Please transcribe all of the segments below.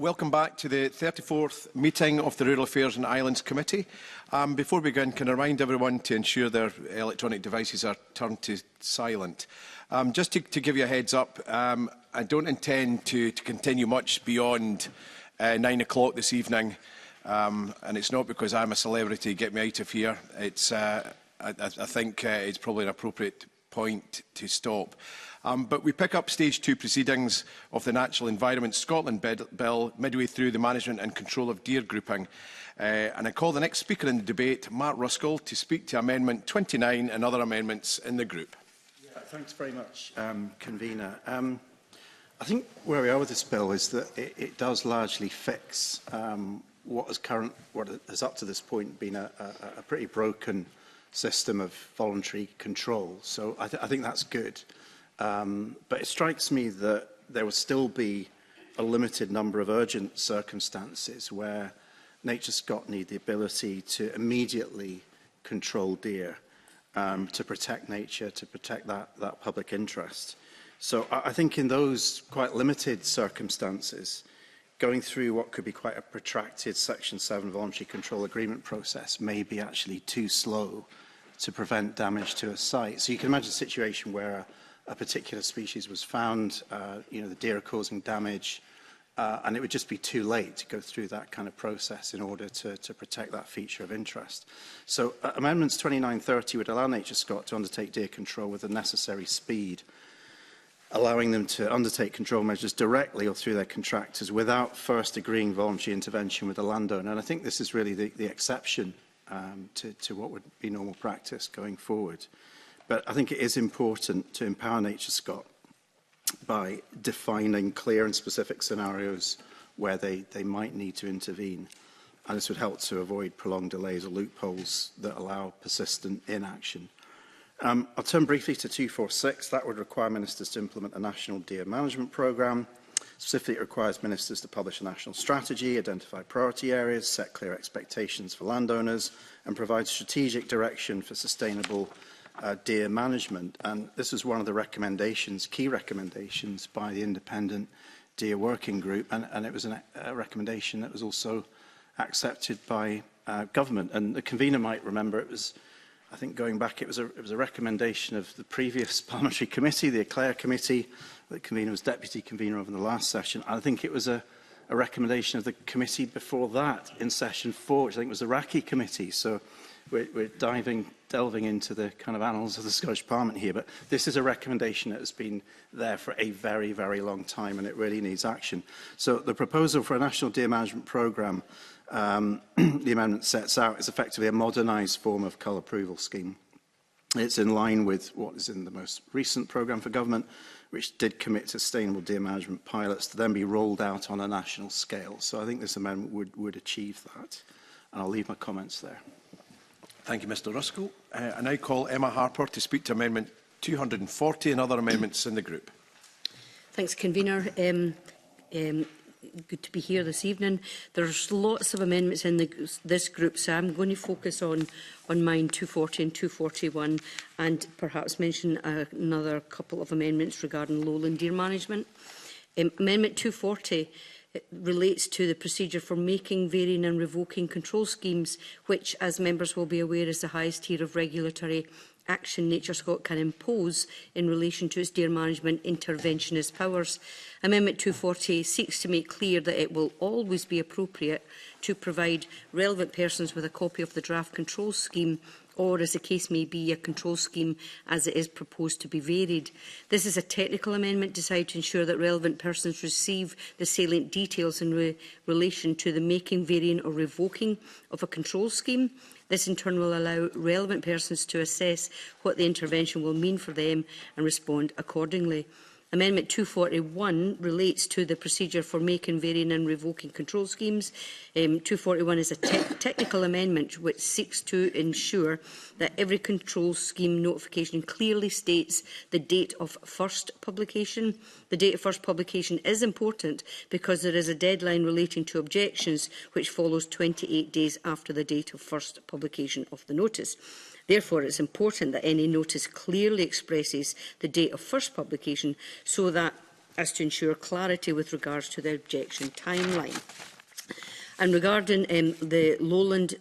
Welcome back to the 34th meeting of the Rural Affairs and Islands Committee. Before we begin, can I remind everyone to ensure their electronic devices are turned to silent. Just to give you a heads up, I don't intend to continue much beyond 9 o'clock this evening, and it's not because I'm a celebrity. Get me out of here. It's, I think it's probably an appropriate point to stop. But we pick up Stage 2 proceedings of the Natural Environment Scotland Bill midway through the management and control of deer grouping. And I call the next speaker in the debate, Mark Ruskell, to speak to Amendment 29 and other amendments in the group. Yeah, thanks very much, Convener. I think where we are with this bill is that it does largely fix what has up to this point been a pretty broken system of voluntary control. So I think that's good. But it strikes me that there will still be a limited number of urgent circumstances where NatureScot need the ability to immediately control deer, to protect nature, to protect that public interest. So I think in those quite limited circumstances, going through what could be quite a protracted Section 7 voluntary control agreement process may be actually too slow to prevent damage to a site. So you can imagine a situation where a particular species was found, the deer are causing damage, and it would just be too late to go through that kind of process in order to protect that feature of interest. So Amendments 29 and 30 would allow NatureScot to undertake deer control with the necessary speed, allowing them to undertake control measures directly or through their contractors without first agreeing voluntary intervention with the landowner. And I think this is really the exception to what would be normal practice going forward. But I think it is important to empower NatureScot by defining clear and specific scenarios where they might need to intervene. And this would help to avoid prolonged delays or loopholes that allow persistent inaction. I'll turn briefly to 246. That would require ministers to implement a national deer management programme. Specifically, it requires ministers to publish a national strategy, identify priority areas, set clear expectations for landowners, and provide strategic direction for sustainable deer management. And this was one of the recommendations, key recommendations by the Independent Deer Working Group, and it was a recommendation that was also accepted by government. And the convener might remember it was, I think going back, it was a recommendation of the previous parliamentary committee, the Eclair Committee. The convener was deputy convener over the last session. And I think it was a recommendation of the committee before that in session 4, which I think was the Raki Committee. So we're delving into the kind of annals of the Scottish Parliament here, but this is a recommendation that has been there for a very, very long time, and it really needs action. So the proposal for a national deer management programme, the amendment sets out, is effectively a modernised form of cull approval scheme. It's in line with what is in the most recent programme for government, which did commit to sustainable deer management pilots to then be rolled out on a national scale. So I think this amendment would achieve that, and I'll leave my comments there. Thank you, Mr Ruskell. I now call Emma Harper to speak to Amendment 240 and other amendments in the group. Thanks, Convener. Good to be here this evening. There's lots of amendments in this group, so I'm going to focus on mine 240 and 241 and perhaps mention another couple of amendments regarding lowland deer management. Amendment 240 relates to the procedure for making, varying and revoking control schemes, which, as members will be aware, is the highest tier of regulatory action NatureScot can impose in relation to its deer management interventionist powers. Amendment 240 seeks to make clear that it will always be appropriate to provide relevant persons with a copy of the draft control scheme, or, as the case may be, a control scheme as it is proposed to be varied. This is a technical amendment designed to ensure that relevant persons receive the salient details in relation to the making, varying or revoking of a control scheme. This in turn will allow relevant persons to assess what the intervention will mean for them and respond accordingly. Amendment 241 relates to the procedure for making, varying and revoking control schemes. 241 is a technical amendment which seeks to ensure that every control scheme notification clearly states the date of first publication. The date of first publication is important because there is a deadline relating to objections which follows 28 days after the date of first publication of the notice. Therefore, it's important that any notice clearly expresses the date of first publication so that as to ensure clarity with regards to the objection timeline. And regarding the Lowland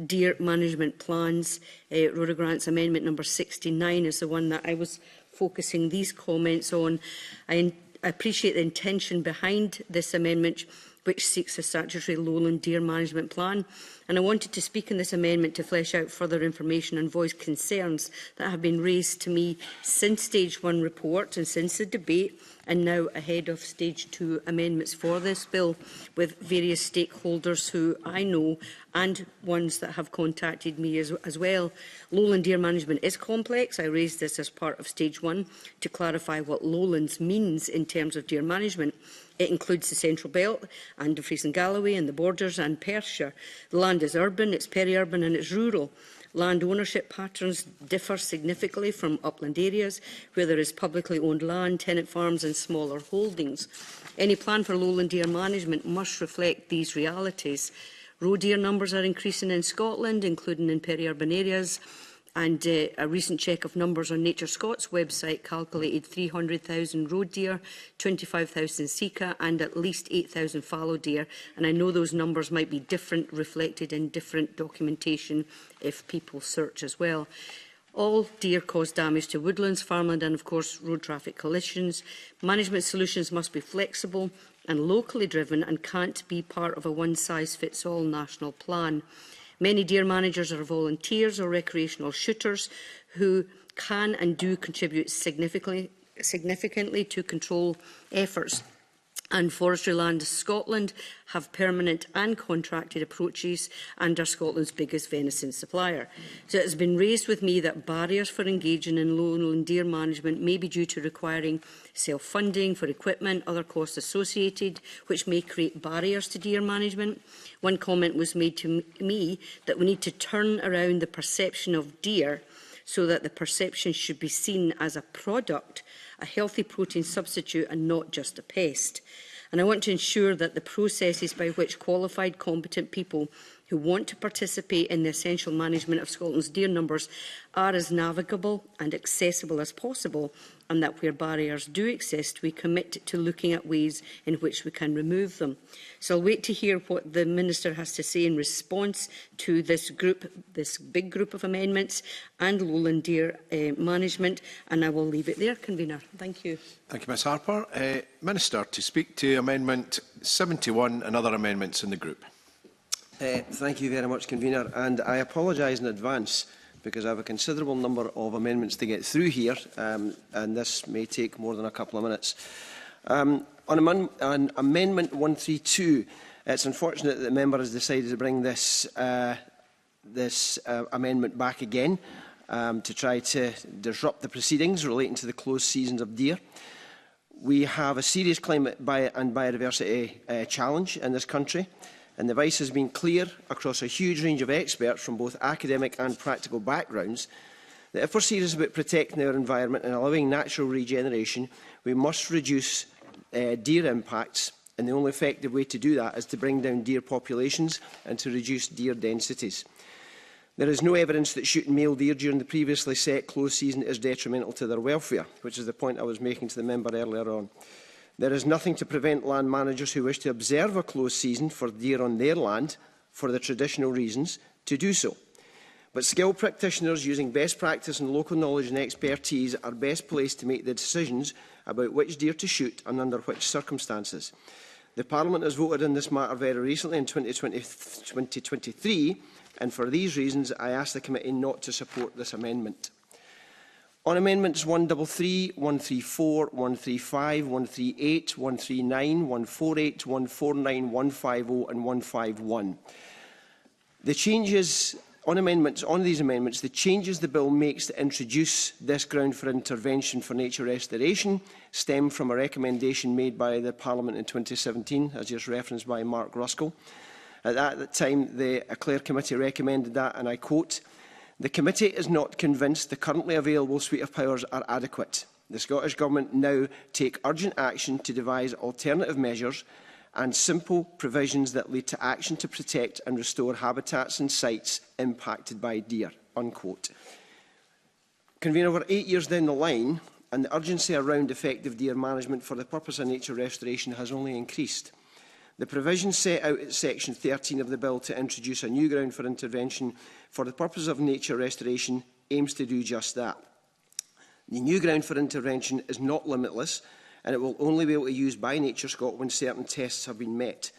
deer management plans, Rhoda Grant's amendment number 69 is the one that I was focusing these comments on. I appreciate the intention behind this amendment, which seeks a statutory Lowland deer management plan. And I wanted to speak in this amendment to flesh out further information and voice concerns that have been raised to me since Stage 1 report and since the debate, and now ahead of Stage 2 amendments for this bill, with various stakeholders who I know and ones that have contacted me as well. Lowland deer management is complex. I raised this as part of Stage 1 to clarify what Lowlands means in terms of deer management. It includes the Central Belt and Dumfries and Galloway and the Borders and Perthshire. The land is urban, it's peri-urban and it's rural. Land ownership patterns differ significantly from upland areas where there is publicly owned land, tenant farms and smaller holdings. Any plan for lowland deer management must reflect these realities. Roe deer numbers are increasing in Scotland, including in peri-urban areas, and a recent check of numbers on Nature Scott's website calculated 300,000 roe deer, 25,000 sika and at least 8,000 fallow deer. And I know those numbers might be different, reflected in different documentation if people search as well. All deer cause damage to woodlands, farmland and, of course, road traffic collisions. Management solutions must be flexible and locally driven and can't be part of a one-size-fits-all national plan. Many deer managers are volunteers or recreational shooters who can and do contribute significantly to control efforts. And Forestry Land Scotland have permanent and contracted approaches and are Scotland's biggest venison supplier. So it has been raised with me that barriers for engaging in lowland deer management may be due to requiring self-funding for equipment, other costs associated, which may create barriers to deer management. One comment was made to me that we need to turn around the perception of deer so that the perception should be seen as a product, a healthy protein substitute and not just a pest. And I want to ensure that the processes by which qualified, competent people who want to participate in the essential management of Scotland's deer numbers are as navigable and accessible as possible, and that where barriers do exist, we commit to looking at ways in which we can remove them. So I'll wait to hear what the Minister has to say in response to this big group of amendments and lowland deer management, and I will leave it there, Convener. Thank you. Thank you, Ms Harper. Minister, to speak to Amendment 71 and other amendments in the group. Thank you very much, Convener, and I apologise in advance because I have a considerable number of amendments to get through here, and this may take more than a couple of minutes. On Amendment 132, it's unfortunate that the member has decided to bring this amendment back again to try to disrupt the proceedings relating to the closed seasons of deer. We have a serious climate and biodiversity challenge in this country, and the advice has been clear across a huge range of experts from both academic and practical backgrounds that if we're serious about protecting our environment and allowing natural regeneration, we must reduce deer impacts, and the only effective way to do that is to bring down deer populations and to reduce deer densities. There is no evidence that shooting male deer during the previously set closed season is detrimental to their welfare, which is the point I was making to the member earlier on. There is nothing to prevent land managers who wish to observe a closed season for deer on their land for the traditional reasons to do so. But skilled practitioners using best practice and local knowledge and expertise are best placed to make the decisions about which deer to shoot and under which circumstances. The Parliament has voted on this matter very recently in 2023, and for these reasons I ask the committee not to support this amendment. On amendments 133, 134, 135, 138, 139, 148, 149, 150 and 151. The changes on these amendments, the changes the bill makes to introduce this ground for intervention for nature restoration stem from a recommendation made by the Parliament in 2017, as just referenced by Mark Ruskell. At that time, the Clare Committee recommended that, and I quote, "The Committee is not convinced the currently available suite of powers are adequate. The Scottish Government now take urgent action to devise alternative measures and simple provisions that lead to action to protect and restore habitats and sites impacted by deer." Unquote. Convener, we're 8 years down the line and the urgency around effective deer management for the purpose of nature restoration has only increased. The provision set out at section 13 of the bill to introduce a new ground for intervention for the purpose of nature restoration aims to do just that. The new ground for intervention is not limitless, and it will only be able to be used by NatureScot when certain tests have been met.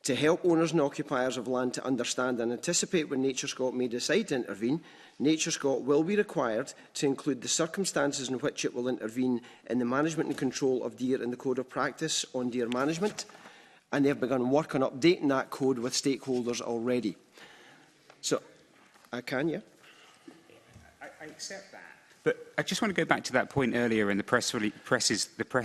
To help owners and occupiers of land to understand and anticipate when NatureScot may decide to intervene, NatureScot will be required to include the circumstances in which it will intervene in the management and control of deer in the Code of Practice on Deer Management, and they have begun work on updating that code with stakeholders already. So, I accept that. But I just want to go back to that point earlier in the press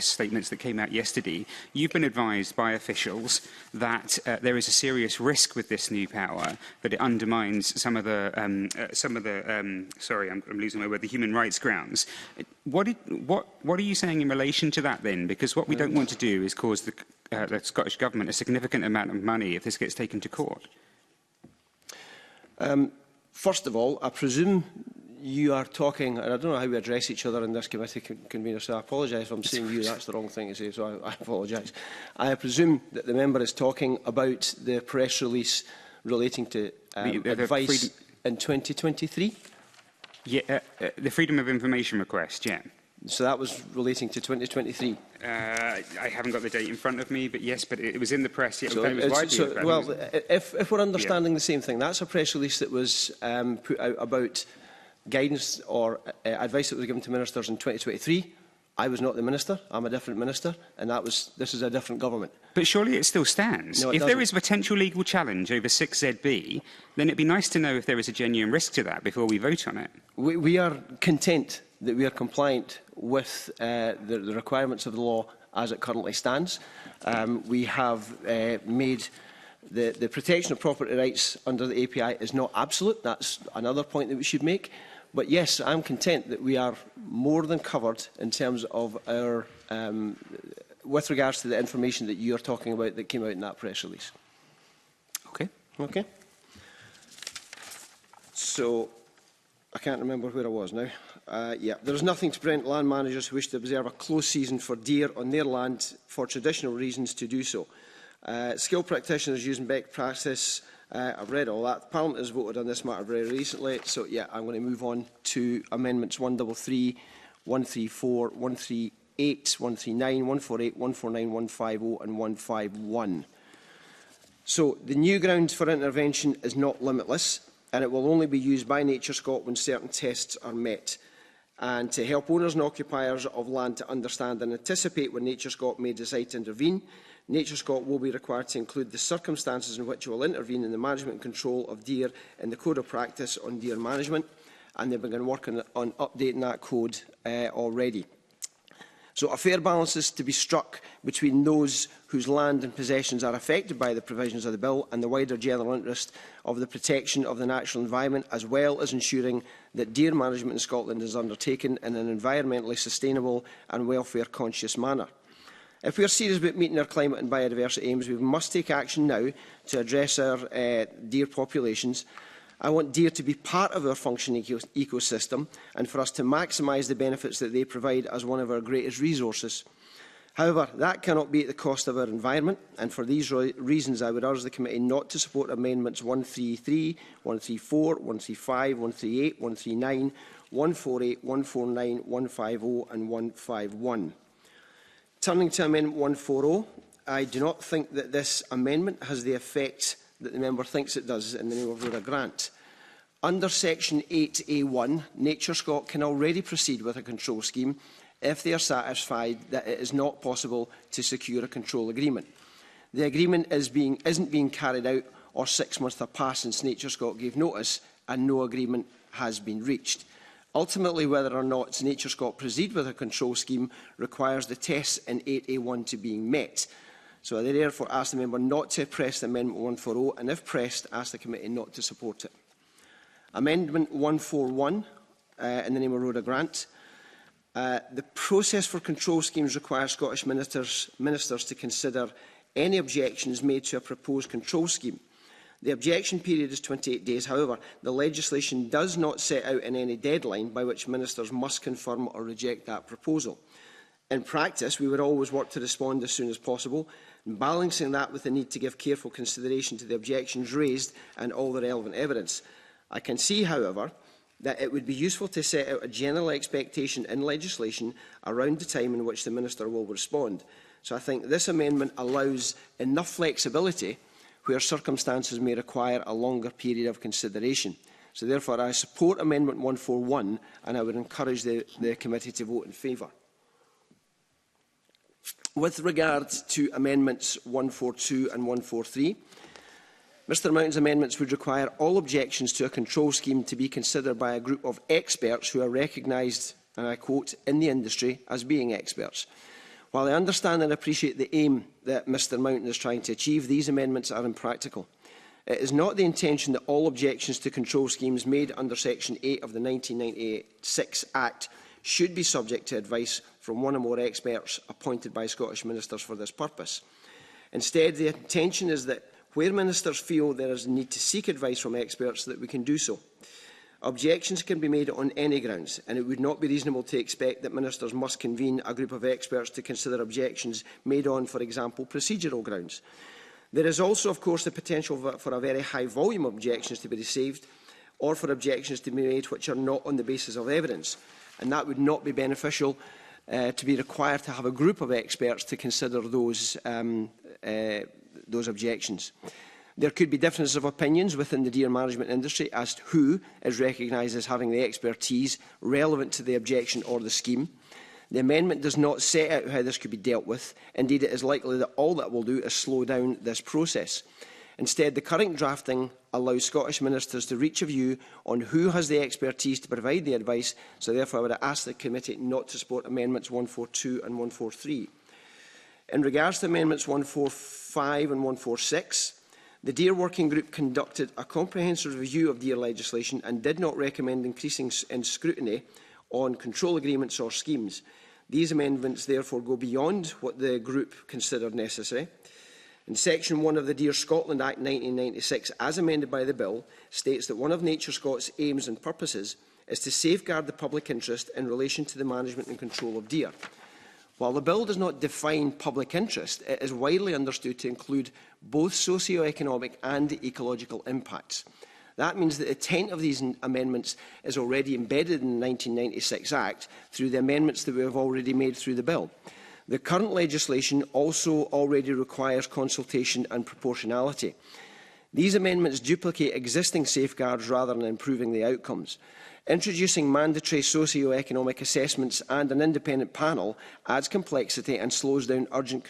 statements that came out yesterday. You've been advised by officials that there is a serious risk with this new power, that it undermines some of the sorry, I'm losing my word, the human rights grounds. What are you saying in relation to that then? Because what we don't want to do is cause the Scottish Government a significant amount of money if this gets taken to court. First of all, I presume you are talking, and I don't know how we address each other in this committee, convener, so I apologise if I'm saying you, that's the wrong thing to say, so I apologise. I presume that the member is talking about the press release relating to advice in 2023? Yeah, the Freedom of Information request, yeah. So that was relating to 2023? I haven't got the date in front of me, but yes, but it was in the press. Yeah, so it was widely well, if we're understanding the same thing, that's a press release that was put out about guidance or advice that was given to ministers in 2023. I was not the minister. I'm a different minister, and this is a different government. But surely it still stands. No, if there is a potential legal challenge over 6ZB, then it'd be nice to know if there is a genuine risk to that before we vote on it. We are content that we are compliant with the requirements of the law as it currently stands. We have made the protection of property rights under the API is not absolute. That's another point that we should make. But yes, I'm content that we are more than covered in terms of our, with regards to the information that you are talking about that came out in that press release. Okay. Okay. So, I can't remember where I was now. Yeah, there is nothing to prevent land managers who wish to observe a close season for deer on their land for traditional reasons to do so. Skilled practitioners using best practice. I've read all that. Parliament has voted on this matter very recently. So, yeah, I'm going to move on to amendments 133, 134, 138, 139, 148, 149, 150 and 151. So, the new ground for intervention is not limitless, and it will only be used by NatureScot when certain tests are met. And to help owners and occupiers of land to understand and anticipate when NatureScot may decide to intervene, NatureScot will be required to include the circumstances in which it will intervene in the management and control of deer in the Code of Practice on Deer Management, and they've begun working on updating that code already. So a fair balance is to be struck between those whose land and possessions are affected by the provisions of the bill and the wider general interest of the protection of the natural environment, as well as ensuring that deer management in Scotland is undertaken in an environmentally sustainable and welfare-conscious manner. If we are serious about meeting our climate and biodiversity aims, we must take action now to address our deer populations. I want deer to be part of our functioning ecosystem and for us to maximise the benefits that they provide as one of our greatest resources. However, that cannot be at the cost of our environment, and for these reasons I would urge the committee not to support amendments 133, 134, 135, 138, 139, 148, 149, 150 and 151. Turning to Amendment 140, I do not think that this amendment has the effect that the member thinks it does in the name of Rhoda Grant. Under Section 8A1, NatureScot can already proceed with a control scheme if they are satisfied that it is not possible to secure a control agreement. The agreement isn't being carried out, or 6 months have passed since NatureScot gave notice and no agreement has been reached. Ultimately, whether or not NatureScot proceed with a control scheme requires the tests in 8A1 to be met. So I therefore ask the member not to press the Amendment 140, and if pressed, ask the committee not to support it. Amendment 141, in the name of Rhoda Grant. The process for control schemes requires Scottish ministers to consider any objections made to a proposed control scheme. The objection period is 28 days. However, the legislation does not set out in any deadline by which ministers must confirm or reject that proposal. In practice, we would always work to respond as soon as possible, balancing that with the need to give careful consideration to the objections raised and all the relevant evidence. I can see, however, that it would be useful to set out a general expectation in legislation around the time in which the Minister will respond. So I think this amendment allows enough flexibility where circumstances may require a longer period of consideration. So therefore, I support Amendment 141 and I would encourage the committee to vote in favour. With regard to Amendments 142 and 143, Mr Mountain's amendments would require all objections to a control scheme to be considered by a group of experts who are recognised, and I quote, in the industry as being experts. While I understand and appreciate the aim that Mr Mountain is trying to achieve, these amendments are impractical. It is not the intention that all objections to control schemes made under Section 8 of the 1996 Act should be subject to advice from one or more experts appointed by Scottish ministers for this purpose. Instead, the intention is that where ministers feel there is a need to seek advice from experts, that we can do so. Objections can be made on any grounds, and it would not be reasonable to expect that ministers must convene a group of experts to consider objections made on, for example, procedural grounds. There is also, of course, the potential for a very high volume of objections to be received, or for objections to be made which are not on the basis of evidence, and that would not be beneficial to be required to have a group of experts to consider those objections. There could be differences of opinions within the deer management industry as to who is recognised as having the expertise relevant to the objection or the scheme. The amendment does not set out how this could be dealt with. Indeed, it is likely that all that will do is slow down this process. Instead, the current drafting allows Scottish ministers to reach a view on who has the expertise to provide the advice, so therefore I would ask the committee not to support Amendments 142 and 143. In regards to Amendments 145 and 146, the Deer Working Group conducted a comprehensive review of deer legislation and did not recommend increasing in scrutiny on control agreements or schemes. These amendments therefore go beyond what the group considered necessary. In Section 1 of the Deer Scotland Act 1996, as amended by the Bill, states that one of Nature Scot's aims and purposes is to safeguard the public interest in relation to the management and control of deer. While the Bill does not define public interest, it is widely understood to include both socio-economic and ecological impacts. That means that the intent of these amendments is already embedded in the 1996 Act through the amendments that we have already made through the Bill. The current legislation also already requires consultation and proportionality. These amendments duplicate existing safeguards rather than improving the outcomes. Introducing mandatory socio-economic assessments and an independent panel adds complexity and slows down urgent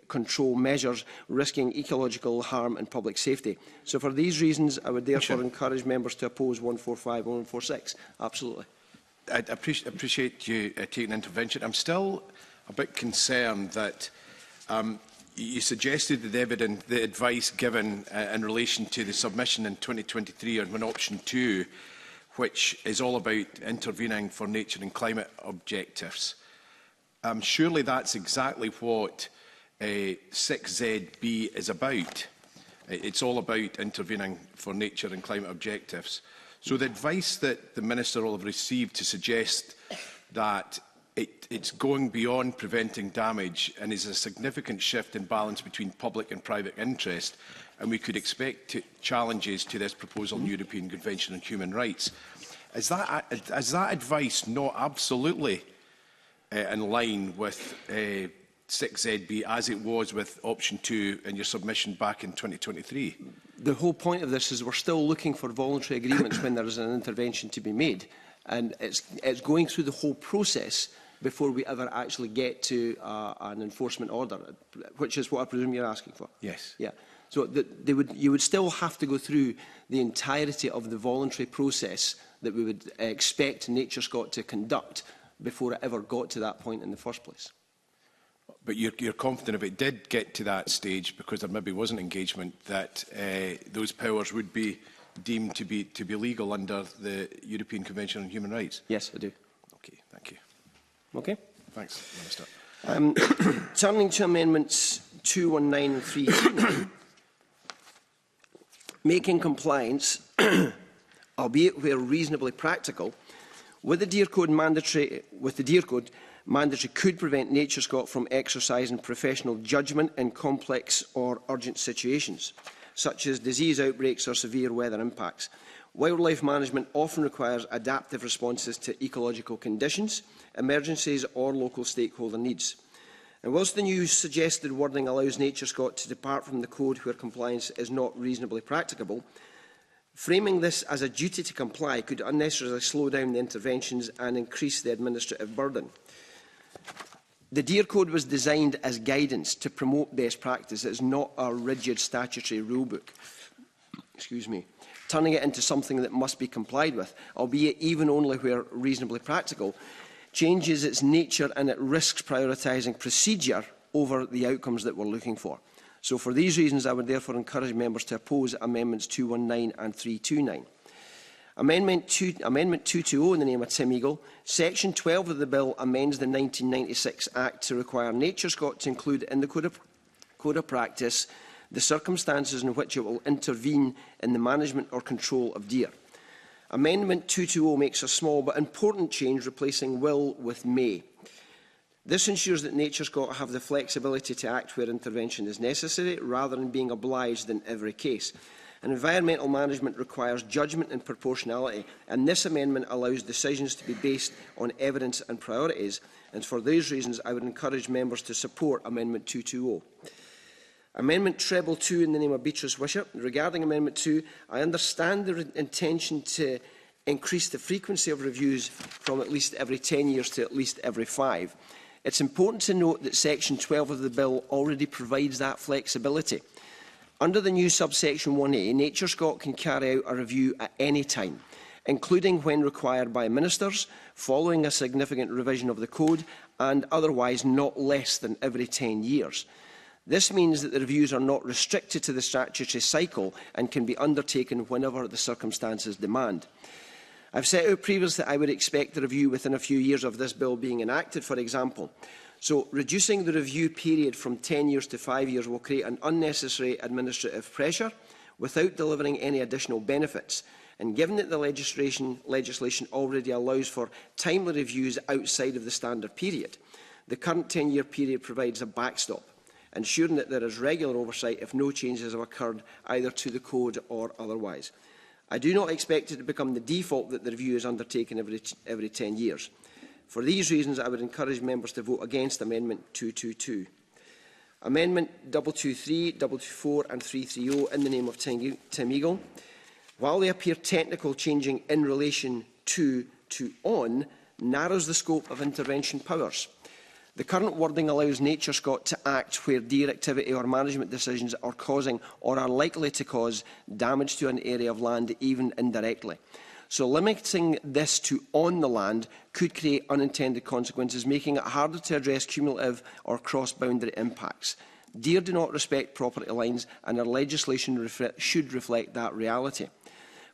control measures, risking ecological harm and public safety. So for these reasons, I would therefore encourage members to oppose 145 and 146. Absolutely. I appreciate you taking intervention. I'm still a bit concerned that you suggested that the advice given in relation to the submission in 2023 on option 2, which is all about intervening for nature and climate objectives. Surely that's exactly what 6ZB is about. It's all about intervening for nature and climate objectives. So the advice that the Minister will have received to suggest that it's going beyond preventing damage and is a significant shift in balance between public and private interest, and we could expect challenges to this proposal in the European Convention on Human Rights. Is that advice not absolutely in line with 6ZB as it was with option 2 in your submission back in 2023? The whole point of this is we're still looking for voluntary agreements when there is an intervention to be made, and it's going through the whole process before we ever actually get to an enforcement order, which is what I presume you're asking for. Yes. Yeah. So you would still have to go through the entirety of the voluntary process that we would expect Nature Scot to conduct before it ever got to that point in the first place. But you're confident if it did get to that stage, because there maybe wasn't engagement, that those powers would be deemed to be legal under the European Convention on Human Rights? Yes, I do. Okay, thank you. Okay. Thanks, Minister. Turning to amendments 219 and 339. making compliance, albeit where reasonably practical, with the Deer Code mandatory could prevent NatureScot from exercising professional judgment in complex or urgent situations, such as disease outbreaks or severe weather impacts. Wildlife management often requires adaptive responses to ecological conditions, emergencies or local stakeholder needs. And whilst the new suggested wording allows NatureScot to depart from the code where compliance is not reasonably practicable, framing this as a duty to comply could unnecessarily slow down the interventions and increase the administrative burden. The Deer Code was designed as guidance to promote best practice. It is not a rigid statutory rulebook. Excuse me. Turning it into something that must be complied with, albeit even only where reasonably practical, changes its nature and it risks prioritising procedure over the outcomes that we're looking for. So for these reasons, I would therefore encourage members to oppose Amendments 219 and 329. Amendment 220 in the name of Tim Eagle. Section 12 of the bill amends the 1996 Act to require NatureScot to include in the Code of Practice the circumstances in which it will intervene in the management or control of deer. Amendment 220 makes a small but important change, replacing will with may. This ensures that NatureScot have the flexibility to act where intervention is necessary, rather than being obliged in every case. And environmental management requires judgment and proportionality, and this amendment allows decisions to be based on evidence and priorities. And for these reasons, I would encourage members to support Amendment 220. Amendment Treble 2 in the name of Beatrice Wishart. Regarding Amendment 2, I understand the intention to increase the frequency of reviews from at least every 10 years to at least every 5. It's important to note that Section 12 of the bill already provides that flexibility. Under the new subsection 1A, NatureScot can carry out a review at any time, including when required by ministers, following a significant revision of the code, and otherwise not less than every 10 years. This means that the reviews are not restricted to the statutory cycle and can be undertaken whenever the circumstances demand. I've set out previously that I would expect the review within a few years of this bill being enacted, for example. So reducing the review period from 10 years to 5 years will create an unnecessary administrative pressure without delivering any additional benefits. And given that the legislation already allows for timely reviews outside of the standard period, the current 10-year period provides a backstop, ensuring that there is regular oversight if no changes have occurred either to the code or otherwise. I do not expect it to become the default that the review is undertaken every 10 years. For these reasons, I would encourage members to vote against Amendment 222. Amendment 223, 224 and 330 in the name of Tim Eagle. While they appear technical, changing in relation to on narrows the scope of intervention powers. The current wording allows NatureScot to act where deer activity or management decisions are causing or are likely to cause damage to an area of land, even indirectly. So limiting this to on the land could create unintended consequences, making it harder to address cumulative or cross-boundary impacts. Deer do not respect property lines, and our legislation should reflect that reality.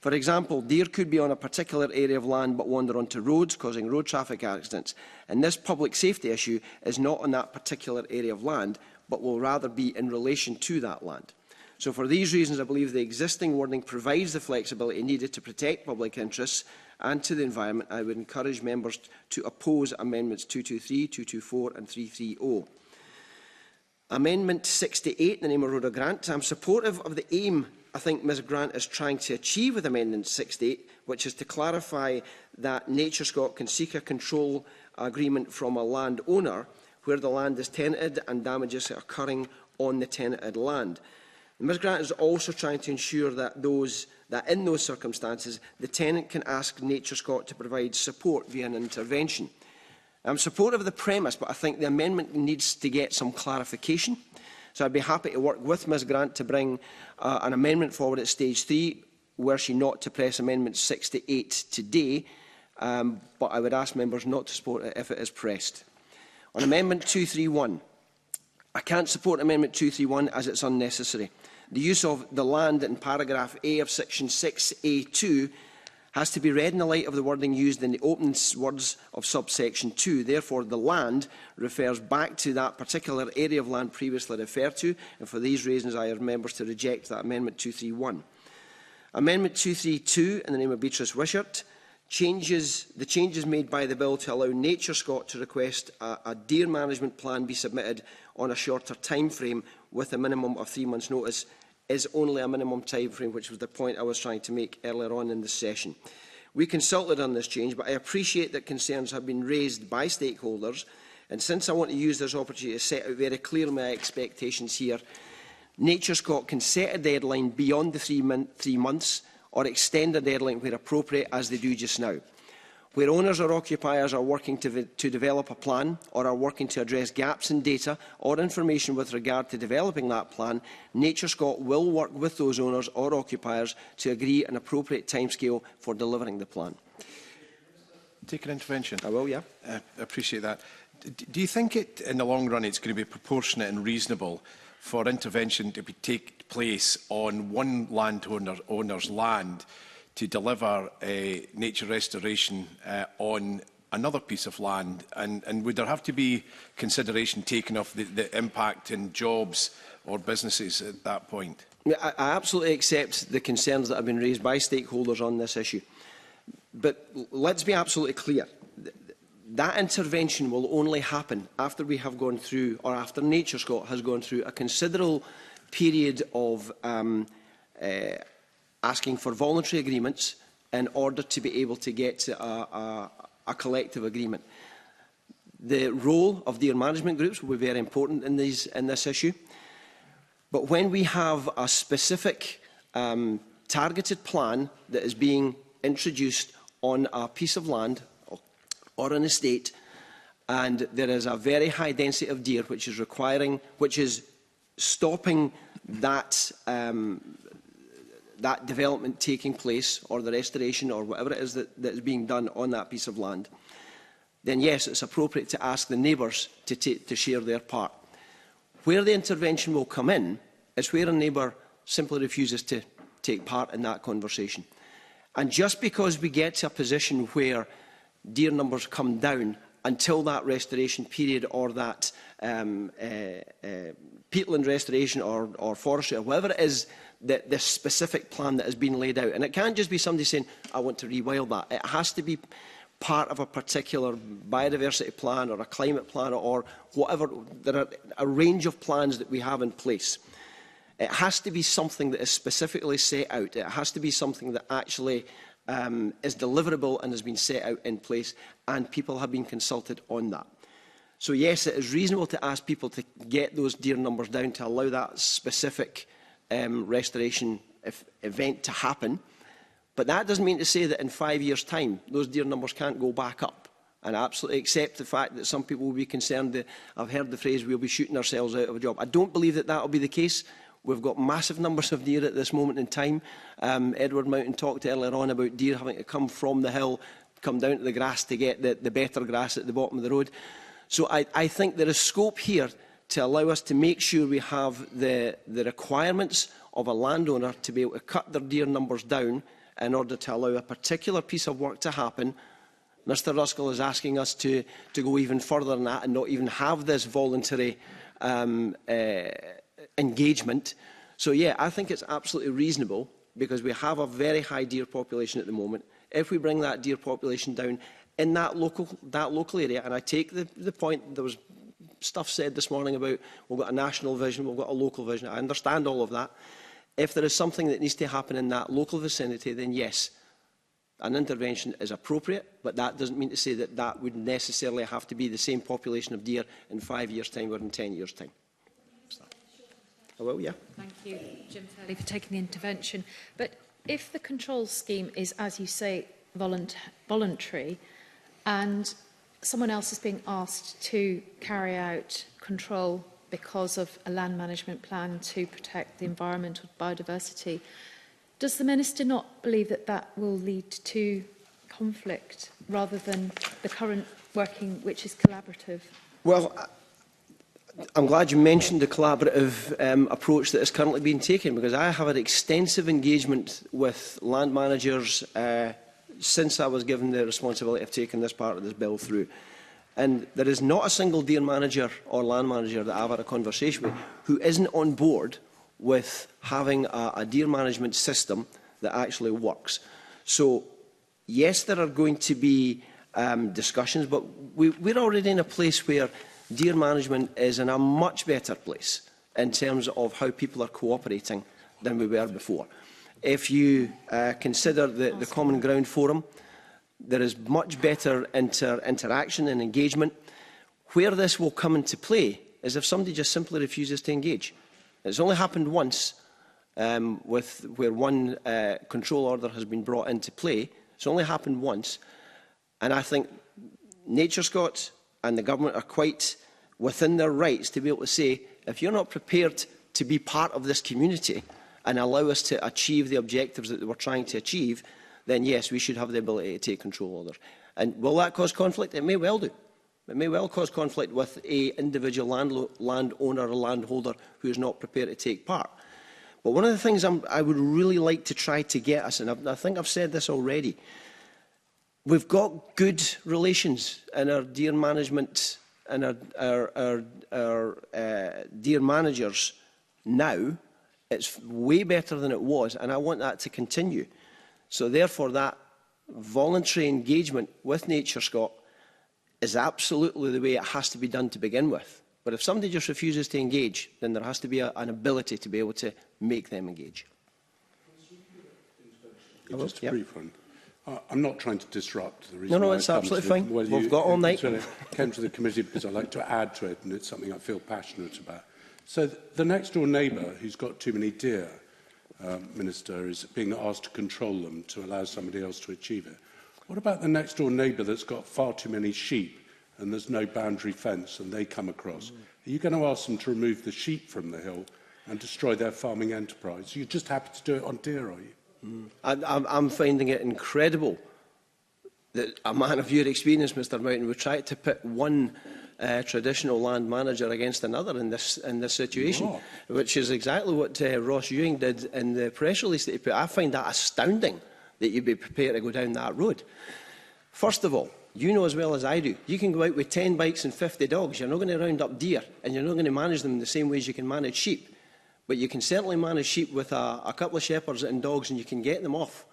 For example, deer could be on a particular area of land but wander onto roads, causing road traffic accidents. And this public safety issue is not on that particular area of land, but will rather be in relation to that land. So for these reasons, I believe the existing wording provides the flexibility needed to protect public interests and to the environment. I would encourage members to oppose Amendments 223, 224 and 330. Amendment 68 in the name of Rhoda Grant. I'm supportive of the aim I think Ms Grant is trying to achieve with Amendment 68, which is to clarify that NatureScot can seek a control agreement from a landowner where the land is tenanted and damages are occurring on the tenanted land. Ms Grant is also trying to ensure that in those circumstances, the tenant can ask NatureScot to provide support via an intervention. I'm supportive of the premise, but I think the amendment needs to get some clarification. So I'd be happy to work with Ms Grant to bring an amendment forward at stage 3, were she not to press Amendment 68 today, but I would ask members not to support it if it is pressed. On Amendment 231, I can't support Amendment 231 as it's unnecessary. The use of the land in paragraph A of section 6A2 has to be read in the light of the wording used in the opening words of subsection 2. Therefore, the land refers back to that particular area of land previously referred to, and for these reasons I urge members to reject that Amendment 231. Amendment 232, in the name of Beatrice Wishart, the changes made by the bill to allow NatureScot to request a deer management plan be submitted on a shorter time frame with a minimum of 3 months' notice is only a minimum time frame, which was the point I was trying to make earlier on in this session. We consulted on this change, but I appreciate that concerns have been raised by stakeholders, and since I want to use this opportunity to set out very clearly my expectations here, NatureScot can set a deadline beyond the 3 months or extend the deadline where appropriate, as they do just now. Where owners or occupiers are working to develop a plan or are working to address gaps in data or information with regard to developing that plan, NatureScot will work with those owners or occupiers to agree an appropriate timescale for delivering the plan. Take an intervention. I will, yeah. I appreciate that. Do you think in the long run it's going to be proportionate and reasonable for intervention to take place on one landowner's land to deliver nature restoration on another piece of land? And would there have to be consideration taken of the impact in jobs or businesses at that point? I absolutely accept the concerns that have been raised by stakeholders on this issue. But let's be absolutely clear. That intervention will only happen after we have gone through, or after NatureScot has gone through, a considerable period of asking for voluntary agreements in order to be able to get to a collective agreement. The role of deer management groups will be very important in this issue. But when we have a specific targeted plan that is being introduced on a piece of land or an estate, and there is a very high density of deer which is stopping that that development taking place, or the restoration, or whatever it is that is being done on that piece of land, then yes, it's appropriate to ask the neighbours to share their part. Where the intervention will come in is where a neighbour simply refuses to take part in that conversation. And just because we get to a position where deer numbers come down until that restoration period, or that peatland restoration or forestry, or whatever it is, that this specific plan that has been laid out. And it can't just be somebody saying, I want to rewild that. It has to be part of a particular biodiversity plan or a climate plan or whatever. There are a range of plans that we have in place. It has to be something that is specifically set out. It has to be something that actually is deliverable and has been set out in place, and people have been consulted on that. So yes, it is reasonable to ask people to get those deer numbers down to allow that specific restoration event to happen. But that doesn't mean to say that in 5 years' time, those deer numbers can't go back up. And I absolutely accept the fact that some people will be concerned that I've heard the phrase, we'll be shooting ourselves out of a job. I don't believe that that will be the case. We've got massive numbers of deer at this moment in time. Edward Mountain talked earlier on about deer having to come from the hill, come down to the grass to get the better grass at the bottom of the road. So I think there is scope here to allow us to make sure we have the requirements of a landowner to be able to cut their deer numbers down in order to allow a particular piece of work to happen. Mr Ruskell is asking us to go even further than that and not even have this voluntary engagement. So yeah, I think it's absolutely reasonable, because we have a very high deer population at the moment. If we bring that deer population down in that local area, and I take the point, there was stuff said this morning about we've got a national vision, we've got a local vision. I understand all of that. If there is something that needs to happen in that local vicinity, then yes, an intervention is appropriate, but that doesn't mean to say that that would necessarily have to be the same population of deer in 5 years' time or in 10 years' time. I will, yeah. Thank you, Jim Fairley, for taking the intervention. But if the control scheme is, as you say, voluntary, and someone else is being asked to carry out control because of a land management plan to protect the environment or biodiversity, does the Minister not believe that that will lead to conflict rather than the current working, which is collaborative? Well, I'm glad you mentioned the collaborative approach that is currently being taken, because I have had extensive engagement with land managers since I was given the responsibility of taking this part of this bill through. And there is not a single deer manager or land manager that I've had a conversation with who isn't on board with having a deer management system that actually works. So, yes, there are going to be discussions, but we're already in a place where deer management is in a much better place in terms of how people are cooperating than we were before. If you consider the Common Ground Forum, there is much better interaction and engagement. Where this will come into play is if somebody just simply refuses to engage. It's only happened once where one control order has been brought into play. It's only happened once. And I think NatureScot and the government are quite within their rights to be able to say, if you're not prepared to be part of this community and allow us to achieve the objectives that we're trying to achieve, then yes, we should have the ability to take control orders. And will that cause conflict? It may well do. It may well cause conflict with an individual landowner or landholder who is not prepared to take part. But one of the things I would really like to try to get us, and I think I've said this already, we've got good relations in our deer management and our deer managers now. It's way better than it was, and I want that to continue. So therefore, that voluntary engagement with NatureScot is absolutely the way it has to be done to begin with. But if somebody just refuses to engage, then there has to be an ability to be able to make them engage. Just a brief one. I'm not trying to disrupt the reason. No, it's absolutely fine. We've got all night. I came to the committee because I like to add to it, and it's something I feel passionate about. So the next door neighbour who's got too many deer, Minister, is being asked to control them to allow somebody else to achieve it. What about the next door neighbour that's got far too many sheep and there's no boundary fence and they come across? Are you going to ask them to remove the sheep from the hill and destroy their farming enterprise? You're just happy to do it on deer, are you? I'm finding it incredible that a man of your experience, Mr Mountain, would try to pit one traditional land manager against another in this situation, which is exactly what Ross Ewing did in the press release that he put. I find that astounding that you'd be prepared to go down that road. First of all, you know as well as I do, you can go out with 10 bikes and 50 dogs. You're not going to round up deer, and you're not going to manage them in the same way as you can manage sheep. But you can certainly manage sheep with a couple of shepherds and dogs, and you can get them off.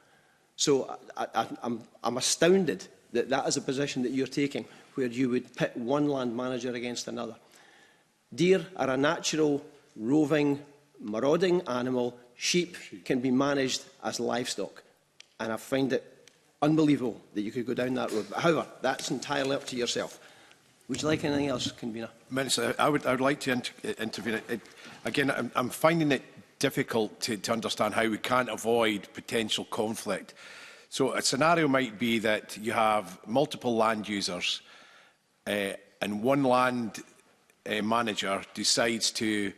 So I'm astounded that that is a position that you're taking, where you would pit one land manager against another. Deer are a natural, roving, marauding animal. Sheep can be managed as livestock. And I find it unbelievable that you could go down that road. But however, that's entirely up to yourself. Would you like anything else, Convener? Minister, I would like to intervene. Again, I'm finding it difficult to understand how we can't avoid potential conflict. So a scenario might be that you have multiple land users and one land manager decides to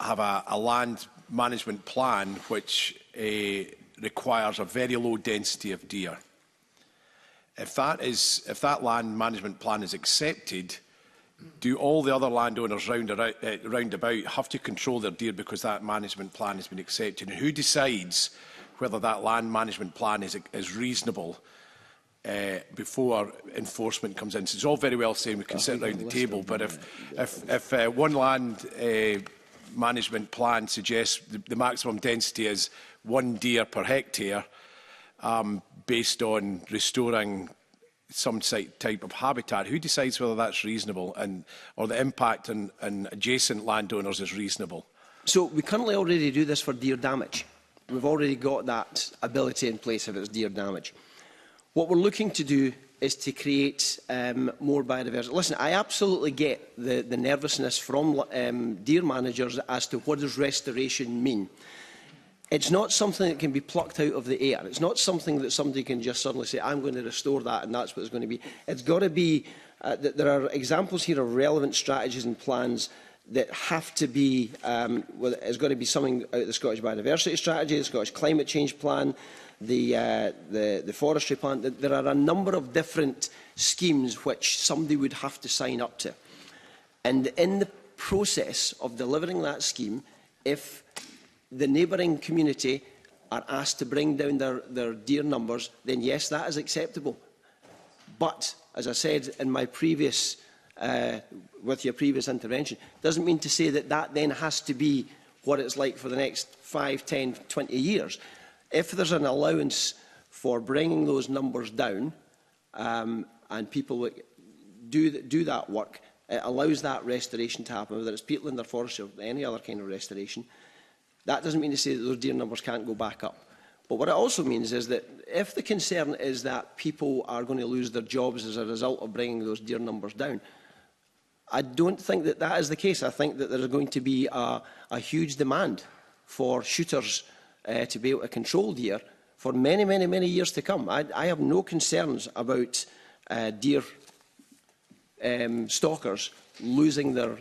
have a land management plan which requires a very low density of deer. If that land management plan is accepted, do all the other landowners round about have to control their deer because that management plan has been accepted? And who decides whether that land management plan is reasonable before enforcement comes in? So it's all very well saying we can sit around the table, but if one land management plan suggests the maximum density is 1 deer per hectare, based on restoring some type of habitat, who decides whether that's reasonable or the impact on adjacent landowners is reasonable? So we currently already do this for deer damage. We've already got that ability in place if it's deer damage. What we're looking to do is to create more biodiversity. Listen, I absolutely get the nervousness from deer managers as to what does restoration mean. It's not something that can be plucked out of the air. It's not something that somebody can just suddenly say, I'm going to restore that and that's what it's going to be. It's got to be, there are examples here of relevant strategies and plans that have to be, it's got to be something out of the Scottish Biodiversity Strategy, the Scottish Climate Change Plan, the Forestry Plan. There are a number of different schemes which somebody would have to sign up to. And in the process of delivering that scheme, if the neighbouring community are asked to bring down their deer numbers, then yes, that is acceptable. But, as I said in my previous, with your previous intervention, doesn't mean to say that that then has to be what it's like for the next 5, 10, 20 years. If there's an allowance for bringing those numbers down, and people that do that work, it allows that restoration to happen, whether it's peatland or forestry or any other kind of restoration. That doesn't mean to say that those deer numbers can't go back up. But what it also means is that if the concern is that people are going to lose their jobs as a result of bringing those deer numbers down, I don't think that that is the case. I think that there is going to be a huge demand for shooters to be able to control deer for many, many, many years to come. I have no concerns about deer stalkers losing their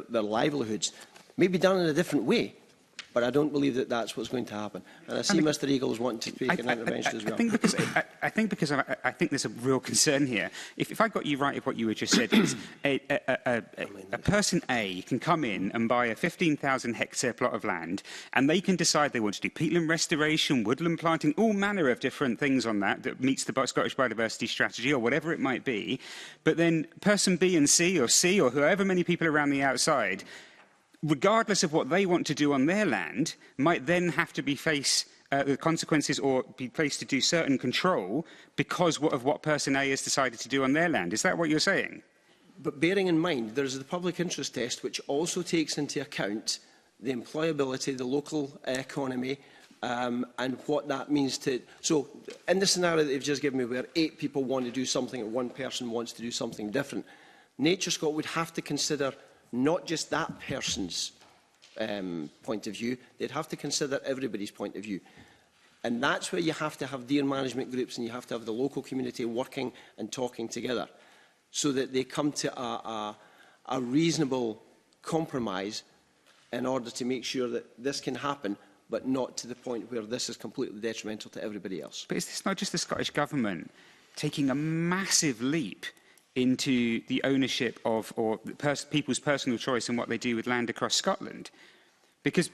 livelihoods. Maybe done in a different way, but I don't believe that that's what's going to happen. And I see Mr Eagles wanting to make an intervention as well. I think there's a real concern here. If I got you right of what you had just said, is a person A can come in and buy a 15,000 hectare plot of land, and they can decide they want to do peatland restoration, woodland planting, all manner of different things on that meets the Scottish Biodiversity Strategy or whatever it might be. But then person B and C or whoever many people around the outside, regardless of what they want to do on their land, might then have to be face the consequences or be placed to do certain control because of what person A has decided to do on their land. Is that what you're saying? But bearing in mind, there's the public interest test, which also takes into account the employability, the local economy, and what that means to... So, in the scenario that they've just given me, where 8 people want to do something and 1 person wants to do something different, Nature Scot would have to consider not just that person's point of view, they'd have to consider everybody's point of view. And that's where you have to have deer management groups and you have to have the local community working and talking together so that they come to a reasonable compromise in order to make sure that this can happen, but not to the point where this is completely detrimental to everybody else. But is this not just the Scottish Government taking a massive leap into the ownership of people's personal choice in what they do with land across Scotland? Because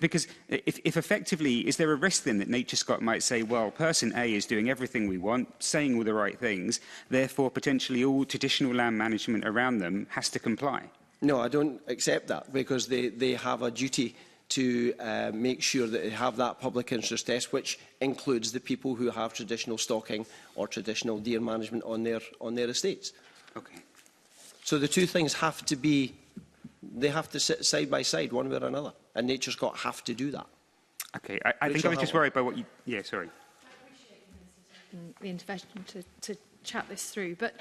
if effectively, is there a risk then that Nature Scot might say, well, person A is doing everything we want, saying all the right things, therefore potentially all traditional land management around them has to comply? No, I don't accept that, because they have a duty to make sure that they have that public interest test, which includes the people who have traditional stalking or traditional deer management on their estates. Okay. So the two things have to be, they have to sit side by side, one way or another, and Nature Scot have to do that. Okay, I think I was just worried by what you... Yeah, sorry. I appreciate the intervention to chat this through, but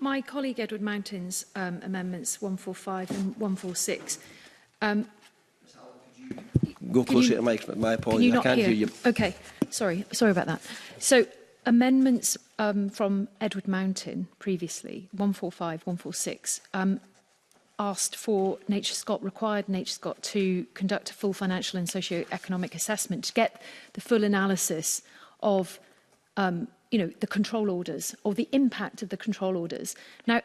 my colleague Edward Mountain's amendments 145 and 146... Go closer to the mic, my apologies, I can't hear you. Okay, sorry about that. So, amendments from Edward Mountain previously, 145, 146, required Nature Scot to conduct a full financial and socio-economic assessment to get the full analysis of, the control orders or the impact of the control orders. Now,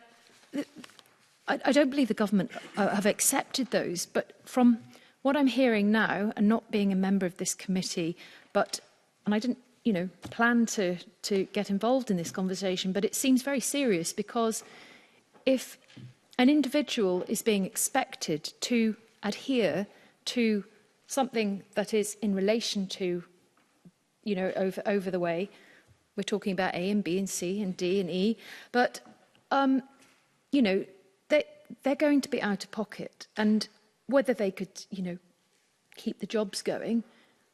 I don't believe the government have accepted those, but from what I'm hearing now, and not being a member of this committee, and I didn't plan to get involved in this conversation, but it seems very serious, because if an individual is being expected to adhere to something that is in relation to, over the way, we're talking about A and B and C and D and E, but, they're going to be out of pocket, and whether they could, keep the jobs going,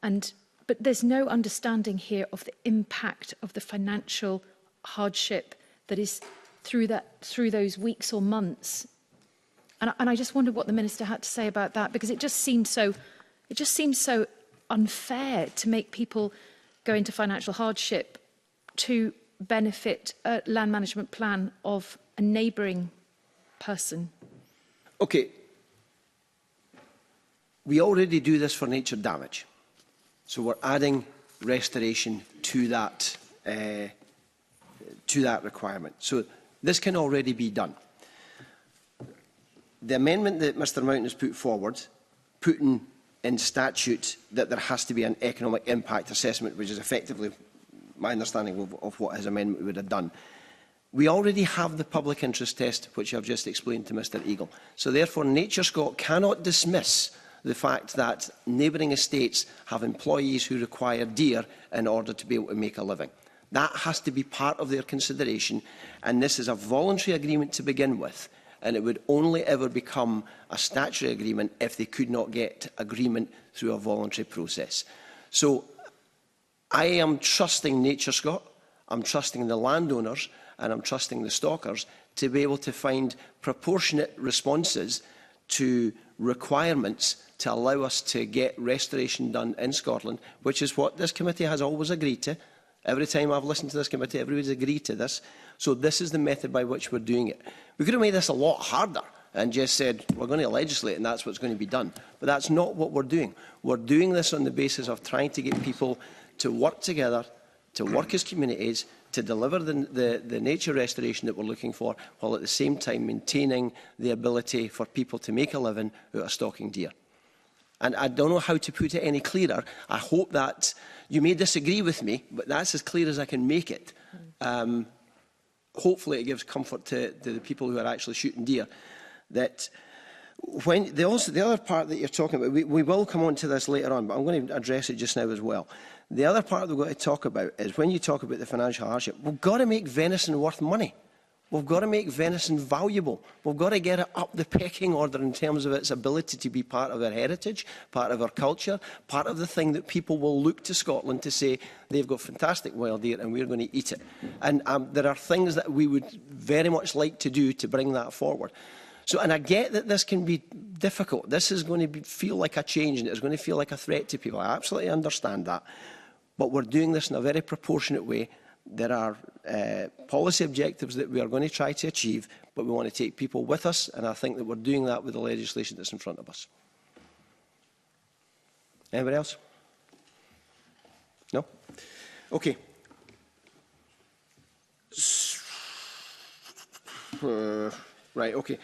but there's no understanding here of the impact of the financial hardship that is through those weeks or months. And I just wondered what the Minister had to say about that, because it just seems so unfair to make people go into financial hardship to benefit a land management plan of a neighbouring person. Okay. We already do this for nature damage. So we're adding restoration to that requirement. So this can already be done. The amendment that Mr Mountain has put forward, putting in statute that there has to be an economic impact assessment, which is effectively my understanding of what his amendment would have done. We already have the public interest test, which I've just explained to Mr Eagle. So therefore, Nature Scot cannot dismiss the fact that neighbouring estates have employees who require deer in order to be able to make a living. That has to be part of their consideration, and this is a voluntary agreement to begin with, and it would only ever become a statutory agreement if they could not get agreement through a voluntary process. So I am trusting Nature Scott, I'm trusting the landowners, and I'm trusting the stalkers to be able to find proportionate responses to requirements to allow us to get restoration done in Scotland, which is what this committee has always agreed to. Every time I've listened to this committee, everybody's agreed to this. So this is the method by which we're doing it. We could have made this a lot harder and just said, we're going to legislate and that's what's going to be done. But that's not what we're doing. We're doing this on the basis of trying to get people to work together, to work as communities, to deliver the nature restoration that we're looking for, while at the same time maintaining the ability for people to make a living out of stalking deer. And I don't know how to put it any clearer. I hope that you may disagree with me, but that's as clear as I can make it. Hopefully it gives comfort to the people who are actually shooting deer. That when the other part that you're talking about, we will come on to this later on, but I'm going to address it just now as well. The other part we've got to talk about is when you talk about the financial hardship, we've got to make venison worth money. We've got to make venison valuable. We've got to get it up the pecking order in terms of its ability to be part of our heritage, part of our culture, part of the thing that people will look to Scotland to say they've got fantastic wild deer and we're going to eat it. And there are things that we would very much like to do to bring that forward. So, and I get that this can be difficult. This is going to feel like a change and it's going to feel like a threat to people. I absolutely understand that. But we're doing this in a very proportionate way. There are policy objectives that we are going to try to achieve, but we want to take people with us, and I think that we're doing that with the legislation that's in front of us. Anybody else? No? Okay. Right, okay.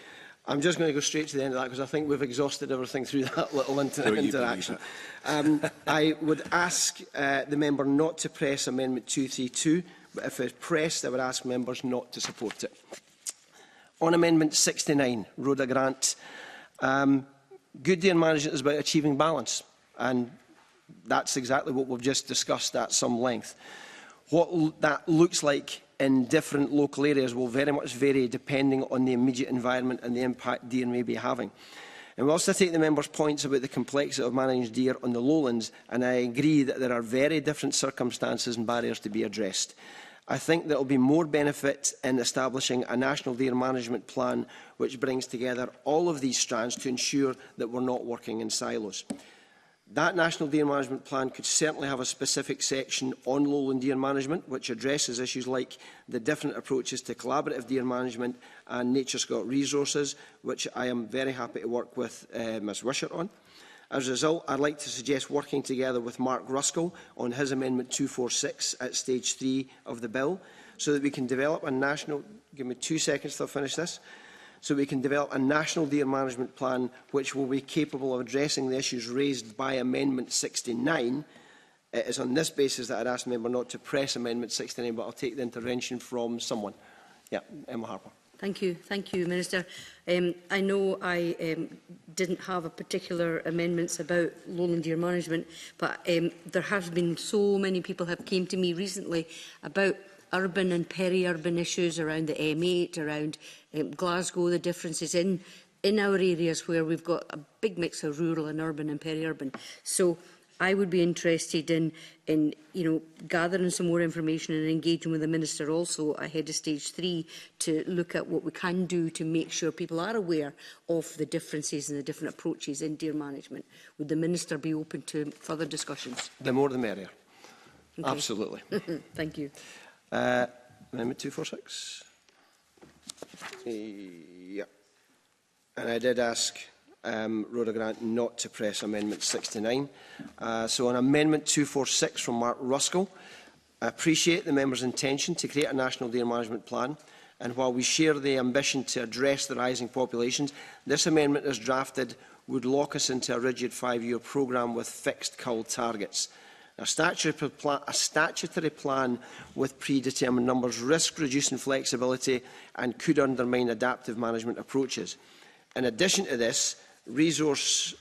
I'm just going to go straight to the end of that because I think we've exhausted everything through that little interaction. I would ask the member not to press Amendment 232, but if it's pressed, I would ask members not to support it. On Amendment 69, Rhoda Grant, good deer management is about achieving balance, and that's exactly what we've just discussed at some length. What that looks like in different local areas will very much vary depending on the immediate environment and the impact deer may be having. And we also take the members' points about the complexity of managing deer on the lowlands, and I agree that there are very different circumstances and barriers to be addressed. I think there will be more benefit in establishing a national deer management plan which brings together all of these strands to ensure that we're not working in silos. That National Deer Management Plan could certainly have a specific section on lowland deer management, which addresses issues like the different approaches to collaborative deer management and Nature Scott resources, which I am very happy to work with Ms Wishart on. As a result, I'd like to suggest working together with Mark Ruskell on his Amendment 246 at Stage 3 of the bill, so that we can develop a national... Give me 2 seconds till I finish this. So we can develop a national deer management plan which will be capable of addressing the issues raised by Amendment 69. It is on this basis that I'd ask the member not to press Amendment 69, but I'll take the intervention from someone. Yeah, Emma Harper. Thank you, Minister. I know I didn't have a particular amendments about lowland deer management, but there have been so many people have came to me recently about urban and peri-urban issues around the M8, around Glasgow, the differences in our areas where we've got a big mix of rural and urban and peri-urban. So I would be interested in gathering some more information and engaging with the Minister also ahead of Stage 3 to look at what we can do to make sure people are aware of the differences and the different approaches in deer management. Would the Minister be open to further discussions? The more the merrier. Okay. Absolutely. Thank you. Amendment 246. Yeah. And I did ask Rhoda Grant not to press Amendment 69. So on Amendment 246 from Mark Ruskell, I appreciate the member's intention to create a national deer management plan, and while we share the ambition to address the rising populations, this amendment as drafted would lock us into a rigid 5-year programme with fixed cull targets. A statutory plan with predetermined numbers risks reducing flexibility and could undermine adaptive management approaches. In addition to this, resource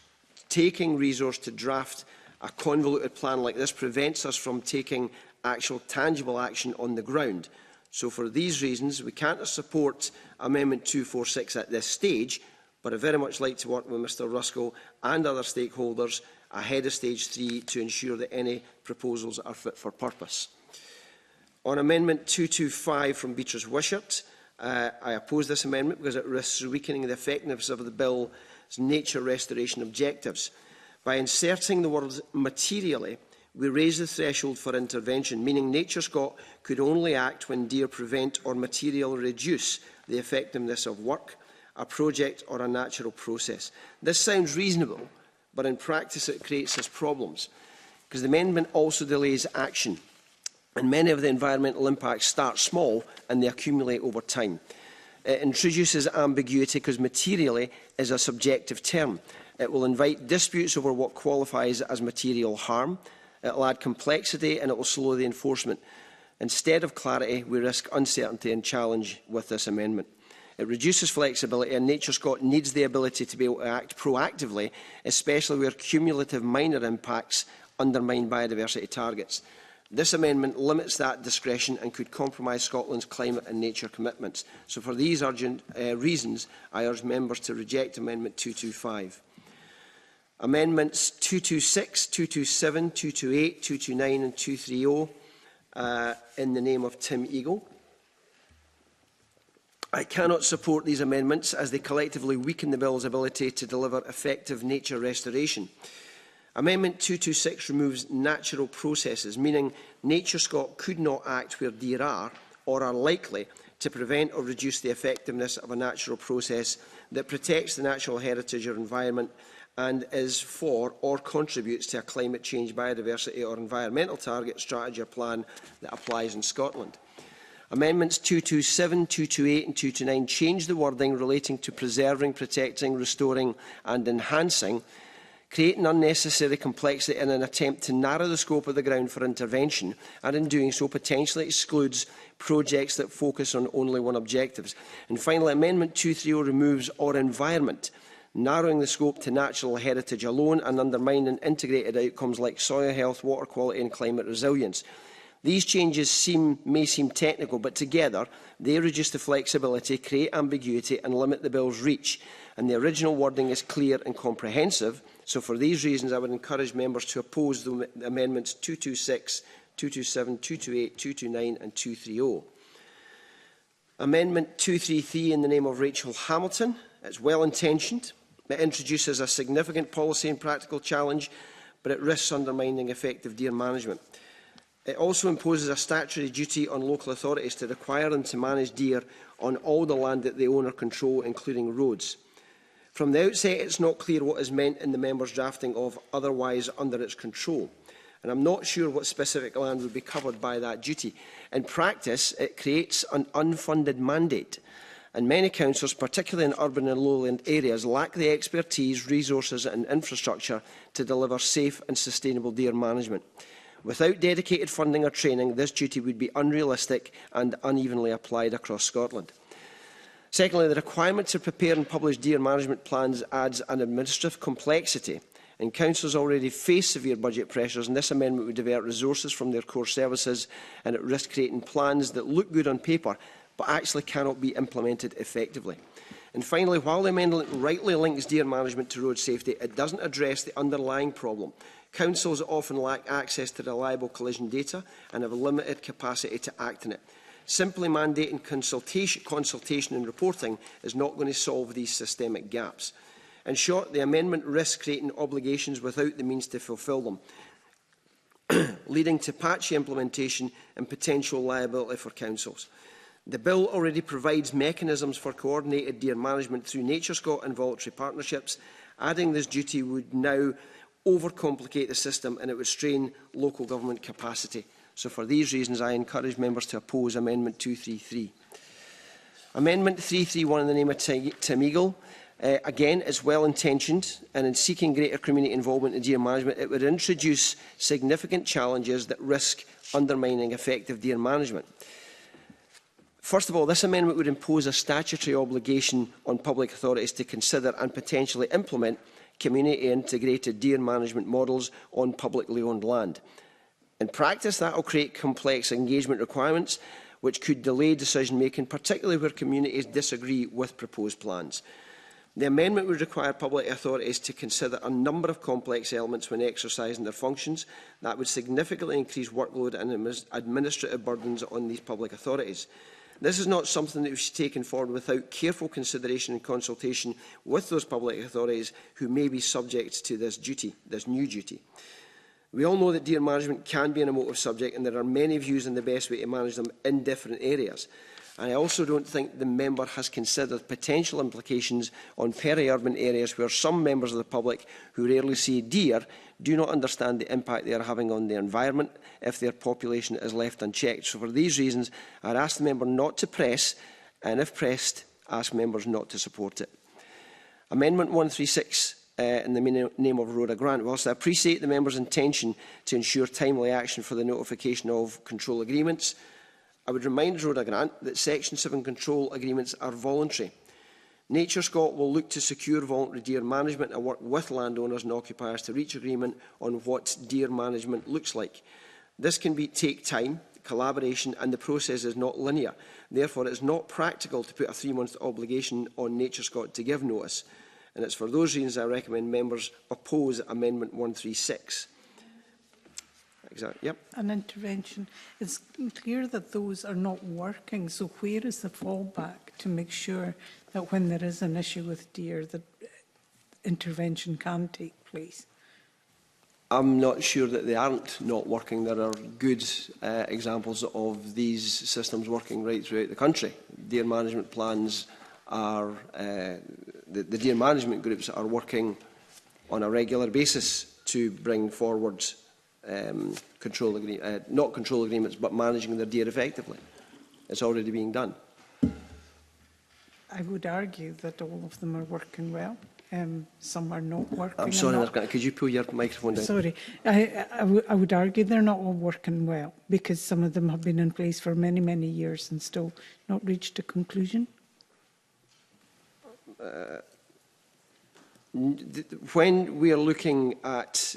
taking resource to draft a convoluted plan like this prevents us from taking actual tangible action on the ground. So for these reasons, we can't support Amendment 246 at this stage, but I very much like to work with Mr Ruskell and other stakeholders ahead of Stage 3 to ensure that any proposals are fit for purpose. On Amendment 225 from Beatrice Wishart, I oppose this amendment because it risks weakening the effectiveness of the bill's nature restoration objectives. By inserting the words materially, we raise the threshold for intervention, meaning NatureScot could only act when deer prevent or materially reduce the effectiveness of work, a project or a natural process. This sounds reasonable, but in practice it creates us problems, because the amendment also delays action, and many of the environmental impacts start small and they accumulate over time. It introduces ambiguity because materially is a subjective term. It will invite disputes over what qualifies as material harm. It will add complexity and it will slow the enforcement. Instead of clarity, we risk uncertainty and challenge with this amendment. It reduces flexibility, and NatureScot needs the ability to be able to act proactively, especially where cumulative minor impacts undermine biodiversity targets. This amendment limits that discretion and could compromise Scotland's climate and nature commitments. So for these urgent reasons, I urge members to reject Amendment 225. Amendments 226, 227, 228, 229 and 230 in the name of Tim Eagle. I cannot support these amendments as they collectively weaken the bill's ability to deliver effective nature restoration. Amendment 226 removes natural processes, meaning NatureScot could not act where deer are or are likely to prevent or reduce the effectiveness of a natural process that protects the natural heritage or environment and is for or contributes to a climate change, biodiversity or environmental target, strategy or plan that applies in Scotland. Amendments 227, 228 and 229 change the wording relating to preserving, protecting, restoring and enhancing, creating unnecessary complexity in an attempt to narrow the scope of the ground for intervention, and in doing so potentially excludes projects that focus on only one objective. And finally, Amendment 230 removes "or environment", narrowing the scope to natural heritage alone and undermining integrated outcomes like soil health, water quality and climate resilience. These changes may seem technical, but together they reduce the flexibility, create ambiguity and limit the bill's reach. And the original wording is clear and comprehensive. So for these reasons, I would encourage members to oppose the amendments 226, 227, 228, 229 and 230. Amendment 233 in the name of Rachel Hamilton. It's well-intentioned. It introduces a significant policy and practical challenge, but it risks undermining effective deer management. It also imposes a statutory duty on local authorities to require them to manage deer on all the land that they own or control, including roads. From the outset, it's not clear what is meant in the member's drafting of "otherwise under its control", and I'm not sure what specific land would be covered by that duty. In practice, it creates an unfunded mandate, and many councils, particularly in urban and lowland areas, lack the expertise, resources and infrastructure to deliver safe and sustainable deer management. Without dedicated funding or training, this duty would be unrealistic and unevenly applied across Scotland. Secondly, the requirement to prepare and publish deer management plans adds an administrative complexity, and councils already face severe budget pressures, and this amendment would divert resources from their core services, and it risks creating plans that look good on paper but actually cannot be implemented effectively. And finally, while the amendment rightly links deer management to road safety, it doesn't address the underlying problem. Councils often lack access to reliable collision data and have a limited capacity to act on it. Simply mandating consultation and reporting is not going to solve these systemic gaps. In short, the amendment risks creating obligations without the means to fulfil them, leading to patchy implementation and potential liability for councils. The bill already provides mechanisms for coordinated deer management through NatureScot and voluntary partnerships. Adding this duty would now overcomplicate the system and it would strain local government capacity. So for these reasons, I encourage members to oppose Amendment 233. Amendment 331 in the name of Tim Eagle. Again, is well-intentioned, and in seeking greater community involvement in deer management, it would introduce significant challenges that risk undermining effective deer management. First of all, this amendment would impose a statutory obligation on public authorities to consider and potentially implement community-integrated deer management models on publicly owned land. In practice, that will create complex engagement requirements which could delay decision-making, particularly where communities disagree with proposed plans. The amendment would require public authorities to consider a number of complex elements when exercising their functions. That would significantly increase workload and administrative burdens on these public authorities. This is not something that we should be taken forward without careful consideration and consultation with those public authorities who may be subject to this new duty. We all know that deer management can be an emotive subject, and there are many views on the best way to manage them in different areas. And I also don't think the member has considered potential implications on peri-urban areas where some members of the public who rarely see deer do not understand the impact they are having on the environment if their population is left unchecked. So for these reasons, I'd ask the member not to press, and if pressed, ask members not to support it. Amendment 136. In the name of Rhoda Grant. Whilst I appreciate the member's intention to ensure timely action for the notification of control agreements, I would remind Rhoda Grant that Section 7 control agreements are voluntary. Nature Scot will look to secure voluntary deer management and work with landowners and occupiers to reach agreement on what deer management looks like. This can take time, collaboration, and the process is not linear. Therefore, it is not practical to put a 3-month obligation on Nature Scot to give notice. And it's for those reasons I recommend members oppose Amendment 136. Exactly. Yep. An intervention. It's clear that those are not working. So where is the fallback to make sure that when there is an issue with deer, that intervention can take place? I'm not sure that they aren't not working. There are good examples of these systems working right throughout the country. Deer management plans are, the deer management groups are working on a regular basis to bring forward not control agreements, but managing their deer effectively. It's already being done. I would argue that all of them are working well. Some are not working. I'm sorry, could you pull your microphone down? Sorry. I would argue they're not all working well because some of them have been in place for many, many years and still not reached a conclusion. When we are looking at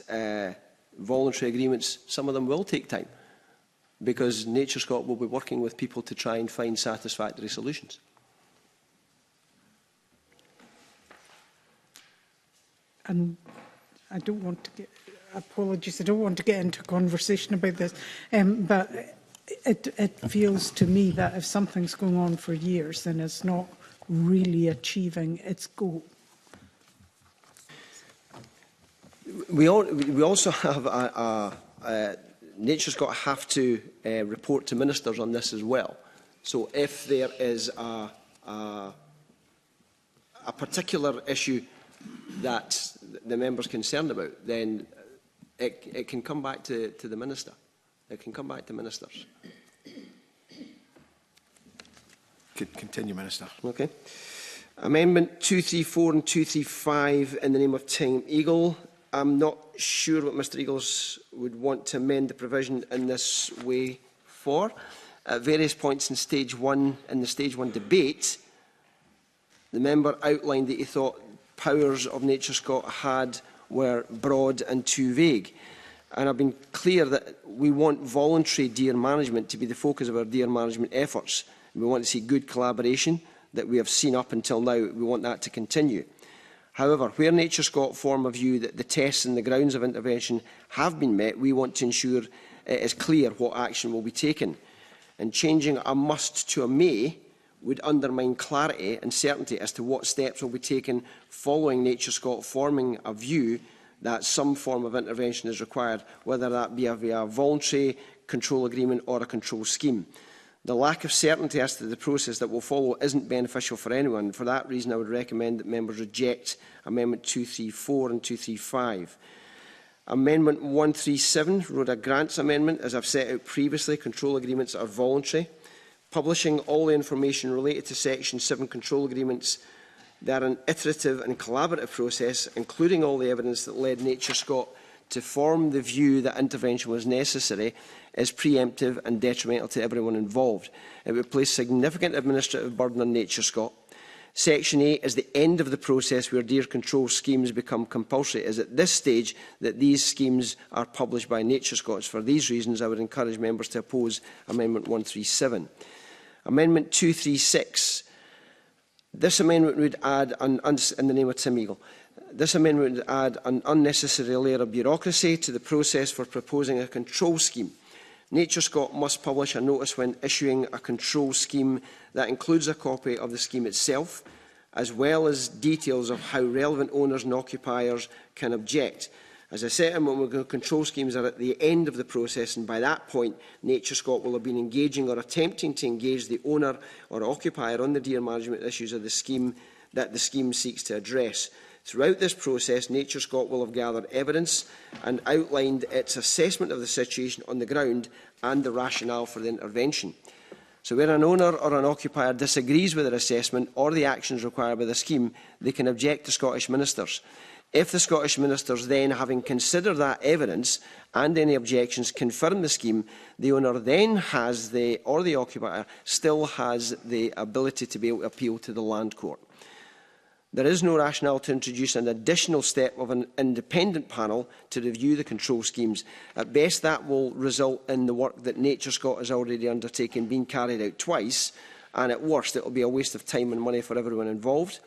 voluntary agreements, some of them will take time because Nature Scot will be working with people to try and find satisfactory solutions. And I don't want to get, apologies, I don't want to get into a conversation about this, but it feels to me that if something's going on for years, then it's not really achieving its goal. We also have Nature Scot have to report to ministers on this as well. So if there is a particular issue that the member's concerned about, then it can come back to the minister. It can come back to ministers. Continue, Minister. Okay. Amendment 234 and 235 in the name of Time Eagle. I'm not sure what Mr Eagles would want to amend the provision in this way for. At various points in the Stage 1 debate, the member outlined that he thought powers of Nature Scot had were broad and too vague. And I've been clear that we want voluntary deer management to be the focus of our deer management efforts. We want to see good collaboration that we have seen up until now. We want that to continue. However, where Nature Scot form a view that the tests and the grounds of intervention have been met, we want to ensure it is clear what action will be taken. And changing a must to a may would undermine clarity and certainty as to what steps will be taken following Nature Scot forming a view that some form of intervention is required, whether that be via a voluntary control agreement or a control scheme. The lack of certainty as to the process that will follow isn't beneficial for anyone. For that reason, I would recommend that members reject Amendment 234 and 235. Amendment 137, Rhoda Grant's amendment, as I've set out previously, control agreements are voluntary. Publishing all the information related to Section 7 control agreements, they are an iterative and collaborative process, including all the evidence that led Nature Scot to form the view that intervention was necessary, is preemptive and detrimental to everyone involved. It would place significant administrative burden on Nature Scot. Section 8 is the end of the process where deer control schemes become compulsory. It is at this stage that these schemes are published by Nature Scots. For these reasons, I would encourage members to oppose Amendment 137. Amendment 236. This amendment would add, in the name of Tim Eagle, this amendment would add an unnecessary layer of bureaucracy to the process for proposing a control scheme. Nature Scot must publish a notice when issuing a control scheme that includes a copy of the scheme itself, as well as details of how relevant owners and occupiers can object. As I said a moment ago, control schemes are at the end of the process, and by that point, Nature Scot will have been engaging or attempting to engage the owner or occupier on the deer management issues of the scheme that the scheme seeks to address. Throughout this process, Nature Scot will have gathered evidence and outlined its assessment of the situation on the ground and the rationale for the intervention. So where an owner or an occupier disagrees with their assessment or the actions required by the scheme, they can object to Scottish ministers. If the Scottish ministers then, having considered that evidence and any objections, confirm the scheme, the owner then has or the occupier still has the ability to be able to appeal to the Land Court. There is no rationale to introduce an additional step of an independent panel to review the control schemes. At best, that will result in the work that Nature Scot has already undertaken being carried out twice, and at worst, it will be a waste of time and money for everyone involved.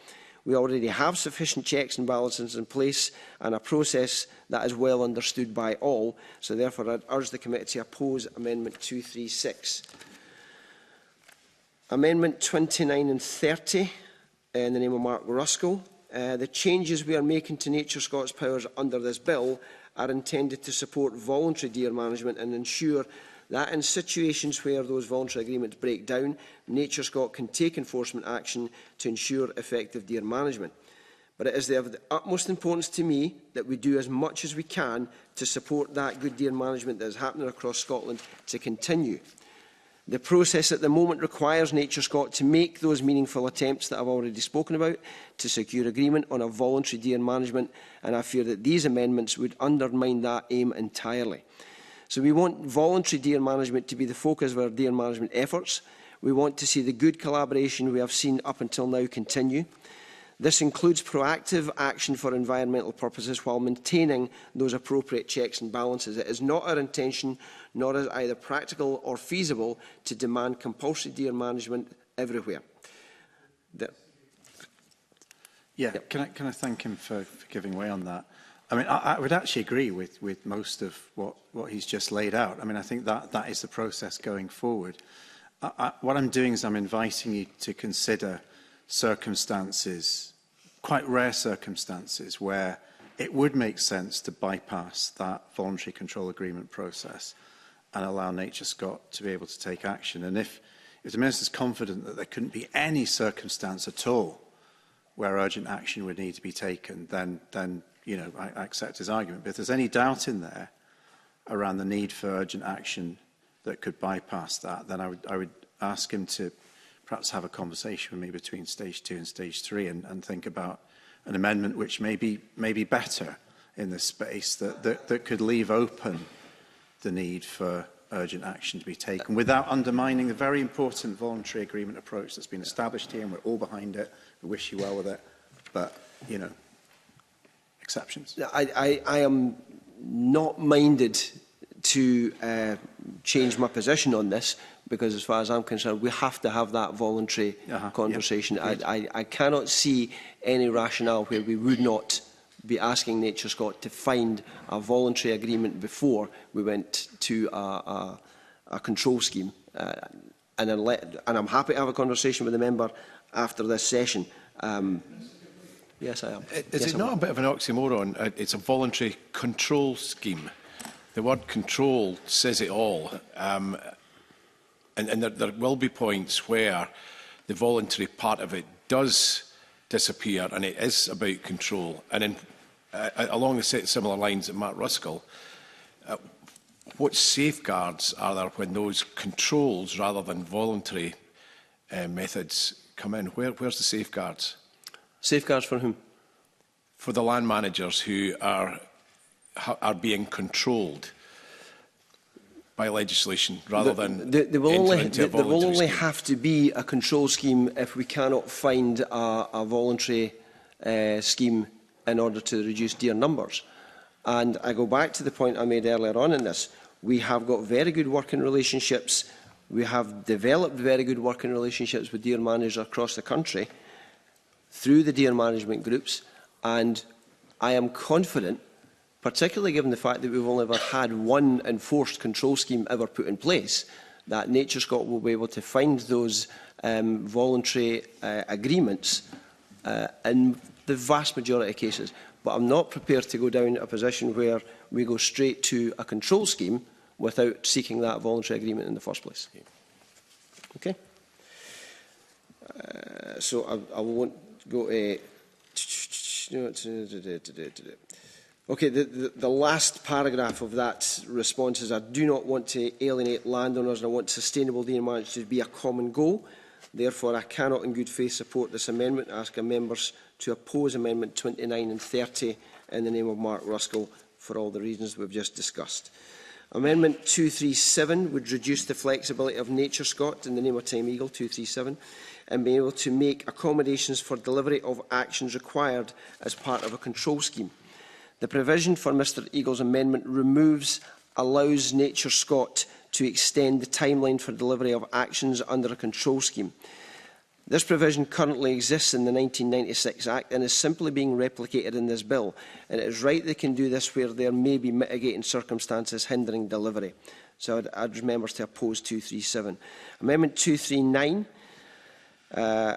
We already have sufficient checks and balances in place and a process that is well understood by all, so therefore I urge the committee to oppose Amendment 236. Amendment 29 and 30. In the name of Mark Ruskell. The changes we are making to Nature Scot's powers under this bill are intended to support voluntary deer management and ensure that in situations where those voluntary agreements break down, Nature Scot can take enforcement action to ensure effective deer management. But it is of the utmost importance to me that we do as much as we can to support that good deer management that is happening across Scotland to continue. The process at the moment requires Nature Scot to make those meaningful attempts that I've already spoken about to secure agreement on a voluntary deer management, and I fear that these amendments would undermine that aim entirely. So we want voluntary deer management to be the focus of our deer management efforts. We want to see the good collaboration we have seen up until now continue. This includes proactive action for environmental purposes while maintaining those appropriate checks and balances. It is not our intention, nor is it either practical or feasible, to demand compulsory deer management everywhere. Yep. Can I thank him for giving way on that? I mean, I would actually agree with most of what he's just laid out. I mean, I think that is the process going forward. What I'm doing is I'm inviting you to consider circumstances, quite rare circumstances, where it would make sense to bypass that voluntary control agreement process and allow Nature Scot to be able to take action. And if the Minister is confident that there couldn't be any circumstance at all where urgent action would need to be taken, then you know, I accept his argument. But if there's any doubt in there around the need for urgent action that could bypass that, then I would ask him to perhaps have a conversation with me between stage 2 and stage 3 and think about an amendment which may be better in this space that could leave open the need for urgent action to be taken without undermining the very important voluntary agreement approach that's been established here, and we're all behind it. We wish you well with it, but, you know, exceptions. I am not minded to change my position on this, because as far as I'm concerned, we have to have that voluntary conversation. Yep. I cannot see any rationale where we would not be asking Nature Scot to find a voluntary agreement before we went to a control scheme. And I'm happy to have a conversation with the member after this session. Yes, I am. Is it not a bit of an oxymoron? It's a voluntary control scheme. The word control says it all. And there will be points where the voluntary part of it does disappear, and it is about control. And along the similar lines that Mark Ruskell, what safeguards are there when those controls, rather than voluntary methods, come in? Where's the safeguards? Safeguards for whom? For the land managers who are being controlled. by legislation rather than there will entering only, into a there will voluntary only scheme? have to be a control scheme if we cannot find a voluntary scheme in order to reduce deer numbers. And I go back to the point I made earlier on in this. We have got very good working relationships. We have developed very good working relationships with deer managers across the country through the deer management groups, and I am confident, particularly given the fact that we've only ever had one enforced control scheme ever put in place, that NatureScot will be able to find those voluntary agreements in the vast majority of cases. But I'm not prepared to go down a position where we go straight to a control scheme without seeking that voluntary agreement in the first place. Okay? So I won't go to... Okay, the last paragraph of that response is I do not want to alienate landowners and I want sustainable deer management to be a common goal. Therefore, I cannot in good faith support this amendment. I ask our members to oppose Amendment 29 and 30 in the name of Mark Ruskell for all the reasons we've just discussed. Amendment 237 would reduce the flexibility of NatureScot in the name of Time Eagle 237 and be able to make accommodations for delivery of actions required as part of a control scheme. The provision for Mr Eagle's amendment allows NatureScot to extend the timeline for delivery of actions under a control scheme. This provision currently exists in the 1996 Act and is simply being replicated in this bill. And it is right they can do this where there may be mitigating circumstances hindering delivery. So I'd urge members to oppose 237. Amendment 239, in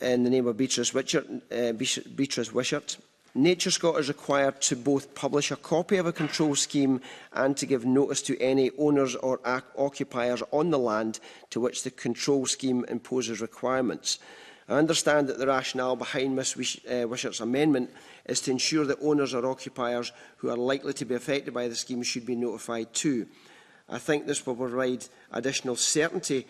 the name of Beatrice Wishart. NatureScot is required to both publish a copy of a control scheme and to give notice to any owners or occupiers on the land to which the control scheme imposes requirements. I understand that the rationale behind Ms Wishart's amendment is to ensure that owners or occupiers who are likely to be affected by the scheme should be notified too. I think this will provide additional certainty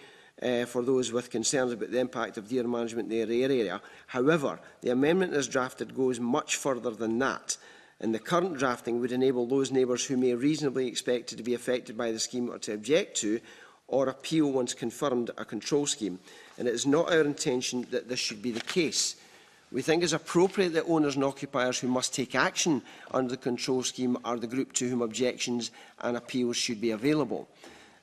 for those with concerns about the impact of deer management in their area. However, the amendment as drafted goes much further than that, and the current drafting would enable those neighbours who may reasonably expect to be affected by the scheme or to object to or appeal once confirmed a control scheme. And it is not our intention that this should be the case. We think it is appropriate that owners and occupiers who must take action under the control scheme are the group to whom objections and appeals should be available.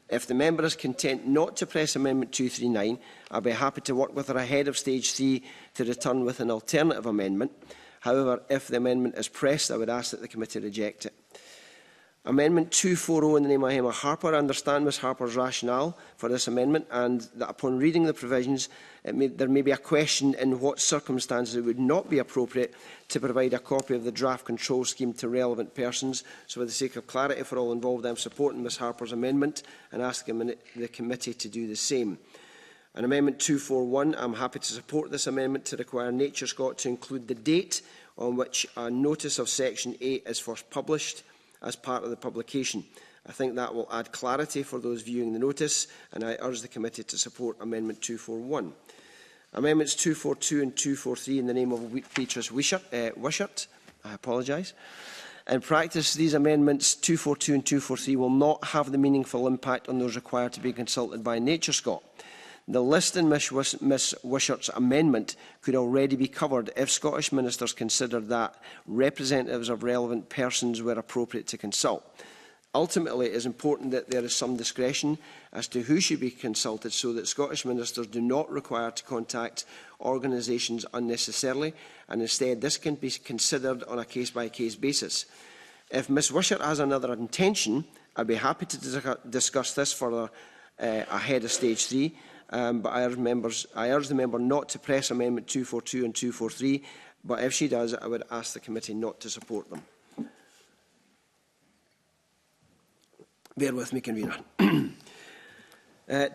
If the member is content not to press Amendment 239, I'll be happy to work with her ahead of Stage 3 to return with an alternative amendment. However, if the amendment is pressed, I would ask that the committee reject it. Amendment 240 in the name of Emma Harper. I understand Ms Harper's rationale for this amendment and that upon reading the provisions, there may be a question in what circumstances it would not be appropriate to provide a copy of the draft control scheme to relevant persons. So for the sake of clarity for all involved, I am supporting Ms Harper's amendment and asking the committee to do the same. On Amendment 241, I am happy to support this amendment to require NatureScot to include the date on which a notice of Section 8 is first published as part of the publication. I think that will add clarity for those viewing the notice, and I urge the committee to support Amendment 241. Amendments 242 and 243 in the name of Beatrice Wishart. I apologise. In practice, these amendments 242 and 243 will not have the meaningful impact on those required to be consulted by NatureScot. The list in Ms Wishart's amendment could already be covered if Scottish ministers considered that representatives of relevant persons were appropriate to consult. Ultimately, it is important that there is some discretion as to who should be consulted so that Scottish ministers do not require to contact organisations unnecessarily, and instead this can be considered on a case-by-case basis. If Ms Wishart has another intention, I'd be happy to discuss this further ahead of Stage 3. But I urge the member not to press Amendment 242 and 243, but if she does, I would ask the committee not to support them. Bear with me, convener.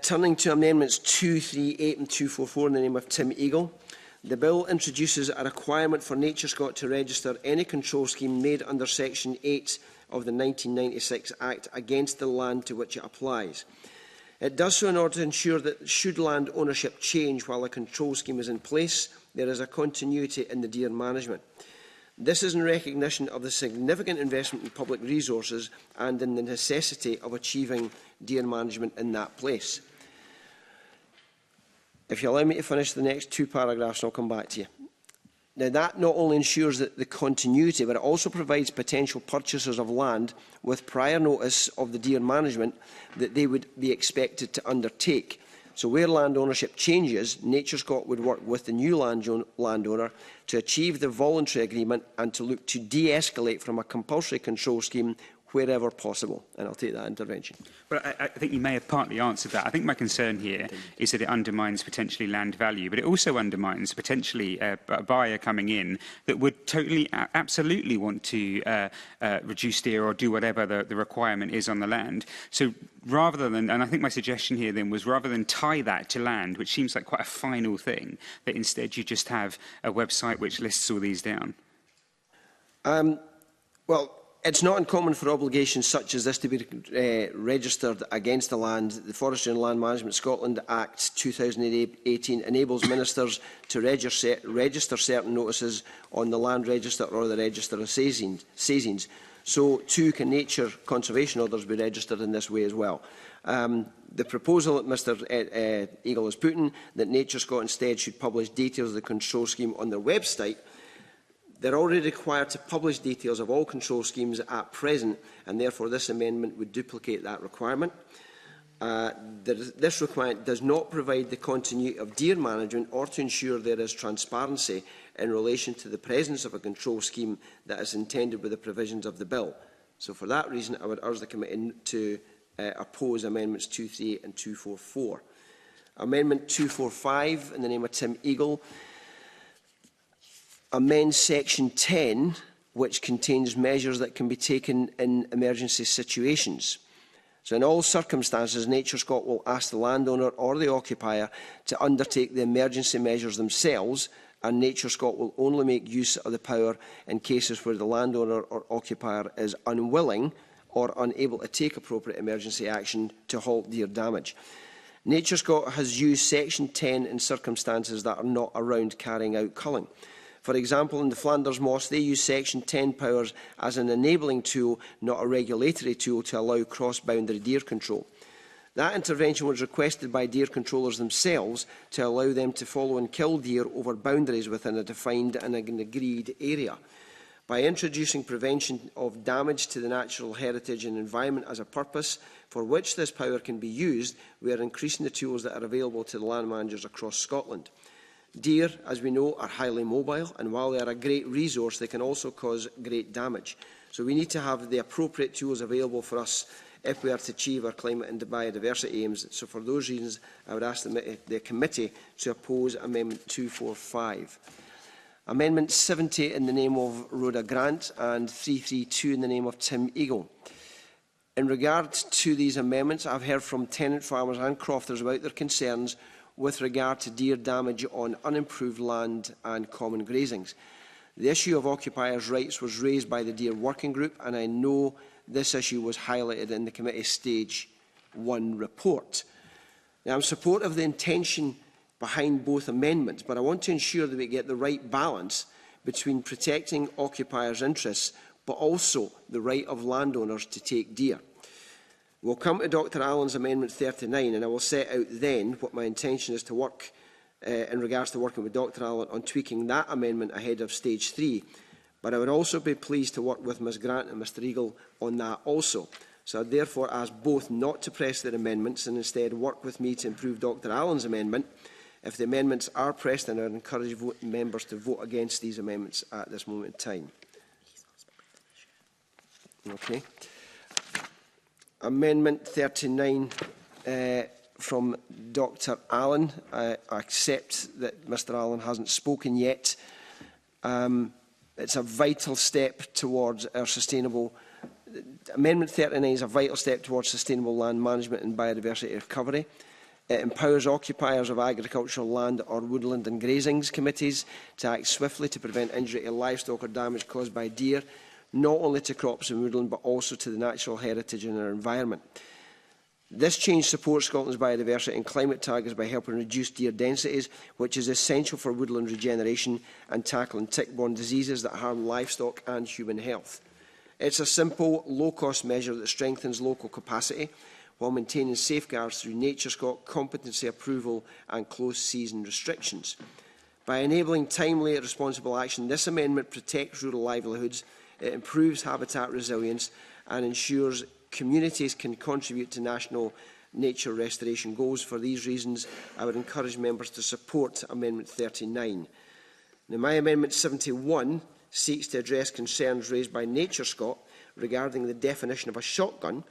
Turning to Amendments 238 and 244 in the name of Tim Eagle, the bill introduces a requirement for NatureScot to register any control scheme made under Section 8 of the 1996 Act against the land to which it applies. It does so in order to ensure that should land ownership change while a control scheme is in place, there is a continuity in the deer management. This is in recognition of the significant investment in public resources and in the necessity of achieving deer management in that place. If you allow me to finish the next 2 paragraphs, I'll come back to you. Now, that not only ensures that the continuity, but it also provides potential purchasers of land with prior notice of the deer management that they would be expected to undertake. So where land ownership changes, NatureScot would work with the new landowner to achieve the voluntary agreement and to look to de-escalate from a compulsory control scheme wherever possible. And I'll take that intervention. Well, I think you may have partly answered that. I think my concern here is that it undermines potentially land value, but it also undermines potentially a buyer coming in that would totally, absolutely want to reduce deer or do whatever the requirement is on the land. So rather than, and I think my suggestion here then was rather than tie that to land, which seems like quite a final thing, that instead you just have a website which lists all these down. Well, it's not uncommon for obligations such as this to be registered against the land. The Forestry and Land Management Scotland Act 2018 enables ministers to register certain notices on the Land Register or the Register of Sazines. So too can nature conservation orders be registered in this way as well. The proposal that Mr Eagle has put in, that NatureScot instead should publish details of the control scheme on their website, they're already required to publish details of all control schemes at present, and therefore this amendment would duplicate that requirement. This requirement does not provide the continuity of deer management or to ensure there is transparency in relation to the presence of a control scheme that is intended with the provisions of the bill. So for that reason, I would urge the committee to oppose Amendments 238 and 244. Amendment 245, in the name of Tim Eagle, amends Section 10, which contains measures that can be taken in emergency situations. So in all circumstances, NatureScot will ask the landowner or the occupier to undertake the emergency measures themselves, and NatureScot will only make use of the power in cases where the landowner or occupier is unwilling or unable to take appropriate emergency action to halt deer damage. NatureScot has used Section 10 in circumstances that are not around carrying out culling. For example, in the Flanders Moss, they use Section 10 powers as an enabling tool, not a regulatory tool, to allow cross-boundary deer control. That intervention was requested by deer controllers themselves to allow them to follow and kill deer over boundaries within a defined and an agreed area. By introducing prevention of damage to the natural heritage and environment as a purpose for which this power can be used, we are increasing the tools that are available to the land managers across Scotland. Deer, as we know, are highly mobile, and while they are a great resource, they can also cause great damage. So we need to have the appropriate tools available for us if we are to achieve our climate and biodiversity aims. So for those reasons, I would ask the committee to oppose Amendment 245. Amendment 70 in the name of Rhoda Grant and 332 in the name of Tim Eagle. In regard to these amendments, I have heard from tenant farmers and crofters about their concerns with regard to deer damage on unimproved land and common grazings. The issue of occupiers' rights was raised by the Deer Working Group, and I know this issue was highlighted in the committee's Stage 1 report. Now, I'm supportive of the intention behind both amendments, but I want to ensure that we get the right balance between protecting occupiers' interests, but also the right of landowners to take deer. We'll come to Dr Allen's Amendment 39, and I will set out then what my intention is to work in regards to working with Dr Allen on tweaking that amendment ahead of Stage 3. But I would also be pleased to work with Ms Grant and Mr Eagle on that also. So I therefore ask both not to press their amendments and instead work with me to improve Dr Allen's amendment. If the amendments are pressed, then I would encourage members to vote against these amendments at this moment in time. Okay. Amendment 39 from Dr Allen. I accept that Mr Allen hasn't spoken yet. It's a vital step towards our sustainable... Amendment 39 is a vital step towards sustainable land management and biodiversity recovery. It empowers occupiers of agricultural land or woodland and grazings committees to act swiftly to prevent injury to livestock or damage caused by deer, not only to crops and woodland, but also to the natural heritage and our environment. This change supports Scotland's biodiversity and climate targets by helping reduce deer densities, which is essential for woodland regeneration and tackling tick-borne diseases that harm livestock and human health. It's a simple, low-cost measure that strengthens local capacity while maintaining safeguards through NatureScot competency approval and close-season restrictions. By enabling timely, responsible action, this amendment protects rural livelihoods, it improves habitat resilience and ensures communities can contribute to national nature restoration goals. For these reasons, I would encourage members to support Amendment 39. Now, my Amendment 71 seeks to address concerns raised by NatureScot regarding the definition of a shotgun,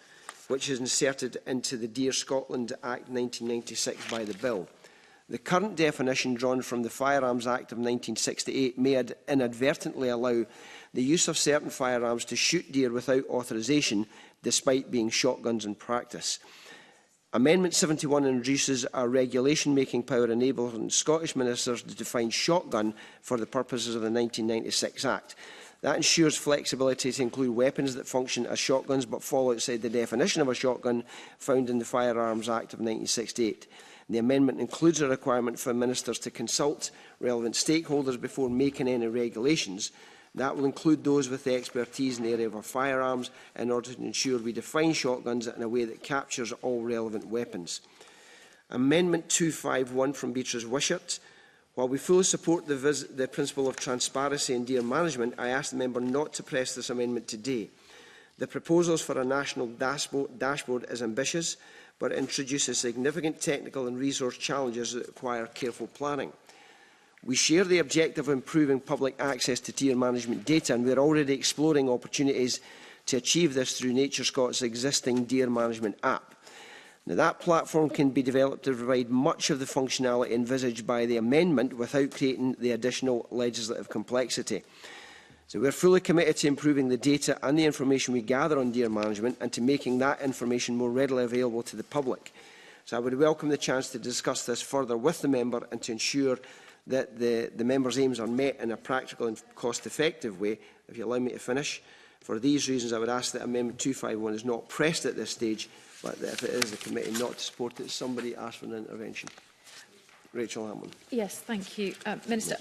which is inserted into the Deer Scotland Act 1996 by the Bill. The current definition drawn from the Firearms Act of 1968 may inadvertently allow the use of certain firearms to shoot deer without authorisation, despite being shotguns in practice. Amendment 71 introduces a regulation-making power enabling Scottish ministers to define shotgun for the purposes of the 1996 Act. That ensures flexibility to include weapons that function as shotguns but fall outside the definition of a shotgun found in the Firearms Act of 1968. The amendment includes a requirement for ministers to consult relevant stakeholders before making any regulations. That will include those with the expertise in the area of firearms in order to ensure we define shotguns in a way that captures all relevant weapons. Amendment 251 from Beatrice Wishart. While we fully support the principle of transparency in deer management, I ask the member not to press this amendment today. The proposals for a national dashboard is ambitious, but introduces significant technical and resource challenges that require careful planning. We share the objective of improving public access to deer management data, and we are already exploring opportunities to achieve this through NatureScot's existing deer management app. Now, that platform can be developed to provide much of the functionality envisaged by the amendment without creating the additional legislative complexity. So we are fully committed to improving the data and the information we gather on deer management and to making that information more readily available to the public. So I would welcome the chance to discuss this further with the member and to ensure that the member's aims are met in a practical and cost-effective way. If you allow me to finish, for these reasons I would ask that Amendment 251 is not pressed at this stage, but that if it is the committee not to support it, somebody ask for an intervention. Rachel Hamlin. Yes, thank you. Minister,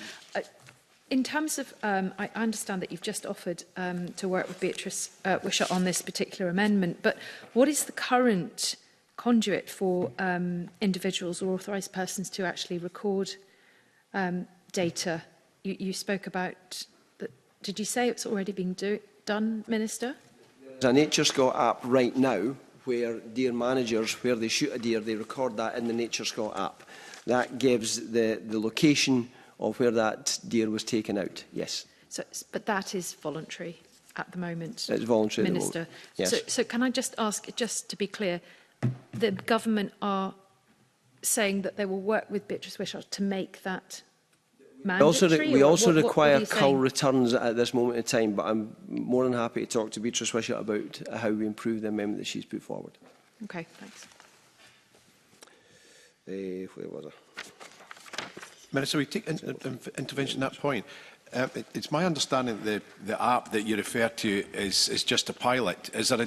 in terms of, I understand that you've just offered to work with Beatrice Wishart on this particular amendment, but what is the current conduit for individuals or authorised persons to actually record data? You spoke about, did you say it's already being done, Minister? There's a NatureScot app right now where deer managers, where they shoot a deer, they record that in the NatureScot app. That gives the location of where that deer was taken out, yes. So, but that is voluntary at the moment, it's voluntary, Minister. Yes. So can I just ask, just to be clear, the government are saying that they will work with Beatrice Wishart to make that mandatory? We also require cull cull returns at this moment in time, but I'm more than happy to talk to Beatrice Wishart about how we improve the amendment that she's put forward. Okay, thanks. Where was I? Minister, we take intervention at that point. It's my understanding that the app that you refer to is just a pilot. Is there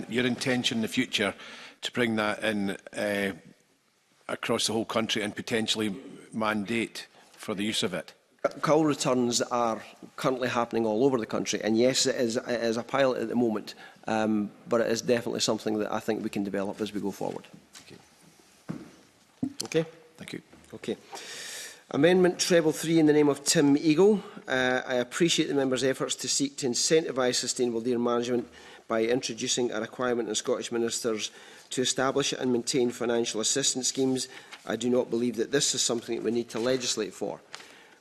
your intention in the future to bring that in across the whole country and potentially mandate for the use of it? Cull returns are currently happening all over the country, and yes, it is a pilot at the moment, but it is definitely something that I think we can develop as we go forward. Okay? Thank you. Okay. Amendment treble 3 in the name of Tim Eagle. I appreciate the member's efforts to seek to incentivise sustainable deer management by introducing a requirement on Scottish ministers to establish and maintain financial assistance schemes. I do not believe that this is something that we need to legislate for.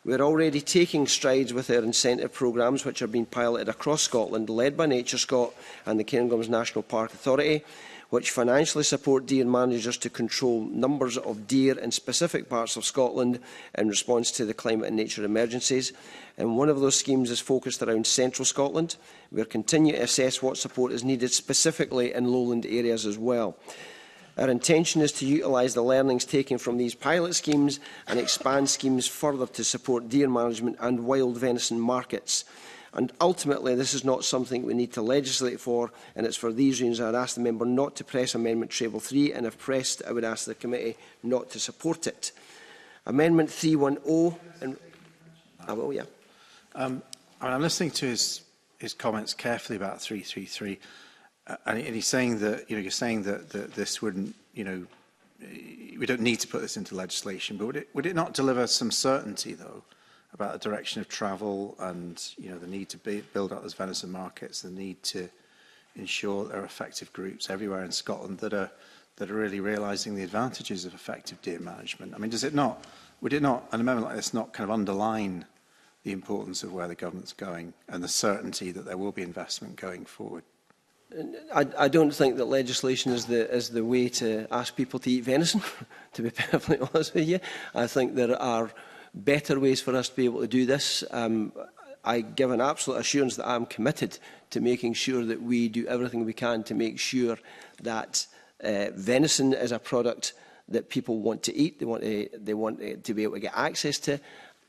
We are already taking strides with our incentive programmes, which are being piloted across Scotland, led by NatureScot and the Cairngorms National Park Authority, which financially support deer managers to control numbers of deer in specific parts of Scotland in response to the climate and nature emergencies. And one of those schemes is focused around central Scotland. We are continuing to assess what support is needed specifically in lowland areas as well. Our intention is to utilise the learnings taken from these pilot schemes and expand schemes further to support deer management and wild venison markets. And ultimately, this is not something we need to legislate for, and it's for these reasons I would ask the member not to press Amendment Treble 3, and if pressed, I would ask the committee not to support it. Amendment 310, and I will, yeah. I'm listening to his comments carefully about 333, and he's saying that, you're saying that this wouldn't, we don't need to put this into legislation, but would it not deliver some certainty, though, about the direction of travel and, the need to build up those venison markets, the need to ensure there are effective groups everywhere in Scotland that are really realising the advantages of effective deer management? I mean, would an amendment like this not kind of underline the importance of where the government's going and the certainty that there will be investment going forward? I don't think that legislation is the way to ask people to eat venison, to be perfectly honest with you. I think there are better ways for us to be able to do this. I give an absolute assurance that I'm committed to making sure that we do everything we can to make sure that venison is a product that people want to eat, they want to be able to get access to,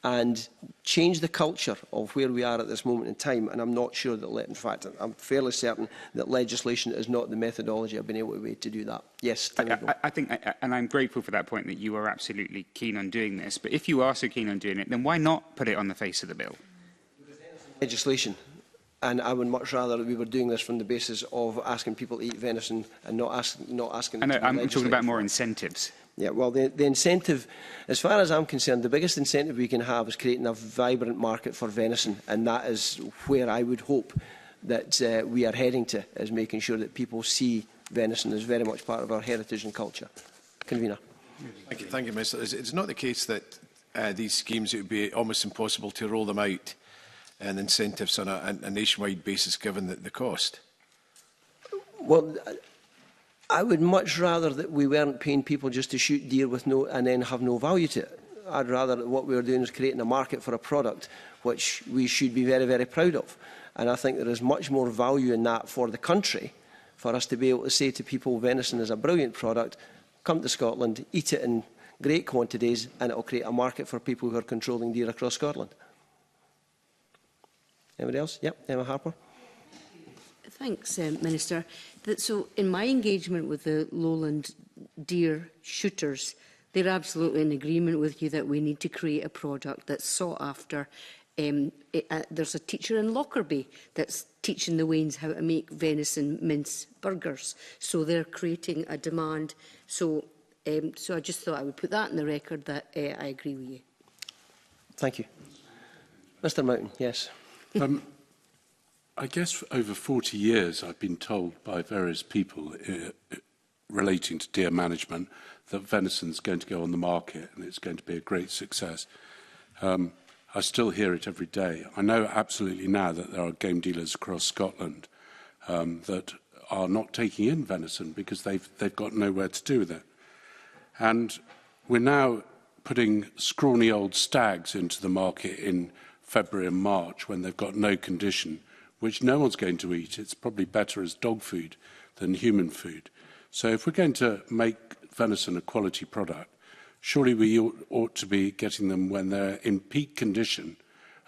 and change the culture of where we are at this moment in time. And I'm not sure that, in fact, I'm fairly certain that legislation is not the methodology I've been able to do that. Yes, I think, and I'm grateful for that point, that you are absolutely keen on doing this. But if you are so keen on doing it, then why not put it on the face of the bill? Legislation. And I would much rather that we were doing this from the basis of asking people to eat venison and not asking them to I'm talking about more incentives. Yeah, well, the incentive, as far as I'm concerned, the biggest incentive we can have is creating a vibrant market for venison, and that is where I would hope that we are heading to, is making sure that people see venison as very much part of our heritage and culture. Convener. Thank you, Minister. It's not the case that these schemes, it would be almost impossible to roll them out and incentives on a nationwide basis, given the cost? Well, I would much rather that we weren't paying people just to shoot deer with and then have no value to it. I'd rather that what we're doing is creating a market for a product which we should be very, very proud of. And I think there is much more value in that for the country, for us to be able to say to people, venison is a brilliant product, come to Scotland, eat it in great quantities, and it will create a market for people who are controlling deer across Scotland. Anybody else? Yep, Emma Harper. Thanks, Minister. So in my engagement with the Lowland deer shooters, they're absolutely in agreement with you that we need to create a product that's sought after. There's a teacher in Lockerbie that's teaching the Waynes how to make venison mince burgers. So they're creating a demand. So I just thought I would put that in the record that I agree with you. Thank you. Mr Mountain, yes. I guess for over 40 years I've been told by various people relating to deer management that venison's going to go on the market and it's going to be a great success. I still hear it every day. I know absolutely now that there are game dealers across Scotland that are not taking in venison because they've got nowhere to do with it. And we're now putting scrawny old stags into the market in February and March when they've got no condition, which no one's going to eat. It's probably better as dog food than human food. So if we're going to make venison a quality product, surely we ought to be getting them when they're in peak condition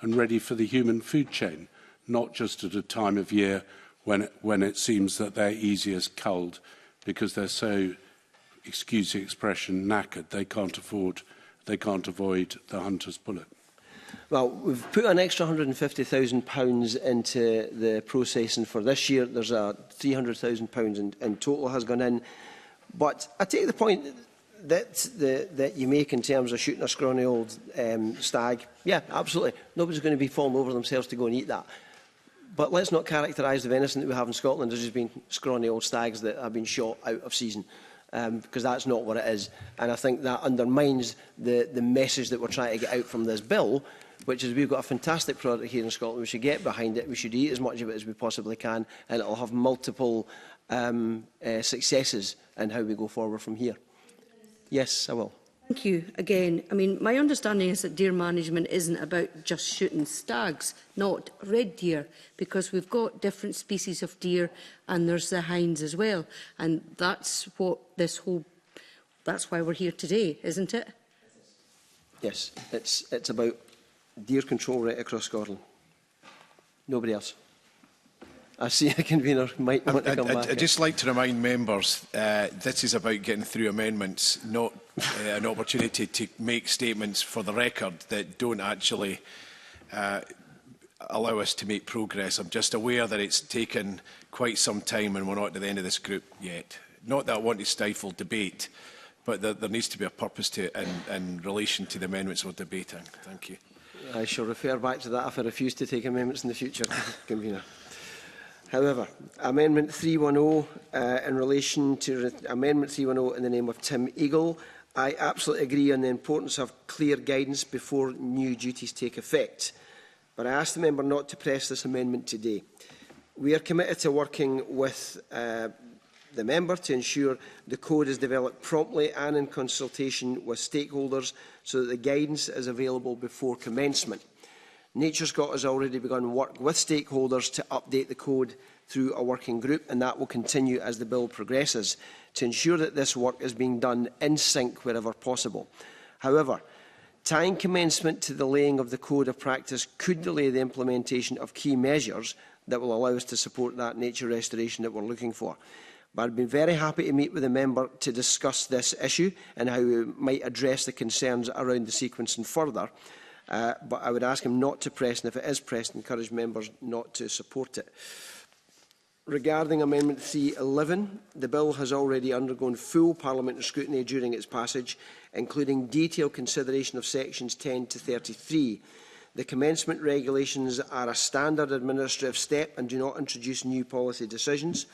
and ready for the human food chain, not just at a time of year when it seems that they're easiest culled because they're so, excuse the expression, knackered, they can't avoid the hunter's bullet. Well, we've put an extra £150,000 into the processing for this year. There's a £300,000 in total has gone in. But I take the point that you make in terms of shooting a scrawny old stag. Yeah, absolutely. Nobody's going to be falling over themselves to go and eat that. But let's not characterise the venison that we have in Scotland as just being scrawny old stags that have been shot out of season. Because that's not what it is. And I think that undermines the message that we're trying to get out from this bill, which is we've got a fantastic product here in Scotland. We should get behind it. We should eat as much of it as we possibly can, and it will have multiple successes in how we go forward from here. Yes, I will. Thank you. Again, I mean, my understanding is that deer management isn't about just shooting stags, not red deer, because we've got different species of deer and there's the hinds as well. And that's what that's why we're here today, isn't it? Yes, it's about deer control right across Scotland. Nobody else. I see a convener might want to come back. I'd just like to remind members, this is about getting through amendments, not an opportunity to make statements for the record that don't actually allow us to make progress. I'm just aware that it's taken quite some time and we're not at the end of this group yet. Not that I want to stifle debate, but there needs to be a purpose to it in relation to the amendments we're debating. Thank you. I shall refer back to that if I refuse to take amendments in the future, convener. However, Amendment 310 in relation to Amendment 310 in the name of Tim Eagle, I absolutely agree on the importance of clear guidance before new duties take effect. But I ask the member not to press this amendment today. We are committed to working with the member to ensure the code is developed promptly and in consultation with stakeholders so that the guidance is available before commencement. NatureScot has already begun work with stakeholders to update the code through a working group, and that will continue as the bill progresses to ensure that this work is being done in sync wherever possible. However, tying commencement to the laying of the code of practice could delay the implementation of key measures that will allow us to support that nature restoration that we're looking for. But I'd be very happy to meet with the member to discuss this issue and how we might address the concerns around the sequencing further. But I would ask him not to press, and if it is pressed, encourage members not to support it. Regarding Amendment 311, the bill has already undergone full parliamentary scrutiny during its passage, including detailed consideration of sections 10 to 33. The commencement regulations are a standard administrative step and do not introduce new policy decisions.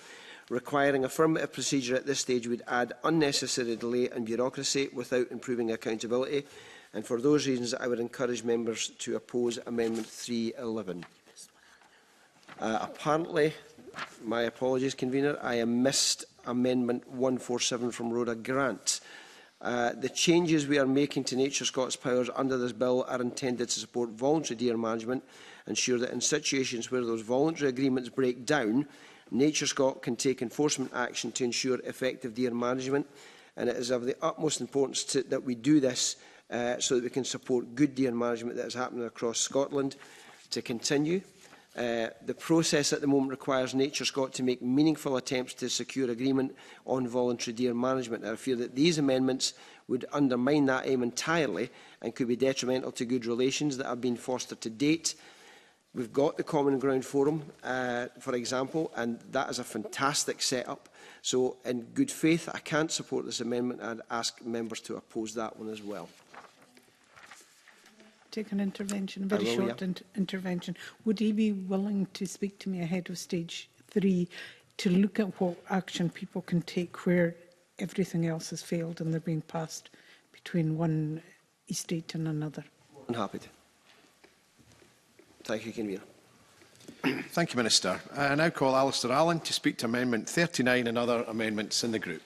Requiring affirmative procedure at this stage would add unnecessary delay and bureaucracy without improving accountability. And for those reasons, I would encourage members to oppose Amendment 311. Apparently, my apologies, convener, I missed Amendment 147 from Rhoda Grant. The changes we are making to NatureScot's powers under this bill are intended to support voluntary deer management, ensure that in situations where those voluntary agreements break down, NatureScot can take enforcement action to ensure effective deer management, and it is of the utmost importance that we do this so that we can support good deer management that is happening across Scotland to continue. The process at the moment requires NatureScot to make meaningful attempts to secure agreement on voluntary deer management. I fear that these amendments would undermine that aim entirely and could be detrimental to good relations that have been fostered to date. We've got the Common Ground Forum, for example, and that is a fantastic setup. So, in good faith, I can't support this amendment. I'd ask members to oppose that one as well. Take an intervention, a very short intervention. Would he be willing to speak to me ahead of stage 3 to look at what action people can take where everything else has failed and they're being passed between one estate and another? I'm happy to. Thank you, convener. Thank you, Minister. I now call Alistair Allen to speak to Amendment 39 and other amendments in the group.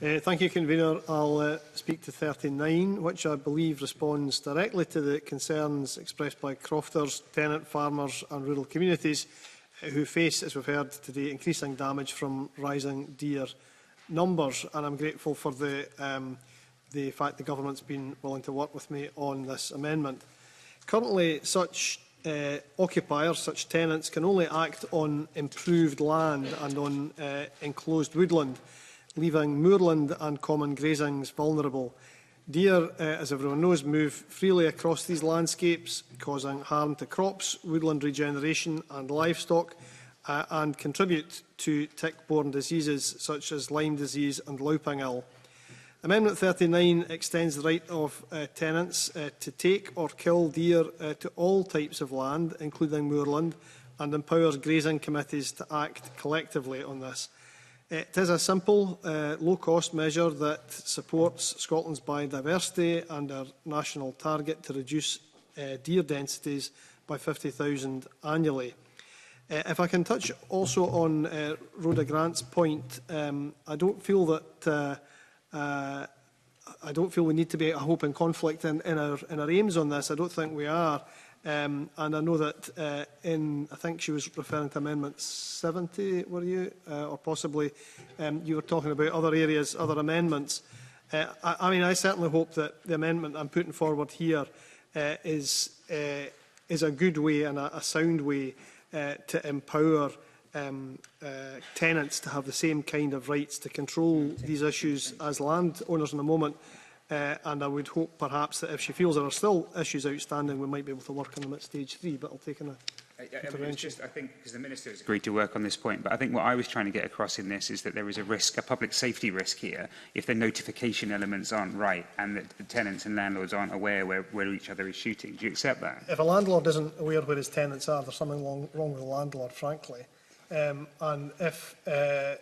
Thank you, convener. I'll speak to 39, which I believe responds directly to the concerns expressed by crofters, tenant farmers and rural communities who face, as we've heard today, increasing damage from rising deer numbers. And I'm grateful for the fact the government's been willing to work with me on this amendment. Currently, such occupiers, such tenants, can only act on improved land and on enclosed woodland, leaving moorland and common grazings vulnerable. Deer, as everyone knows, move freely across these landscapes, causing harm to crops, woodland regeneration and livestock, and contribute to tick-borne diseases such as Lyme disease and louping ill. Amendment 39 extends the right of tenants to take or kill deer to all types of land, including moorland, and empowers grazing committees to act collectively on this. It is a simple, low-cost measure that supports Scotland's biodiversity and our national target to reduce deer densities by 50,000 annually. If I can touch also on Rhoda Grant's point, I don't feel that we need to be, I hope, in conflict in our aims on this. I don't think we are. And I know that I think she was referring to Amendment 70, were you? Or possibly you were talking about other areas, other amendments. I mean, I certainly hope that the amendment I'm putting forward here is a good way and a sound way to empower tenants to have the same kind of rights to control these issues as landowners in a moment. And I would hope perhaps that if she feels there are still issues outstanding, we might be able to work on them at stage 3, but I'll take an intervention. I think, because the Minister has agreed to work on this point, but I think what I was trying to get across in this is that there is a risk, a public safety risk here, if the notification elements aren't right and that the tenants and landlords aren't aware where each other is shooting. Do you accept that? If a landlord isn't aware where his tenants are, there's something wrong with the landlord, frankly. And if that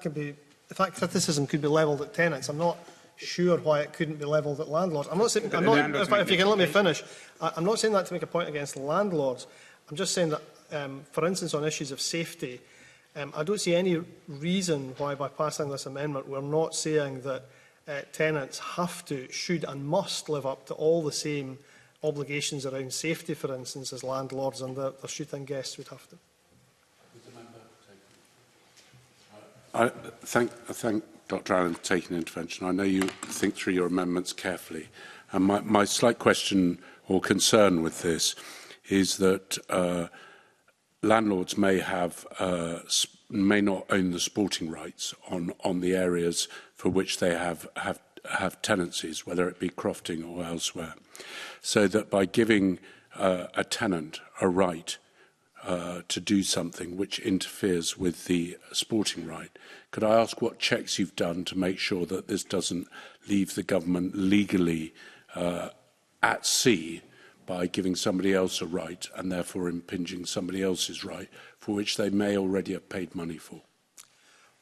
can be, if that criticism could be levelled at tenants, I'm not sure why it couldn't be levelled at landlords. I'm not saying, if you can let me finish, I'm not saying that to make a point against landlords. I'm just saying that, for instance, on issues of safety, I don't see any reason why, by passing this amendment, we're not saying that tenants have to, should and must live up to all the same obligations around safety, for instance, as landlords and their shooting guests would have to. I thank Dr. Allen for taking the intervention. I know you think through your amendments carefully. And my slight question or concern with this is that landlords may not own the sporting rights on the areas for which they have tenancies, whether it be Crofting or elsewhere. So that by giving a tenant a right to do something which interferes with the sporting right, could I ask what checks you've done to make sure that this doesn't leave the government legally at sea by giving somebody else a right and therefore impinging somebody else's right for which they may already have paid money for?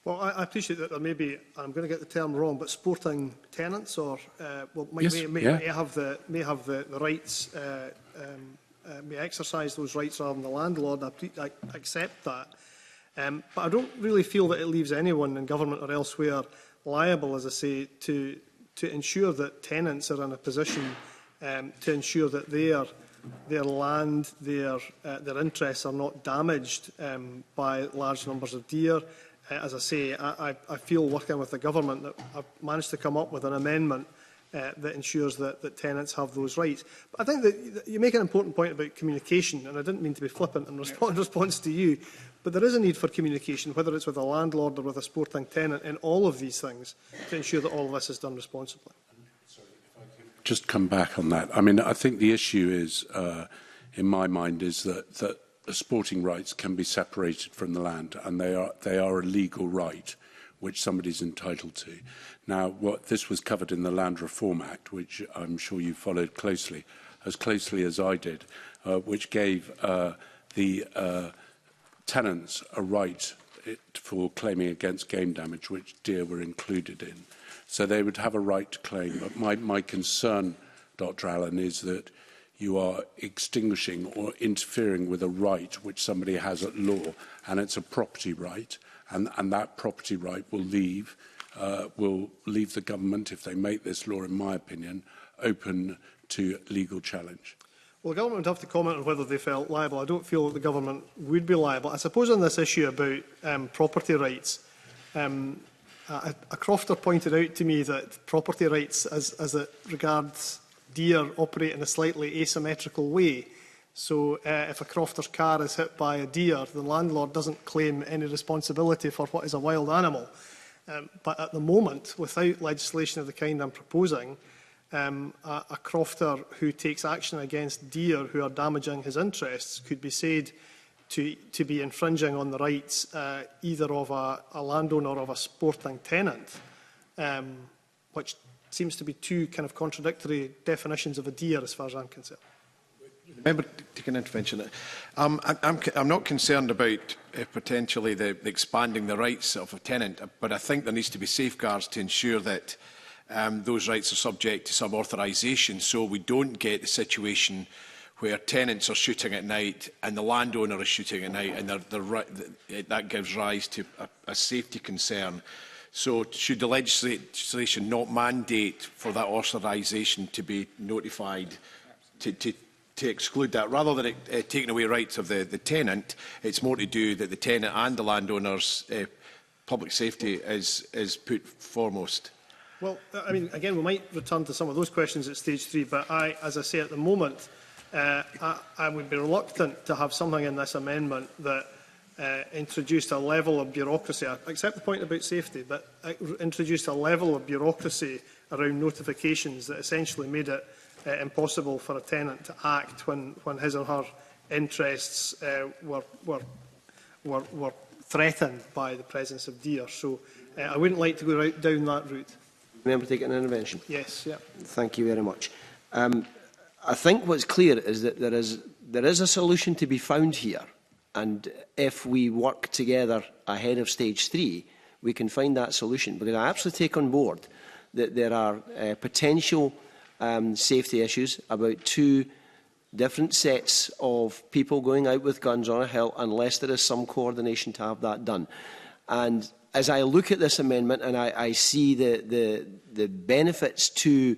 Well, I appreciate that there may be, I'm going to get the term wrong, but sporting tenants or may have the rights, may exercise those rights rather than the landlord. I accept that. But I don't really feel that it leaves anyone in government or elsewhere liable, as I say, to ensure that tenants are in a position to ensure that their land, their interests are not damaged by large numbers of deer. As I say, I feel, working with the government, that I've managed to come up with an amendment that ensures that tenants have those rights. But I think that you make an important point about communication, and I didn't mean to be flippant in response to you, but there is a need for communication, whether it's with a landlord or with a sporting tenant, in all of these things, to ensure that all of this is done responsibly. Just come back on that. I mean, I think the issue is, in my mind, is that the sporting rights can be separated from the land, and they are a legal right which somebody's entitled to. Now, this was covered in the Land Reform Act, which I'm sure you followed closely as I did, which gave the tenants a right for claiming against game damage, which deer were included in. So they would have a right to claim. But my concern, Dr. Allen, is that you are extinguishing or interfering with a right which somebody has at law, and it's a property right, and that property right will leave the government, if they make this law, in my opinion, open to legal challenge. Well, the government would have to comment on whether they felt liable. I don't feel that the government would be liable. I suppose on this issue about property rights, a crofter pointed out to me that property rights, as it regards deer, operate in a slightly asymmetrical way. So if a crofter's car is hit by a deer, the landlord doesn't claim any responsibility for what is a wild animal. But at the moment, without legislation of the kind I'm proposing, a crofter who takes action against deer who are damaging his interests could be said to be infringing on the rights either of a landowner or of a sporting tenant, which seems to be two kind of contradictory definitions of a deer as far as I'm concerned. Member, take an intervention. I'm not concerned about potentially the expanding the rights of a tenant, but I think there needs to be safeguards to ensure that those rights are subject to some authorisation, so we don't get the situation where tenants are shooting at night and the landowner is shooting at night, and that gives rise to a safety concern. So should the legislation not mandate for that authorisation to be notified to exclude that? Rather than taking away rights of the tenant, it's more to do that the tenant and the landowner's public safety is put foremost. Well, I mean, again, we might return to some of those questions at stage 3, but as I say, at the moment, I would be reluctant to have something in this amendment that introduced a level of bureaucracy. I accept the point about safety, but introduced a level of bureaucracy around notifications that essentially made it impossible for a tenant to act when his or her interests were threatened by the presence of deer. So I wouldn't like to go down that route. Member taking an intervention. Yes, yeah. Thank you very much. I think what's clear is that there is a solution to be found here, and if we work together ahead of stage 3, we can find that solution. Because I absolutely take on board that there are potential safety issues about 2 different sets of people going out with guns on a hill unless there is some coordination to have that done. And as I look at this amendment and I see the benefits to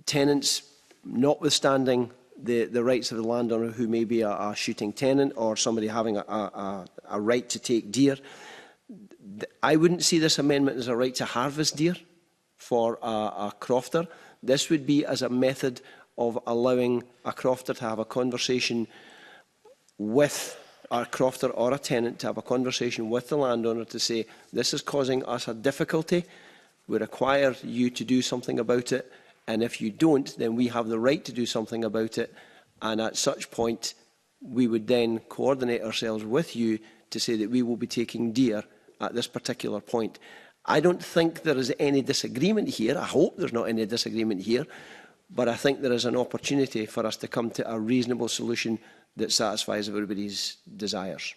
tenants, notwithstanding the rights of the landowner who may be a shooting tenant or somebody having a right to take deer, I wouldn't see this amendment as a right to harvest deer for a crofter. This would be as a method of allowing a crofter to have a conversation with a crofter or a tenant, to have a conversation with the landowner to say, this is causing us a difficulty, we require you to do something about it, and if you don't, then we have the right to do something about it, and at such point we would then coordinate ourselves with you to say that we will be taking deer at this particular point. I don't think there is any disagreement here. I hope there's not any disagreement here. But I think there is an opportunity for us to come to a reasonable solution that satisfies everybody's desires.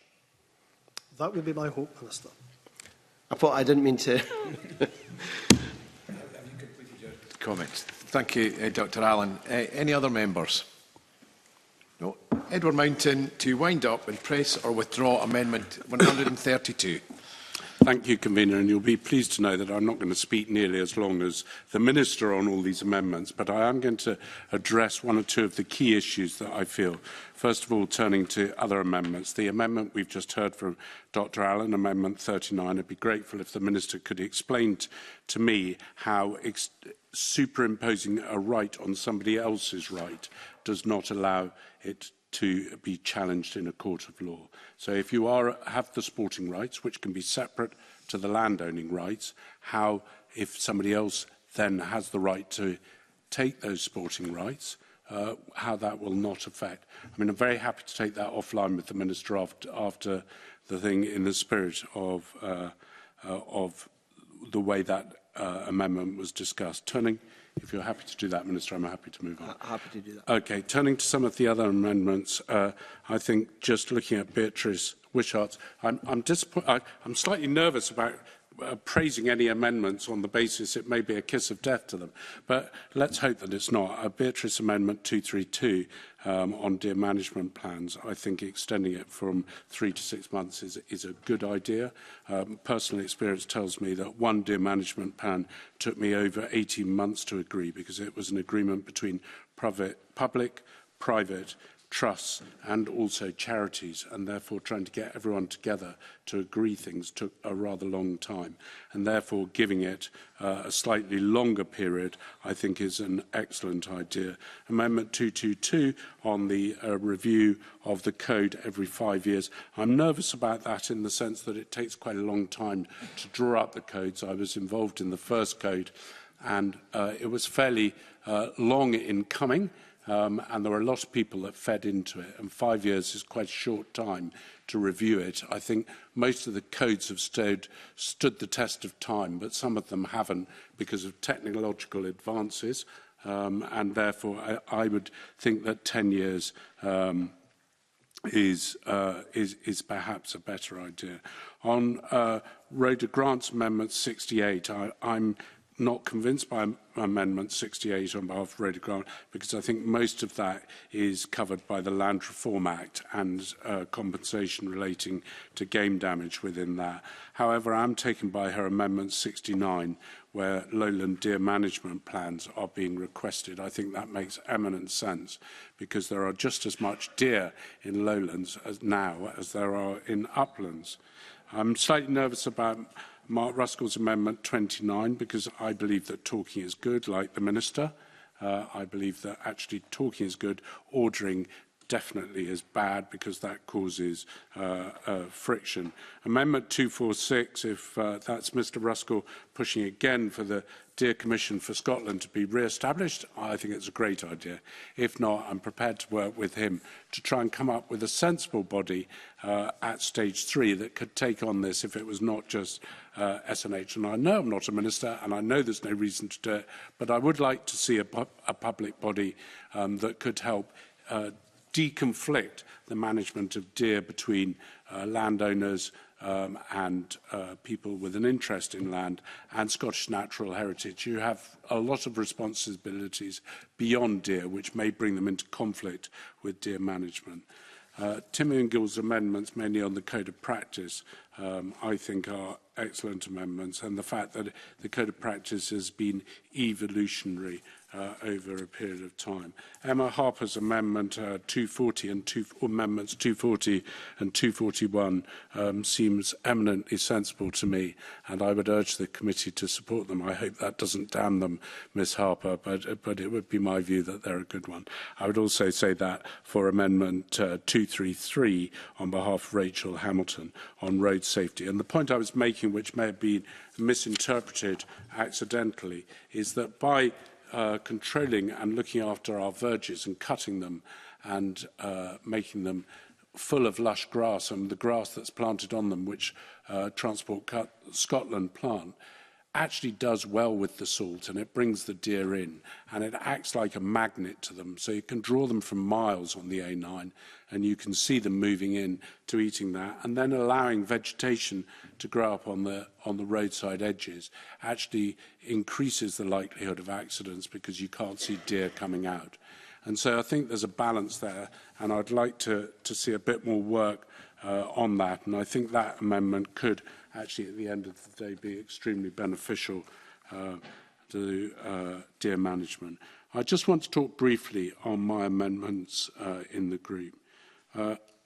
That would be my hope, Minister. I didn't mean to... Have you completed your comments? Thank you, Dr Allen. Any other members? No. Edward Mountain, to wind up and press or withdraw Amendment 132. Thank you, Convener, and you'll be pleased to know that I'm not going to speak nearly as long as the Minister on all these amendments, but I am going to address 1 or 2 of the key issues that I feel. First of all, turning to other amendments. The amendment we've just heard from Dr Allen, Amendment 39, I'd be grateful if the Minister could explain to me how superimposing a right on somebody else's right does not allow it to be challenged in a court of law. So if you have the sporting rights, which can be separate to the landowning rights, how, if somebody else then has the right to take those sporting rights, how that will not affect. I mean, I'm very happy to take that offline with the Minister after the thing, in the spirit of the way that amendment was discussed. If you're happy to do that, Minister, I'm happy to move on. Happy to do that. Okay, turning to some of the other amendments, I think just looking at Beatrice Wishart's, I'm slightly nervous about praising any amendments on the basis it may be a kiss of death to them. But let's hope that it's not. Beatrice Amendment 232 on deer management plans, I think extending it from 3 to 6 months is a good idea. Personal experience tells me that one deer management plan took me over 18 months to agree because it was an agreement between public, private, trusts and also charities, and therefore trying to get everyone together to agree things took a rather long time, and therefore giving it a slightly longer period I think is an excellent idea. Amendment 222 on the review of the code every 5 years. I'm nervous about that in the sense that it takes quite a long time to draw up the codes. I was involved in the first code and it was fairly long in coming. And there were a lot of people that fed into it, and 5 years is quite a short time to review it. I think most of the codes have stood the test of time, but some of them haven't because of technological advances, and therefore I would think that 10 years is perhaps a better idea. On Rhoda Grant's Amendment 68, I'm not convinced by Amendment 68 on behalf of Rhoda Grant because I think most of that is covered by the Land Reform Act and compensation relating to game damage within that. However, I'm taken by her Amendment 69 where lowland deer management plans are being requested. I think that makes eminent sense because there are just as much deer in lowlands now as there are in uplands. I'm slightly nervous about Mark Ruskell's Amendment 29 because I believe that talking is good, like the Minister, I believe that actually talking is good, ordering definitely is bad because that causes friction. Amendment 246, if that's Mr Ruskell pushing again for the Deer Commission for Scotland to be re-established, I think it's a great idea. If not, I'm prepared to work with him to try and come up with a sensible body at stage 3 that could take on this if it was not just SNH. And I know I'm not a minister and I know there's no reason to do it, but I would like to see a public body that could help deconflict the management of deer between landowners and people with an interest in land and Scottish natural heritage. You have a lot of responsibilities beyond deer, which may bring them into conflict with deer management. Tim Ingill's amendments, mainly on the Code of Practice, I think are excellent amendments, and the fact that the Code of Practice has been evolutionary over a period of time. Emma Harper's amendment 240 and amendments 240 and 241 seems eminently sensible to me, and I would urge the committee to support them. I hope that doesn't damn them, Ms Harper, but it would be my view that they're a good one. I would also say that for amendment 233 on behalf of Rachel Hamilton on road safety. And the point I was making, which may have been misinterpreted accidentally, is that by controlling and looking after our verges and cutting them and making them full of lush grass and the grass that's planted on them, which Transport Scotland plant, actually does well with the salt and it brings the deer in and it acts like a magnet to them. So you can draw them from miles on the A9 and you can see them moving in to eating that, and then allowing vegetation to grow up on the roadside edges actually increases the likelihood of accidents because you can't see deer coming out. And so I think there's a balance there, and I'd like to see a bit more work on that. And I think that amendment could actually, at the end of the day, be extremely beneficial to deer management. I just want to talk briefly on my amendments in the group.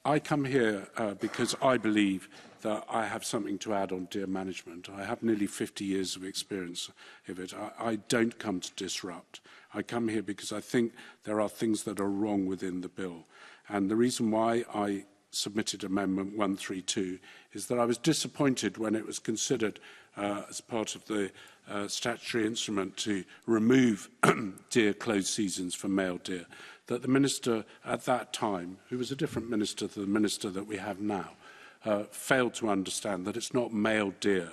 I come here because I believe that I have something to add on deer management. I have nearly 50 years of experience of it. I don't come to disrupt. I come here because I think there are things that are wrong within the bill. And the reason why I submitted Amendment 132 is that I was disappointed when it was considered as part of the statutory instrument to remove deer closed seasons for male deer, that the minister at that time, who was a different minister to the minister that we have now, failed to understand that it's not male deer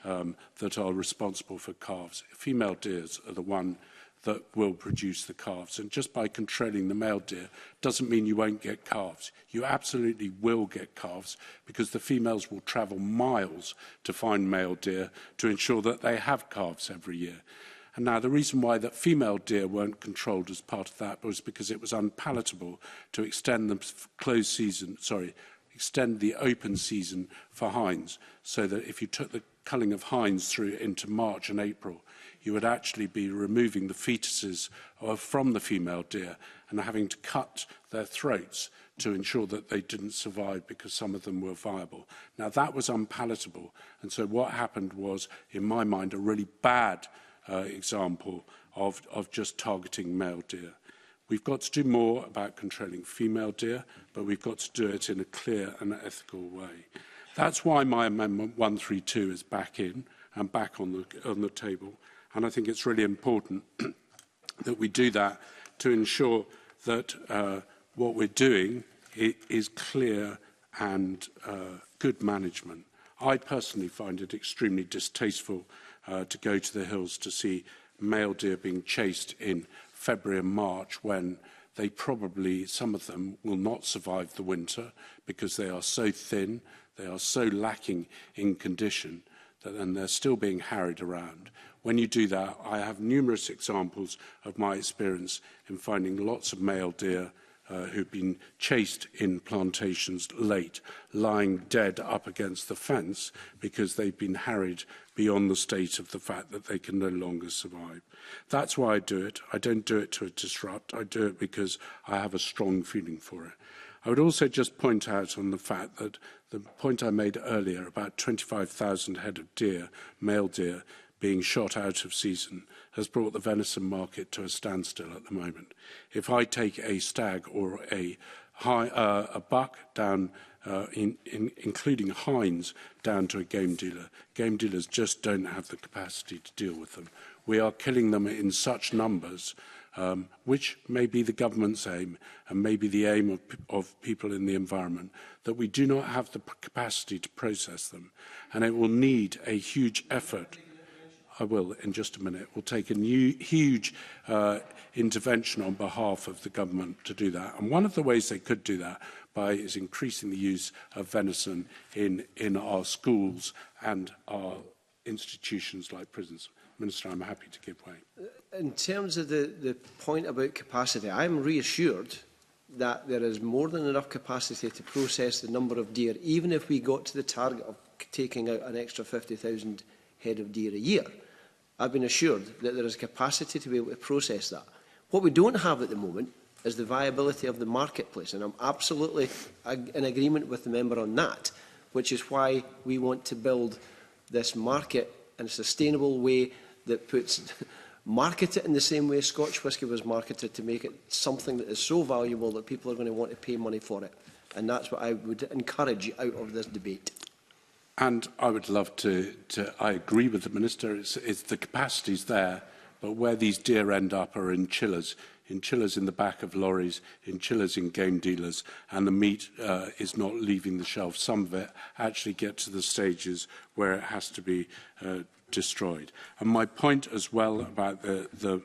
that are responsible for calves. Female deers are the one that will produce the calves. And just by controlling the male deer doesn't mean you won't get calves. You absolutely will get calves because the females will travel miles to find male deer to ensure that they have calves every year. And now the reason why that female deer weren't controlled as part of that was because it was unpalatable to extend the closed season, extend the open season for hinds, so that if you took the culling of hinds through into March and April, you would actually be removing the fetuses from the female deer and having to cut their throats to ensure that they didn't survive because some of them were viable. Now, that was unpalatable. And so what happened was, in my mind, a really bad example of just targeting male deer. We've got to do more about controlling female deer, but we've got to do it in a clear and ethical way. That's why my Amendment 132 is back in and back on the table. And I think it's really important that we do that to ensure that what we're doing is clear and good management. I personally find it extremely distasteful to go to the hills to see male deer being chased in February and March when they probably, some of them, will not survive the winter because they are so thin, they are so lacking in condition, and they're still being harried around. When you do that, I have numerous examples of my experience in finding lots of male deer who've been chased in plantations late, lying dead up against the fence because they've been harried beyond the state of the fact that they can no longer survive. That's why I do it. I don't do it to disrupt. I do it because I have a strong feeling for it. I would also just point out on the fact that the point I made earlier about 25,000 head of deer, male deer, being shot out of season has brought the venison market to a standstill at the moment. If I take a stag or a buck down, including hinds, down to a game dealer, game dealers just don't have the capacity to deal with them. We are killing them in such numbers, which may be the government's aim and may be the aim of people in the environment, that we do not have the capacity to process them. And it will need a huge effort. I will, in just a minute. It will take a huge intervention on behalf of the government to do that. And one of the ways they could do that is increasing the use of venison in our schools and our institutions like prisons. Minister, I'm happy to give way. In terms of the point about capacity, I'm reassured that there is more than enough capacity to process the number of deer, even if we got to the target of taking out an extra 50,000 head of deer a year. I've been assured that there is capacity to be able to process that. What we don't have at the moment is the viability of the marketplace, and I'm absolutely in agreement with the member on that, which is why we want to build this market in a sustainable way that puts market it in the same way Scotch whisky was marketed, to make it something that is so valuable that people are going to want to pay money for it. And that's what I would encourage out of this debate. And I would love I agree with the Minister, it's the capacity's there, but where these deer end up are in chillers in the back of lorries, in chillers in game dealers, and the meat is not leaving the shelf. Some of it actually gets to the stages where it has to be destroyed. And my point as well about the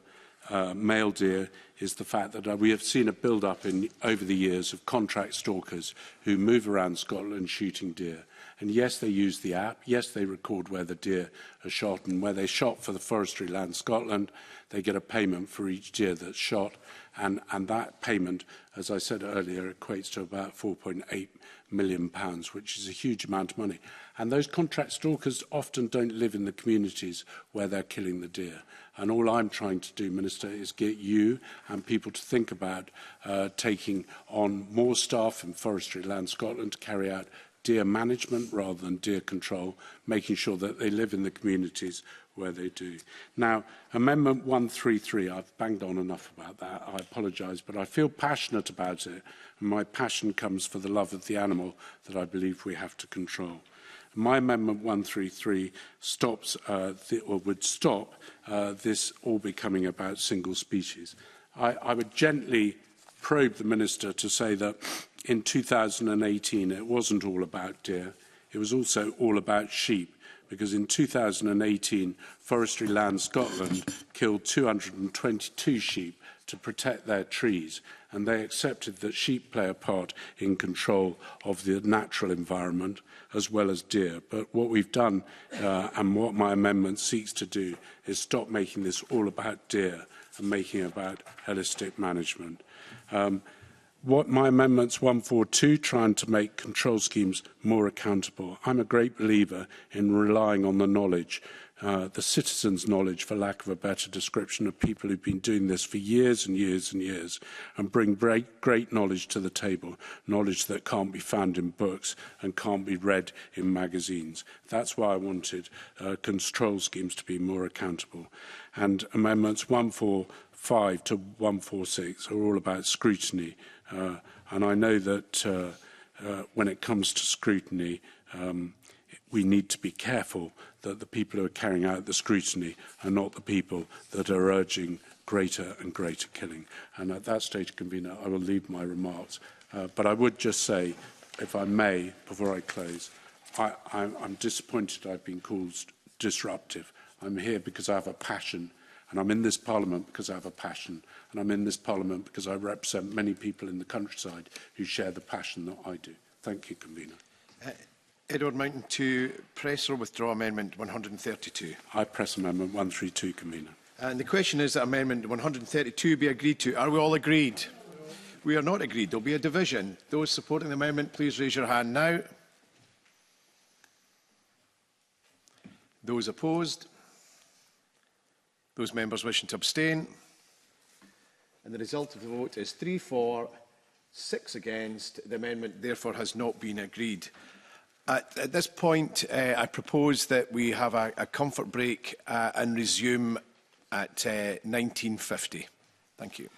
male deer is the fact that we have seen a build-up over the years of contract stalkers who move around Scotland shooting deer. And yes, they use the app. Yes, they record where the deer are shot. And where they shot for the Forestry Land Scotland, they get a payment for each deer that's shot. And that payment, as I said earlier, equates to about £4.8 million, which is a huge amount of money. And those contract stalkers often don't live in the communities where they're killing the deer. And all I'm trying to do, Minister, is get you and people to think about taking on more staff in Forestry Land Scotland to carry out deer management rather than deer control, making sure that they live in the communities where they do. Now, Amendment 133, I've banged on enough about that, I apologise, but I feel passionate about it, and my passion comes for the love of the animal that I believe we have to control. My Amendment 133 would stop this all becoming about single species. I would gently probe the Minister to say that in 2018 it wasn't all about deer, it was also all about sheep, because in 2018 Forestry Land Scotland killed 222 sheep to protect their trees, and they accepted that sheep play a part in control of the natural environment as well as deer. But what we've done, and what my amendment seeks to do, is stop making this all about deer and making it about holistic management. What my amendments 142 trying to make control schemes more accountable. I'm a great believer in relying on the knowledge, the citizens' knowledge, for lack of a better description, of people who've been doing this for years and years and years, and bring great knowledge to the table, knowledge that can't be found in books and can't be read in magazines. That's why I wanted control schemes to be more accountable. And amendments 145 to 146 are all about scrutiny. And I know that when it comes to scrutiny, we need to be careful that the people who are carrying out the scrutiny are not the people that are urging greater and greater killing. And at that stage, Convener, I will leave my remarks. But I would just say, if I may, before I close, I'm disappointed I've been called disruptive. I'm here because I have a passion, and I'm in this Parliament because I have a passion, and I'm in this Parliament because I represent many people in the countryside who share the passion that I do. Thank you, Convener. Edward Mountain to press or withdraw Amendment 132. I press Amendment 132, Convener. And the question is that Amendment 132 be agreed to. Are we all agreed? We are not agreed. There will be a division. Those supporting the amendment, please raise your hand now. Those opposed? Those members wishing to abstain? And the result of the vote is 3 for, 6 against. The amendment therefore has not been agreed. At this point, I propose that we have a comfort break and resume at 19:50. Thank you.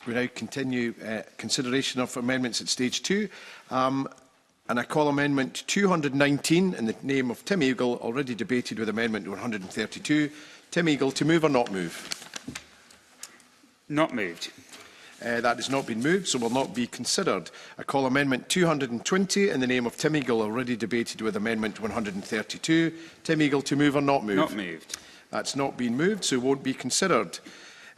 We now continue consideration of amendments at stage 2. And I call Amendment 219 in the name of Tim Eagle, already debated with Amendment 132. Tim Eagle, to move or not move? Not moved. That has not been moved, so will not be considered. I call Amendment 220 in the name of Tim Eagle, already debated with Amendment 132. Tim Eagle, to move or not move? Not moved. That's not been moved, so won't be considered.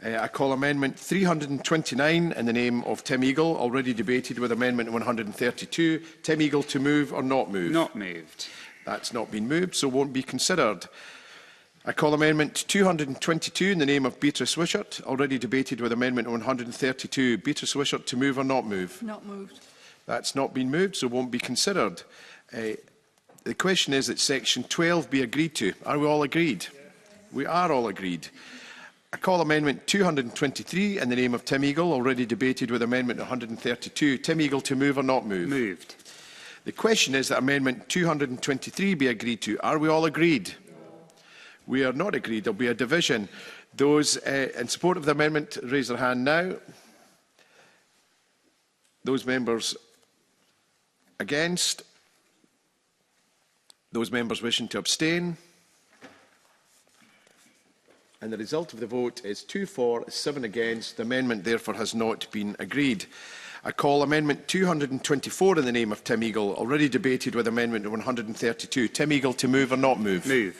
I call Amendment 329 in the name of Tim Eagle, already debated with Amendment 132. Tim Eagle, to move or not move? Not moved. That's not been moved, so won't be considered. I call Amendment 222 in the name of Beatrice Wishart, already debated with Amendment 132. Beatrice Wishart, to move or not move? Not moved. That's not been moved, so won't be considered. The question is that Section 12 be agreed to. Are we all agreed? Yeah. We are all agreed. I call Amendment 223 in the name of Tim Eagle, already debated with Amendment 132. Tim Eagle, to move or not move? Moved. The question is that Amendment 223 be agreed to. Are we all agreed? We are not agreed. There will be a division. Those in support of the amendment, raise their hand now. Those members against? Those members wishing to abstain? And the result of the vote is 2 for, 7 against. The amendment therefore has not been agreed. I call Amendment 224 in the name of Tim Eagle, already debated with Amendment 132. Tim Eagle, to move or not move? Move.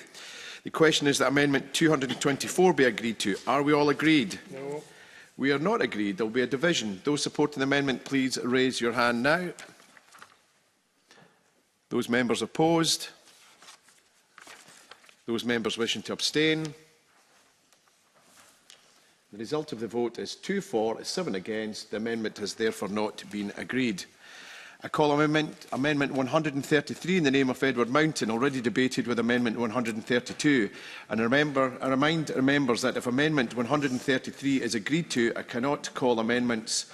The question is that Amendment 224 be agreed to. Are we all agreed? No. We are not agreed. There will be a division. Those supporting the amendment, please raise your hand now. Those members opposed? Those members wishing to abstain? The result of the vote is 2 for, 7 against. The amendment has therefore not been agreed. I call Amendment 133 in the name of Edward Mountain, already debated with Amendment 132. And I remind members that if Amendment 133 is agreed to, I cannot call Amendments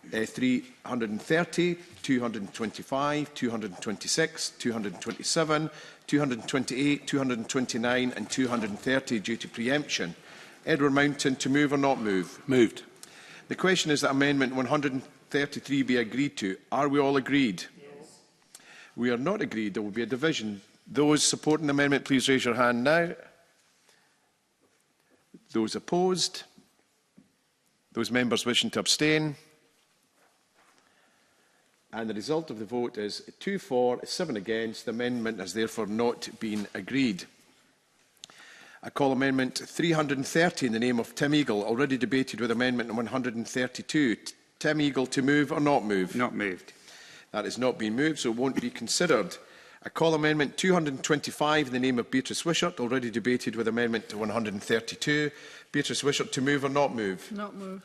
330, 225, 226, 227, 228, 229 and 230 due to preemption. Edward Mountain, to move or not move? Moved. The question is that Amendment 133 be agreed to. Are we all agreed? Yes. We are not agreed. There will be a division. Those supporting the amendment, please raise your hand now. Those opposed? Those members wishing to abstain? And the result of the vote is 2 for, 7 against. The amendment has therefore not been agreed. I call Amendment 330 in the name of Tim Eagle, already debated with Amendment 132. Tim Eagle, to move or not move? Not moved. That has not been moved, so it won't be considered. I call Amendment 225 in the name of Beatrice Wishart, already debated with Amendment 132. Beatrice Wishart, to move or not move? Not moved.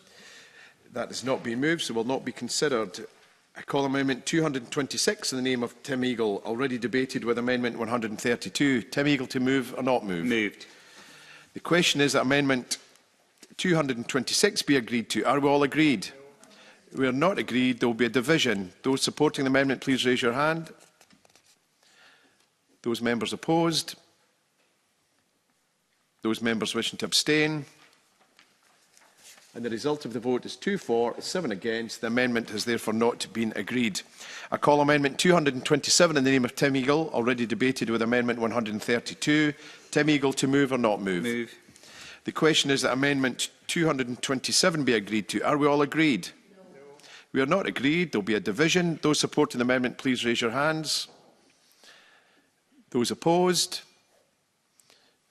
That has not been moved, so will not be considered. I call Amendment 226 in the name of Tim Eagle, already debated with Amendment 132. Tim Eagle, to move or not move? Moved. The question is that Amendment 226 be agreed to. Are we all agreed? No. We are not agreed. There will be a division. Those supporting the amendment, please raise your hand. Those members opposed? Those members wishing to abstain? And the result of the vote is 2 for, 7 against. The amendment has therefore not been agreed. I call Amendment 227 in the name of Tim Eagle, already debated with Amendment 132. Tim Eagle, to move or not move? Move. The question is that Amendment 227 be agreed to. Are we all agreed? No. We are not agreed. There will be a division. Those supporting the amendment, please raise your hands. Those opposed?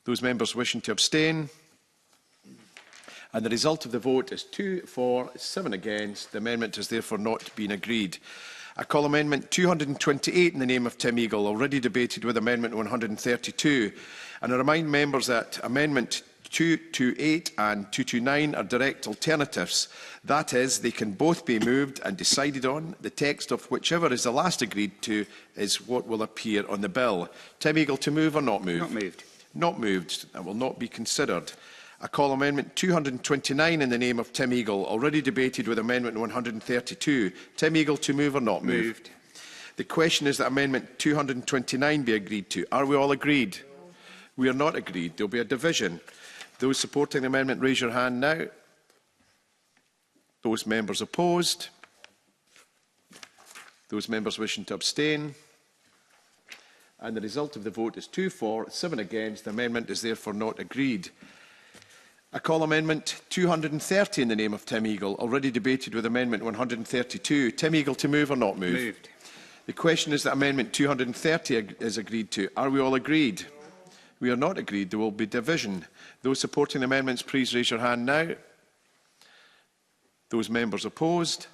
Those members wishing to abstain? And the result of the vote is 2 for, 7 against. The amendment has therefore not been agreed. I call Amendment 228 in the name of Tim Eagle, already debated with Amendment 132. And I remind members that Amendment 228 and 229 are direct alternatives. That is, they can both be moved and decided on. The text of whichever is the last agreed to is what will appear on the bill. Tim Eagle, to move or not move? Not moved. Not moved. That will not be considered. I call Amendment 229 in the name of Tim Eagle, already debated with Amendment 132. Tim Eagle, to move or not move? Moved. The question is that Amendment 229 be agreed to. Are we all agreed? No. We are not agreed. There will be a division. Those supporting the amendment, raise your hand now. Those members opposed? Those members wishing to abstain? And the result of the vote is 2 for, 7 against. The amendment is therefore not agreed. I call Amendment 230 in the name of Tim Eagle, already debated with Amendment 132. Tim Eagle, to move or not move? Moved. The question is that Amendment 230 is agreed to. Are we all agreed? We are not agreed. There will be division. Those supporting the amendments, please raise your hand now. Those members opposed?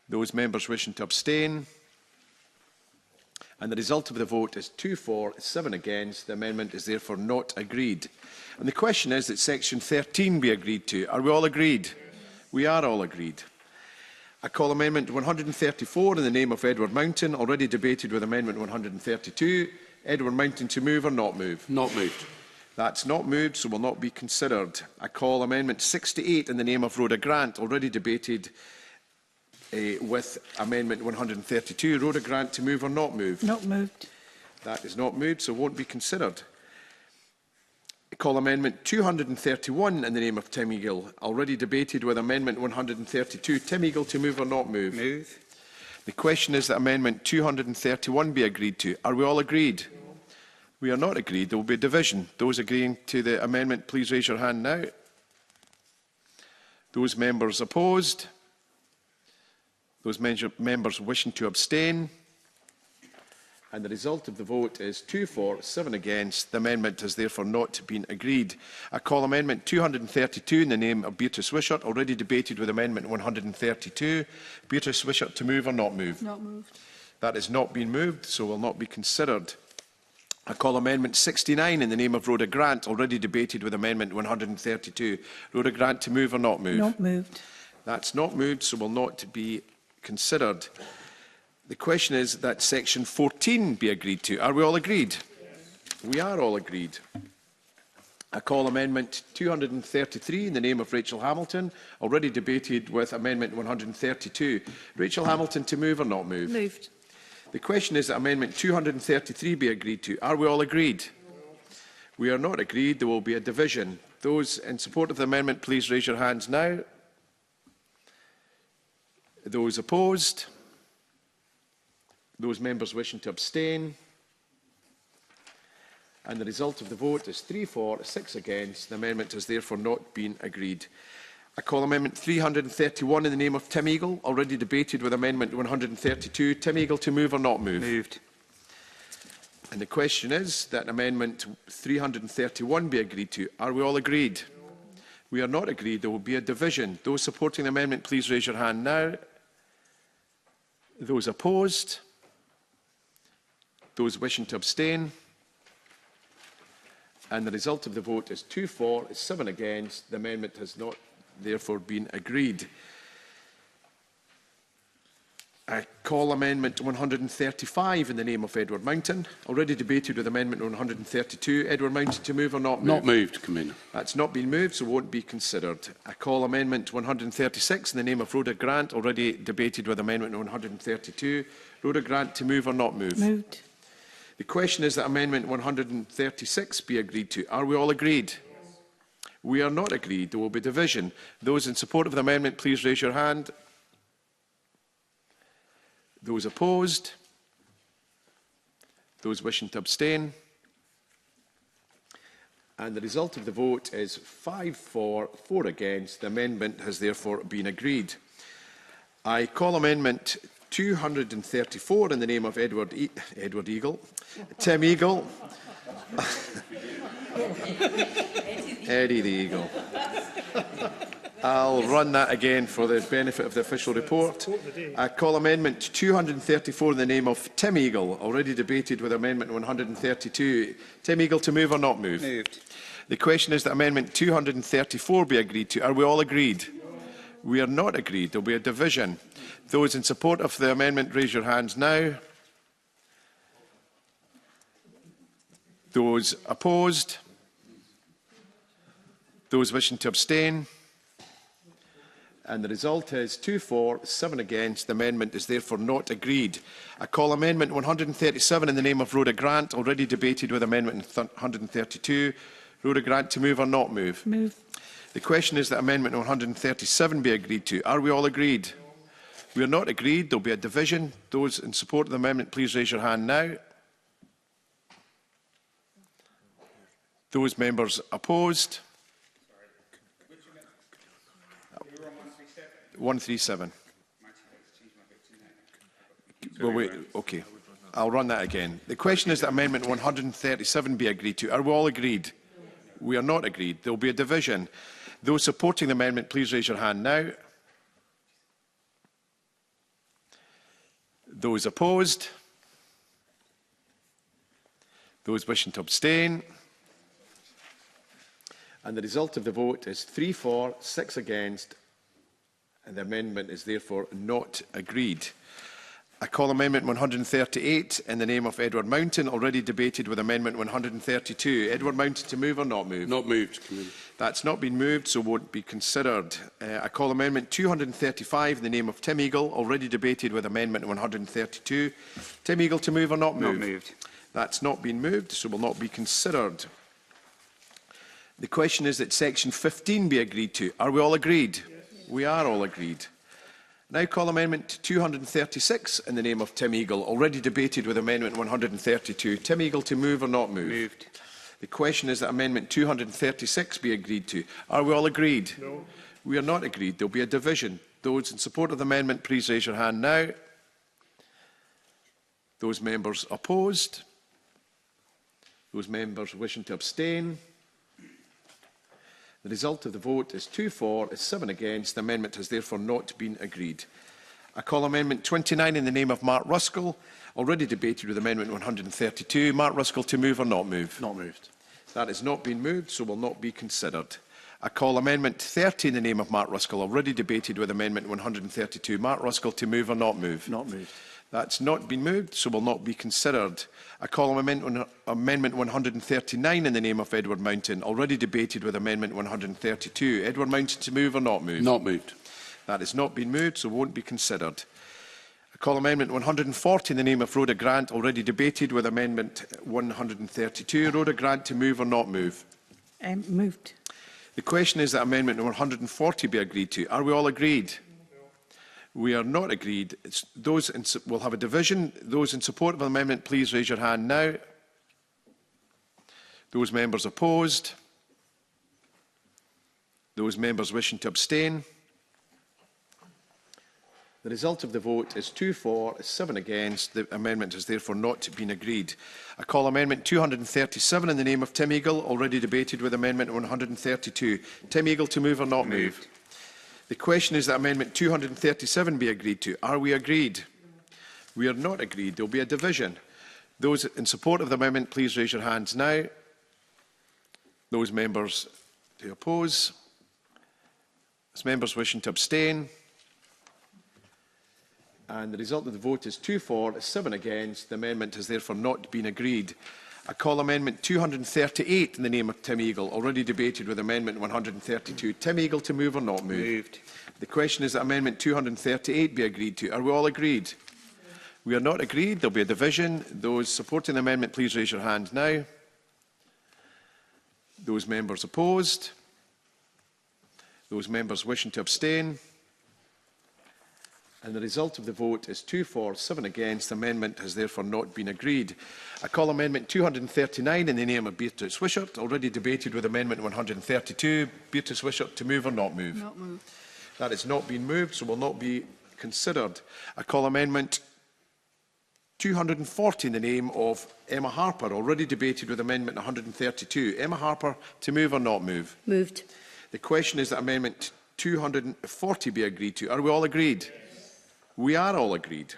Those members wishing to abstain? And the result of the vote is 2 for, 7 against. The amendment is therefore not agreed. And the question is that Section 13 be agreed to. Are we all agreed? We are all agreed. I call Amendment 134 in the name of Edward Mountain, already debated with Amendment 132. Edward Mountain, to move or not move? Not moved. That's not moved, so will not be considered. I call Amendment 68 in the name of Rhoda Grant, already debated with Amendment 132. Rhoda Grant, to move or not move? Not moved. That is not moved, so won't be considered. I call Amendment 231 in the name of Tim Eagle, already debated with Amendment 132. Tim Eagle, to move or not move? Move. The question is that Amendment 231 be agreed to. Are we all agreed? We are not agreed. There will be a division. Those agreeing to the amendment, please raise your hand now. Those members opposed? Those members wishing to abstain? And the result of the vote is 2 for, 7 against. The amendment has therefore not been agreed. I call Amendment 232 in the name of Beatrice Wishart, already debated with Amendment 132. Beatrice Wishart, to move or not move? Not moved. That has not been moved, so will not be considered. I call Amendment 69 in the name of Rhoda Grant, already debated with Amendment 132. Rhoda Grant, to move or not move? Not moved. That's not moved, so will not be considered. The question is that Section 14 be agreed to. Are we all agreed? Yes. We are all agreed. I call Amendment 233 in the name of Rachel Hamilton, already debated with Amendment 132. Rachel Hamilton, to move or not move? Moved. The question is that Amendment 233 be agreed to. Are we all agreed? We are not agreed. There will be a division. Those in support of the amendment, please raise your hands now. Those opposed? Those members wishing to abstain? And the result of the vote is 3 for, 6 against. The amendment has therefore not been agreed. I call Amendment 331 in the name of Tim Eagle, already debated with Amendment 132. Tim Eagle, to move or not move? Moved. And the question is that Amendment 331 be agreed to. Are we all agreed? We are not agreed. There will be a division. Those supporting the amendment, please raise your hand now. Those opposed? Those wishing to abstain? And the result of the vote is 2 for, 7 against. The amendment has not therefore been agreed. I call Amendment 135 in the name of Edward Mountain, already debated with Amendment 132. Edward Mountain, to move or not move? Not moved, Convener. That's not been moved, so won't be considered. I call Amendment 136 in the name of Rhoda Grant, already debated with Amendment 132. Rhoda Grant, to move or not move? Moved. The question is that Amendment 136 be agreed to. Are we all agreed? We are not agreed. There will be division. Those in support of the amendment, please raise your hand. Those opposed? Those wishing to abstain? And the result of the vote is 5 for, 4 against. The amendment has therefore been agreed. I call Amendment 234 in the name of Edward Eagle. Tim Eagle. Eddie the Eagle. I'll run that again for the benefit of the official report. I call Amendment 234 in the name of Tim Eagle, already debated with Amendment 132. Tim Eagle, to move or not move? Moved. The question is that Amendment 234 be agreed to. Are we all agreed? We are not agreed. There will be a division. Those in support of the amendment, raise your hands now. Those opposed? Those wishing to abstain? And the result is 2 for, 7 against. The amendment is therefore not agreed. I call Amendment 137 in the name of Rhoda Grant, already debated with Amendment 132. Rhoda Grant, to move or not move? Move. The question is that Amendment 137 be agreed to. Are we all agreed? We are not agreed. There will be a division. Those in support of the amendment, please raise your hand now. Those members opposed? 137. Well, wait, okay. I'll run that again. The question is that Amendment 137 be agreed to. Are we all agreed? We are not agreed. There will be a division. Those supporting the amendment, please raise your hand now. Those opposed? Those wishing to abstain? And the result of the vote is 3 for, 6 against, and the amendment is therefore not agreed. I call Amendment 138 in the name of Edward Mountain, already debated with Amendment 132. Edward Mountain, to move or not move? Not moved, Committee. That's not been moved, so won't be considered. I call Amendment 235 in the name of Tim Eagle, already debated with Amendment 132. Tim Eagle, to move or not move? Not moved. That's not been moved, so will not be considered. The question is that Section 15 be agreed to. Are we all agreed? Yes. We are all agreed. Now call Amendment 236 in the name of Tim Eagle, already debated with Amendment 132. Tim Eagle, to move or not move? Moved. The question is that Amendment 236 be agreed to. Are we all agreed? No. We are not agreed. There will be a division. Those in support of the amendment, please raise your hand now. Those members opposed? Those members wishing to abstain? The result of the vote is 2 for, 7 against. The amendment has therefore not been agreed. I call Amendment 29 in the name of Mark Ruskell, already debated with Amendment 132. Mark Ruskell, to move or not move? Not moved. That has not been moved, so will not be considered. I call Amendment 30 in the name of Mark Ruskell, already debated with Amendment 132. Mark Ruskell, to move or not move? Not moved. That's not been moved, so will not be considered. I call Amendment 139 in the name of Edward Mountain, already debated with Amendment 132. Edward Mountain, to move or not move? Not moved. That has not been moved, so won't be considered. I call Amendment 140 in the name of Rhoda Grant, already debated with Amendment 132. Rhoda Grant, to move or not move? Moved. The question is that Amendment 140 be agreed to. Are we all agreed? We are not agreed. We'll have a division. Those in support of the amendment, please raise your hand now. Those members opposed? Those members wishing to abstain? The result of the vote is 2 for, 7 against. The amendment has therefore not been agreed. I call Amendment 237 in the name of Tim Eagle, already debated with Amendment 132. Tim Eagle, to move or not move? The question is that Amendment 237 be agreed to. Are we agreed? We are not agreed. There will be a division. Those in support of the amendment, please raise your hands now. Those members to oppose. Those members wishing to abstain. And the result of the vote is 2 for, 7 against. The amendment has therefore not been agreed. I call Amendment 238 in the name of Tim Eagle, already debated with Amendment 132. Tim Eagle, to move or not move? Moved. The question is that Amendment 238 be agreed to. Are we all agreed? We are not agreed. There will be a division. Those supporting the amendment, please raise your hand now. Those members opposed? Those members wishing to abstain? And the result of the vote is 2 for, 7 against. The amendment has therefore not been agreed. I call Amendment 239 in the name of Beatrice Wishart, already debated with Amendment 132. Beatrice Wishart, to move or not move? Not moved. That has not been moved, so will not be considered. I call Amendment 240 in the name of Emma Harper, already debated with Amendment 132. Emma Harper, to move or not move? Moved. The question is that Amendment 240 be agreed to. Are we all agreed? We are all agreed.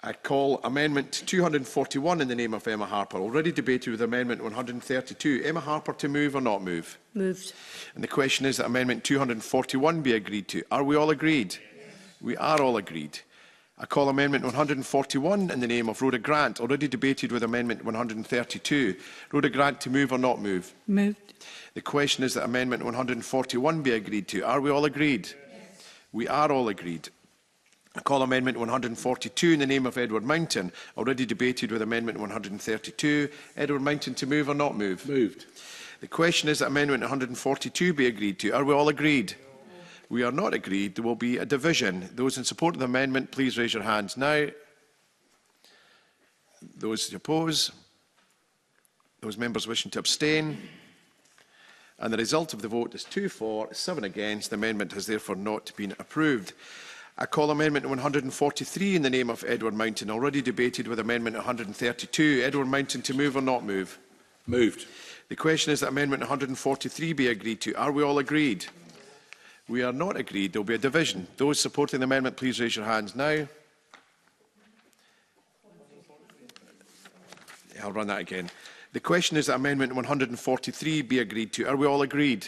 I call Amendment 241 in the name of Emma Harper, already debated with Amendment 132. Emma Harper, to move or not move? Moved. And the question is that Amendment 241 be agreed to. Are we all agreed? Yes. We are all agreed. I call Amendment 141 in the name of Rhoda Grant, already debated with Amendment 132. Rhoda Grant, to move or not move? Moved. The question is that Amendment 141 be agreed to. Are we all agreed? Yes. We are all agreed. I call Amendment 142 in the name of Edward Mountain, already debated with Amendment 132. Edward Mountain, to move or not move? Moved. The question is that Amendment 142 be agreed to. Are we all agreed? We are not agreed. There will be a division. Those in support of the amendment, please raise your hands now. Those who oppose. Those members wishing to abstain. And the result of the vote is 2 for, 7 against. The amendment has therefore not been approved. I call Amendment 143 in the name of Edward Mountain, already debated with Amendment 132. Edward Mountain, to move or not move? Moved. The question is that Amendment 143 be agreed to. Are we all agreed? We are not agreed. There will be a division. Those supporting the amendment, please raise your hands now. I'll run that again. The question is that Amendment 143 be agreed to. Are we all agreed?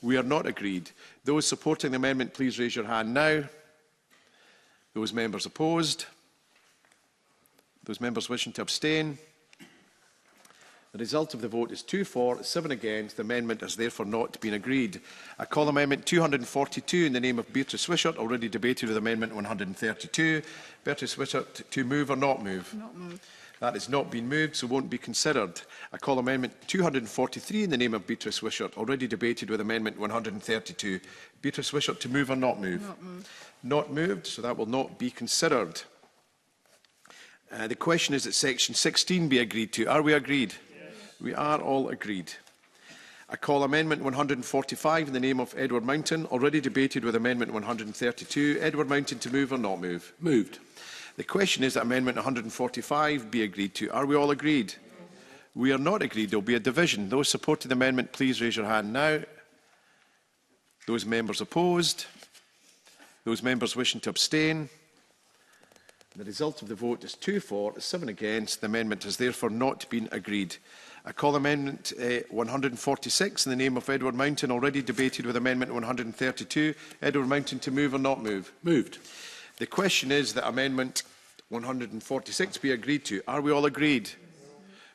We are not agreed. Those supporting the amendment, please raise your hand now. Those members opposed. Those members wishing to abstain. The result of the vote is 2 for, 7 against. The amendment has therefore not been agreed. I call Amendment 242 in the name of Beatrice Wishart, already debated with Amendment 132. Beatrice Wishart, to move or not move? Not moved. That has not been moved, so won't be considered. I call Amendment 243 in the name of Beatrice Wishart, already debated with Amendment 132. Beatrice Wishart, to move or not move? Not moved. Not moved, so that will not be considered. The question is that Section 16 be agreed to. Are we agreed? We are all agreed. I call Amendment 145 in the name of Edward Mountain, already debated with Amendment 132. Edward Mountain, to move or not move? Moved. The question is that Amendment 145 be agreed to. Are we all agreed? We are not agreed. There will be a division. Those supporting the amendment, please raise your hand now. Those members opposed. Those members wishing to abstain. The result of the vote is 2 for, 7 against. The amendment has therefore not been agreed. I call Amendment 146 in the name of Edward Mountain, already debated with Amendment 132. Edward Mountain, to move or not move? Moved. The question is that Amendment 146 be agreed to. Are we all agreed?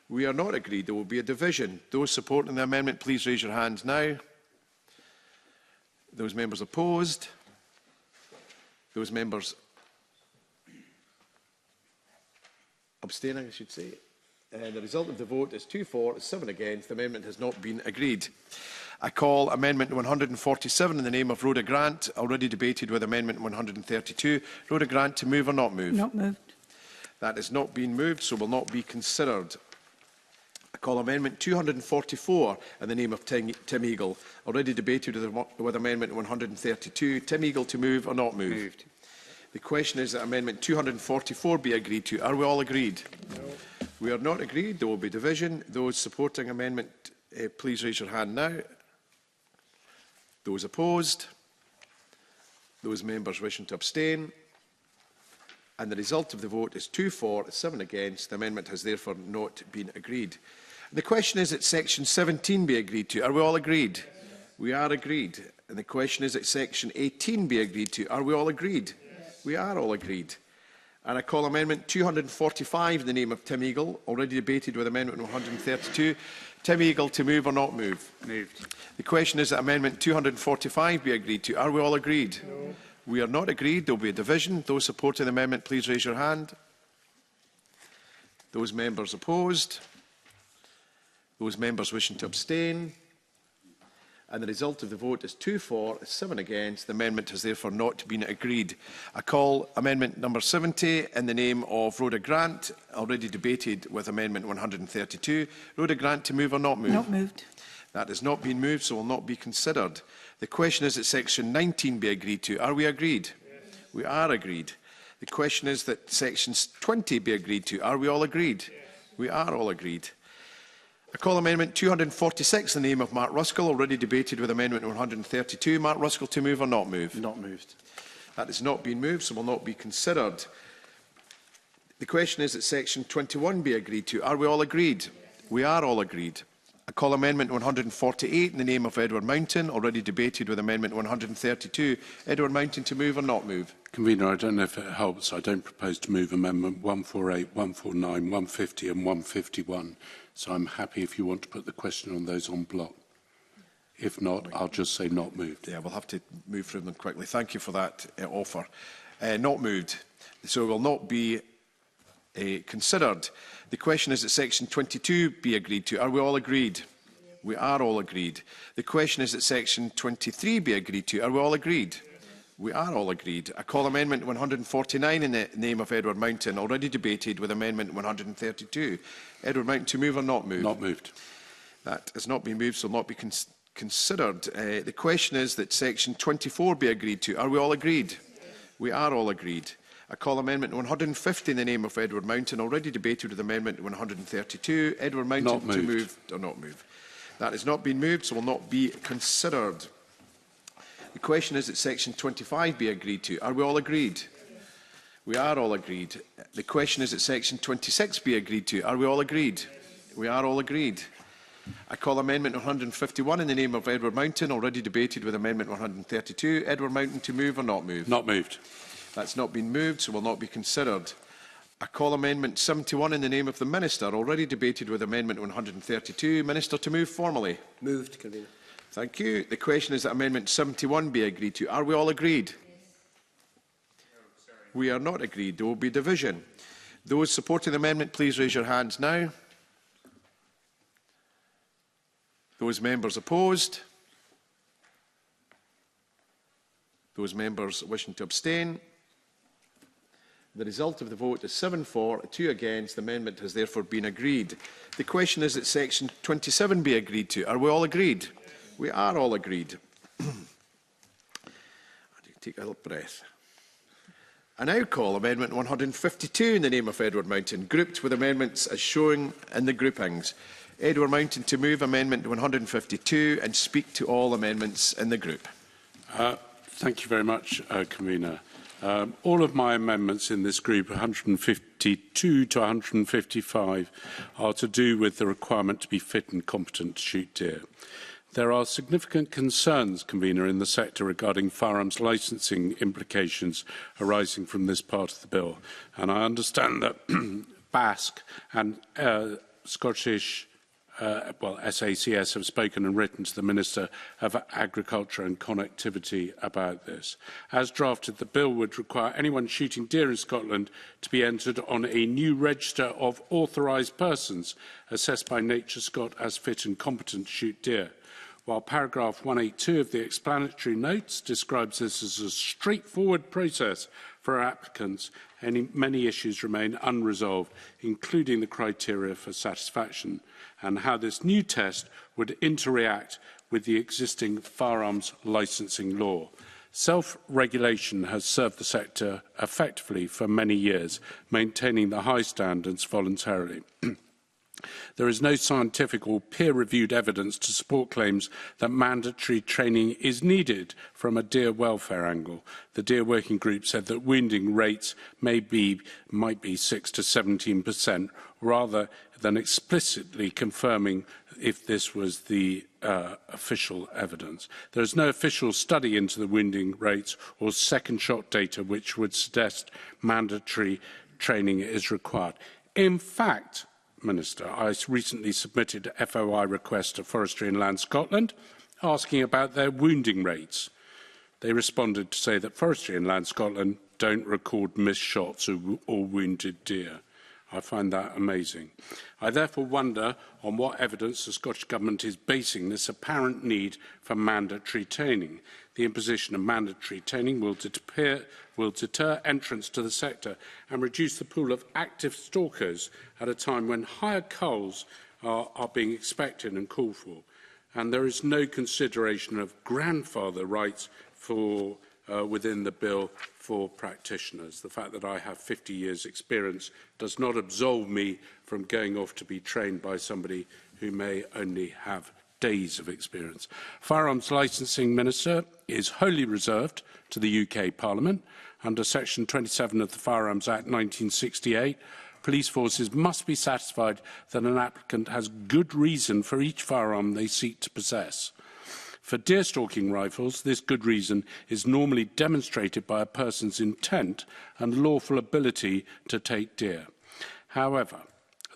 We are not agreed. There will be a division. Those supporting the amendment, please raise your hands now. Those members opposed. Those members abstaining, I should say. And the result of the vote is 2 for, 7 against. The amendment has not been agreed. I call Amendment 147 in the name of Rhoda Grant, already debated with Amendment 132. Rhoda Grant, to move or not move? Not moved. That has not been moved, so will not be considered. I call Amendment 244 in the name of Tim Eagle, already debated with Amendment 132. Tim Eagle, to move or not move? Moved. The question is that Amendment 244 be agreed to. Are we all agreed? No. We are not agreed. There will be division. Those supporting amendment, please raise your hand now. Those opposed. Those members wishing to abstain. And the result of the vote is 2 for, 7 against. The amendment has therefore not been agreed. The question is that Section 17 be agreed to. Are we all agreed? Yes. We are agreed. And the question is that Section 18 be agreed to. Are we all agreed? Yes. We are all agreed. And I call Amendment 245 in the name of Tim Eagle, already debated with Amendment 132. Tim Eagle, to move or not move? Moved. The question is that Amendment 245 be agreed to. Are we all agreed? No. We are not agreed. There will be a division. Those supporting the amendment, please raise your hand. Those members opposed. Those members wishing to abstain. And the result of the vote is 2 for, 7 against. The amendment has therefore not been agreed. I call Amendment number 70 in the name of Rhoda Grant, already debated with Amendment 132. Rhoda Grant, to move or not move? Not moved. That has not been moved, so will not be considered. The question is that Section 19 be agreed to. Are we agreed? Yes. We are agreed. The question is that Sections 20 be agreed to. Are we all agreed? Yes. We are all agreed. I call Amendment 246 in the name of Mark Ruskell, already debated with Amendment 132. Mark Ruskell, to move or not move? Not moved. That has not been moved, so will not be considered. The question is that Section 21 be agreed to. Are we all agreed? Yes. We are all agreed. I call Amendment 148 in the name of Edward Mountain, already debated with Amendment 132. Edward Mountain, to move or not move? Convener, I don't know if it helps. I don't propose to move Amendment 148, 149, 150 and 151. So I'm happy if you want to put the question on those en bloc. If not, I'll just say not moved. Yeah, we'll have to move through them quickly. Thank you for that offer. Not moved. So it will not be considered. The question is that Section 22 be agreed to. Are we all agreed? We are all agreed. The question is that section 23 be agreed to. Are we all agreed? We are all agreed. I call Amendment 149 in the name of Edward Mountain, already debated with Amendment 132. Edward Mountain, to move or not move? Not moved. That has not been moved, so will not be considered. The question is that section 24 be agreed to. Are we all agreed? We are all agreed. I call Amendment 150 in the name of Edward Mountain, already debated with Amendment 132. Edward Mountain, to move or not move? That has not been moved, so will not be considered. The question is that section 25 be agreed to. Are we all agreed? We are all agreed. The question is that section 26 be agreed to. Are we all agreed? We are all agreed. I call Amendment 151 in the name of Edward Mountain, already debated with Amendment 132. Edward Mountain, to move or not move? Not moved. That's not been moved, so will not be considered. I call Amendment 71 in the name of the Minister, already debated with Amendment 132. Minister, to move formally. Moved, Convener. Thank you. The question is that Amendment 71 be agreed to. Are we all agreed? Yes. We are not agreed. There will be division. Those supporting the amendment, please raise your hands now. Those members opposed? Those members wishing to abstain? The result of the vote is 7 for, 2 against. The amendment has therefore been agreed. The question is that section 27 be agreed to. Are we all agreed? We are all agreed. Take a little breath. I now call Amendment 152 in the name of Edward Mountain, grouped with amendments as shown in the groupings. Edward Mountain, to move Amendment 152 and speak to all amendments in the group. Thank you very much, Convener. All of my amendments in this group, 152 to 155, are to do with the requirement to be fit and competent to shoot deer. There are significant concerns, Convener, in the sector regarding firearms licensing implications arising from this part of the bill. And I understand that Basque and Scottish SACS have spoken and written to the Minister of Agriculture and Connectivity about this. As drafted, the bill would require anyone shooting deer in Scotland to be entered on a new register of authorised persons assessed by NatureScot as fit and competent to shoot deer. While paragraph 182 of the explanatory notes describes this as a straightforward process for applicants, many issues remain unresolved, including the criteria for satisfaction and how this new test would interact with the existing firearms licensing law. Self-regulation has served the sector effectively for many years, maintaining the high standards voluntarily. There is no scientific or peer-reviewed evidence to support claims that mandatory training is needed from a deer welfare angle. The Deer Working Group said that wounding rates might be 6 to 17%, rather than explicitly confirming if this was the official evidence. There is no official study into the wounding rates or second shot data which would suggest mandatory training is required. In fact, Minister, I recently submitted a FOI request to Forestry and Land Scotland asking about their wounding rates. They responded to say that Forestry and Land Scotland don't record missed shots or wounded deer. I find that amazing. I therefore wonder on what evidence the Scottish Government is basing this apparent need for mandatory training. The imposition of mandatory training will deter entrance to the sector and reduce the pool of active stalkers at a time when higher culls are being expected and called for. And there is no consideration of grandfather rights for within the bill for practitioners. The fact that I have 50 years' experience does not absolve me from going off to be trained by somebody who may only have days of experience. Firearms Licensing Minister is wholly reserved to the UK Parliament. Under Section 27 of the Firearms Act 1968, police forces must be satisfied that an applicant has good reason for each firearm they seek to possess. For deer stalking rifles, this good reason is normally demonstrated by a person's intent and lawful ability to take deer. However,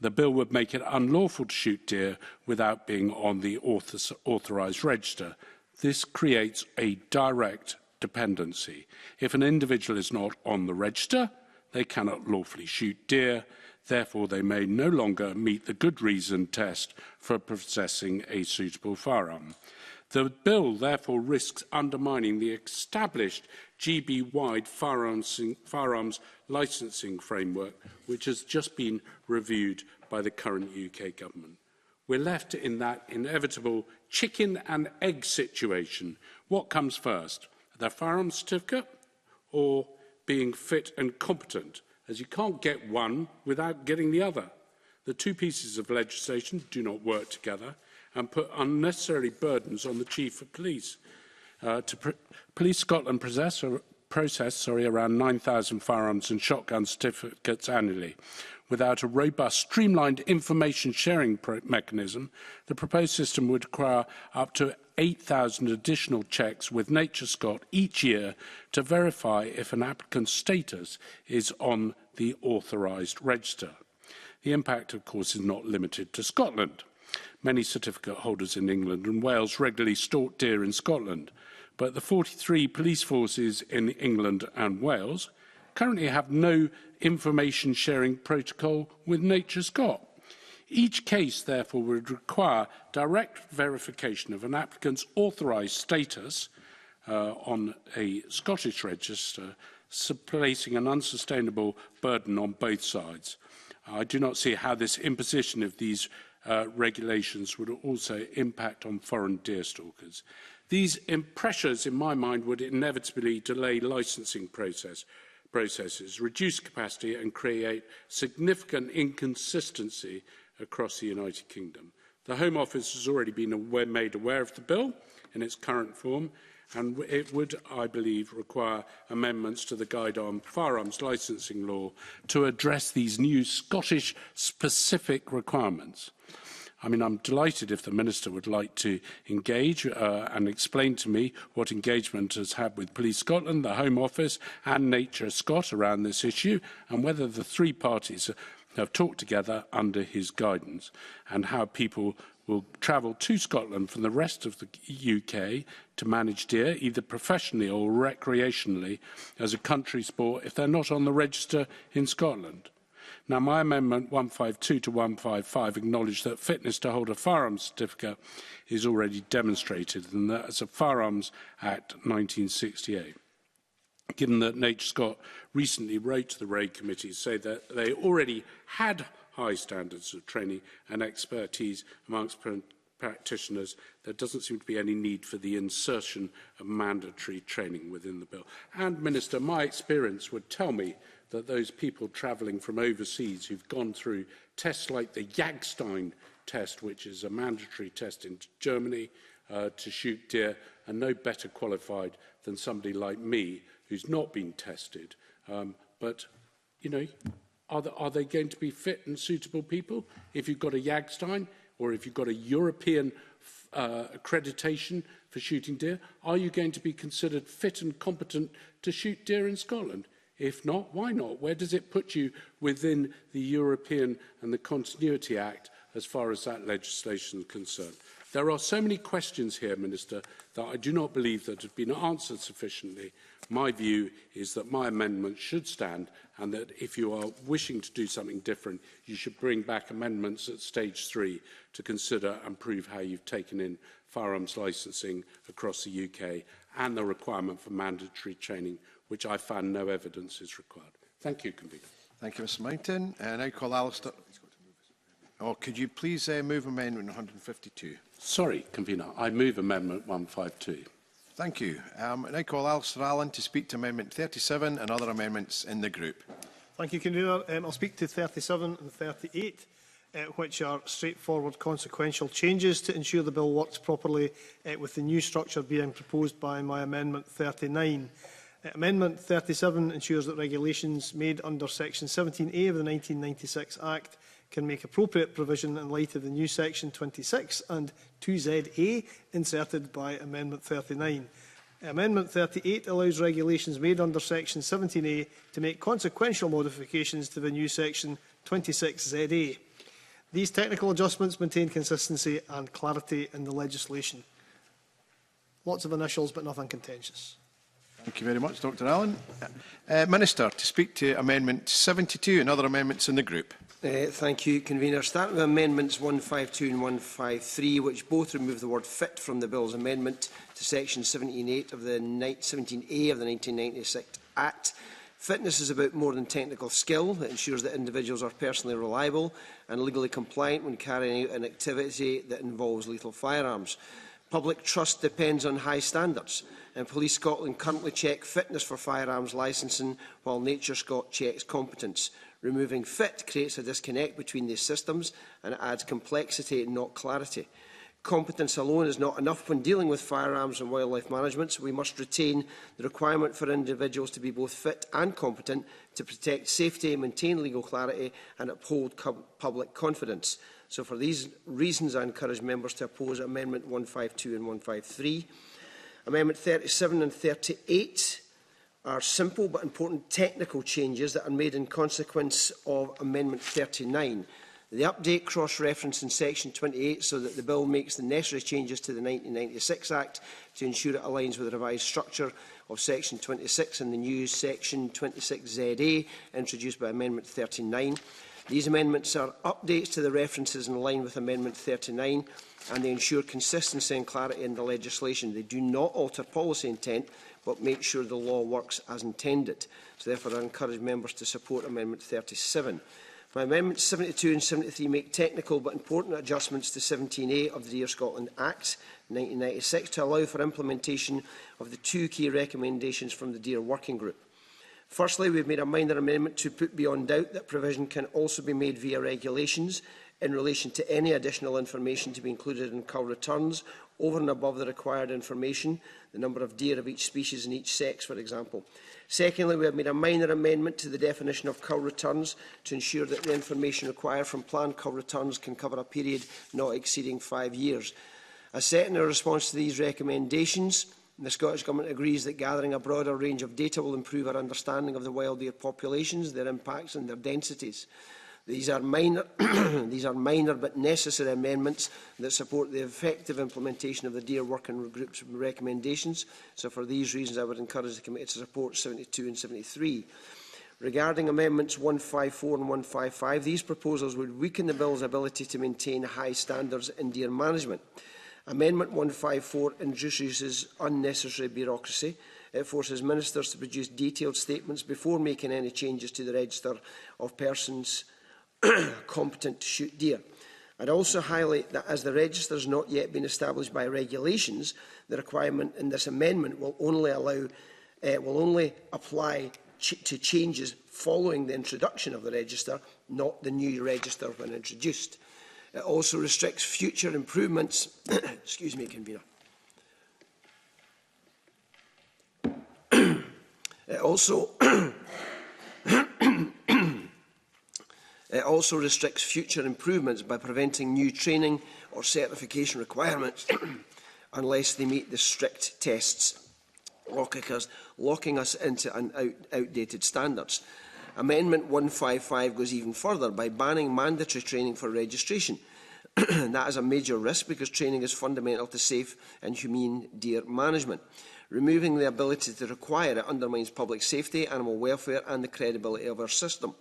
the bill would make it unlawful to shoot deer without being on the authorised register. This creates a direct dependency. If an individual is not on the register, they cannot lawfully shoot deer. Therefore, they may no longer meet the good reason test for possessing a suitable firearm. The bill therefore risks undermining the established GB-wide firearms licensing framework, which has just been reviewed by the current UK government. We're left in that inevitable chicken and egg situation. What comes first, the firearms certificate or being fit and competent, as you can't get one without getting the other? The two pieces of legislation do not work together and put unnecessary burdens on the Chief of Police. Police Scotland process around 9,000 firearms and shotgun certificates annually. Without a robust, streamlined information sharing mechanism, the proposed system would require up to 8,000 additional checks with NatureScot each year to verify if an applicant's status is on the authorised register. The impact, of course, is not limited to Scotland. Many certificate holders in England and Wales regularly stalk deer in Scotland, but the 43 police forces in England and Wales currently have no information sharing protocol with NatureScot. Each case, therefore, would require direct verification of an applicant's authorised status on a Scottish register, placing an unsustainable burden on both sides. I do not see how this imposition of these regulations would also impact on foreign deer stalkers. These pressures, in my mind, would inevitably delay licensing processes, reduce capacity and create significant inconsistency across the United Kingdom. The Home Office has already been made aware of the bill in its current form, and it would, I believe, require amendments to the Guide on Firearms Licensing Law to address these new Scottish-specific requirements. I mean, I'm delighted if the Minister would like to engage and explain to me what engagement has had with Police Scotland, the Home Office and NatureScot around this issue, and whether the three parties have talked together under his guidance, and how people will travel to Scotland from the rest of the UK to manage deer, either professionally or recreationally, as a country sport if they're not on the register in Scotland. Now, my amendment 152 to 155 acknowledge that fitness to hold a firearms certificate is already demonstrated, and that as a Firearms Act 1968. Given that NatureScot recently wrote to the RAID committee to say that they already had high standards of training and expertise amongst practitioners, there doesn't seem to be any need for the insertion of mandatory training within the bill. And, Minister, my experience would tell me that those people travelling from overseas who've gone through tests like the Jagdstein test, which is a mandatory test in Germany to shoot deer, are no better qualified than somebody like me who's not been tested. But, you know, are they going to be fit and suitable people if you've got a Jagdstein or if you've got a European accreditation for shooting deer? Are you going to be considered fit and competent to shoot deer in Scotland? If not, why not? Where does it put you within the European and the Continuity Act as far as that legislation is concerned? There are so many questions here, Minister, that I do not believe that have been answered sufficiently. My view is that my amendment should stand, and that if you are wishing to do something different, you should bring back amendments at stage 3 to consider and prove how you've taken in firearms licensing across the UK and the requirement for mandatory training, which I found no evidence is required. Thank you, Convener. Thank you, Mr Mountain. And I call Alistair. Oh, could you please move Amendment 152? Sorry, Convener. I move Amendment 152. Thank you. And I call Alistair Allen to speak to Amendment 37 and other amendments in the group. Thank you, Convener. I'll speak to 37 and 38, which are straightforward, consequential changes to ensure the bill works properly with the new structure being proposed by my Amendment 39. Amendment 37 ensures that regulations made under Section 17A of the 1996 Act can make appropriate provision in light of the new Section 26 and 2ZA inserted by Amendment 39. Amendment 38 allows regulations made under Section 17A to make consequential modifications to the new Section 26ZA. These technical adjustments maintain consistency and clarity in the legislation. Lots of initials, but nothing contentious. Thank you very much, Dr Allen. Minister, to speak to Amendment 72 and other amendments in the group. Thank you, Convener. Starting with Amendments 152 and 153, which both remove the word fit from the Bill's amendment to Section 17A of the 1996 Act. Fitness is about more than technical skill. It ensures that individuals are personally reliable and legally compliant when carrying out an activity that involves lethal firearms. Public trust depends on high standards, and Police Scotland currently check fitness for firearms licensing, while Nature Scot checks competence. Removing fit creates a disconnect between these systems and it adds complexity, not clarity. Competence alone is not enough when dealing with firearms and wildlife management, so we must retain the requirement for individuals to be both fit and competent to protect safety, maintain legal clarity and uphold public confidence. So for these reasons, I encourage members to oppose Amendment 152 and 153. Amendment 37 and 38 are simple but important technical changes that are made in consequence of Amendment 39. The update cross-reference in Section 28 so that the Bill makes the necessary changes to the 1996 Act to ensure it aligns with the revised structure of Section 26 and the new Section 26ZA introduced by Amendment 39. These amendments are updates to the references in line with Amendment 39 and they ensure consistency and clarity in the legislation. They do not alter policy intent but make sure the law works as intended. So therefore I encourage members to support Amendment 37. My Amendments 72 and 73 make technical but important adjustments to 17A of the Dear Scotland Act 1996 to allow for implementation of the two key recommendations from the Dear Working Group. Firstly, we have made a minor amendment to put beyond doubt that provision can also be made via regulations in relation to any additional information to be included in cull returns over and above the required information, the number of deer of each species and each sex, for example. Secondly, we have made a minor amendment to the definition of cull returns to ensure that the information required from planned cull returns can cover a period not exceeding 5 years. As set in our response to these recommendations, the Scottish Government agrees that gathering a broader range of data will improve our understanding of the wild deer populations, their impacts and their densities. These are minor but necessary amendments that support the effective implementation of the Deer Working Group's recommendations. So for these reasons, I would encourage the Committee to support 72 and 73. Regarding Amendments 154 and 155, these proposals would weaken the Bill's ability to maintain high standards in deer management. Amendment 154 introduces unnecessary bureaucracy. It forces ministers to produce detailed statements before making any changes to the register of persons competent to shoot deer. I'd also highlight that as the register has not yet been established by regulations, the requirement in this amendment will only apply to changes following the introduction of the register, not the new register when introduced. It also restricts future improvements. Excuse me, Convener. It also restricts future improvements by preventing new training or certification requirements unless they meet the strict tests, locking us into outdated standards. Amendment 155 goes even further by banning mandatory training for registration. That is a major risk because training is fundamental to safe and humane deer management. Removing the ability to require it undermines public safety, animal welfare and the credibility of our system.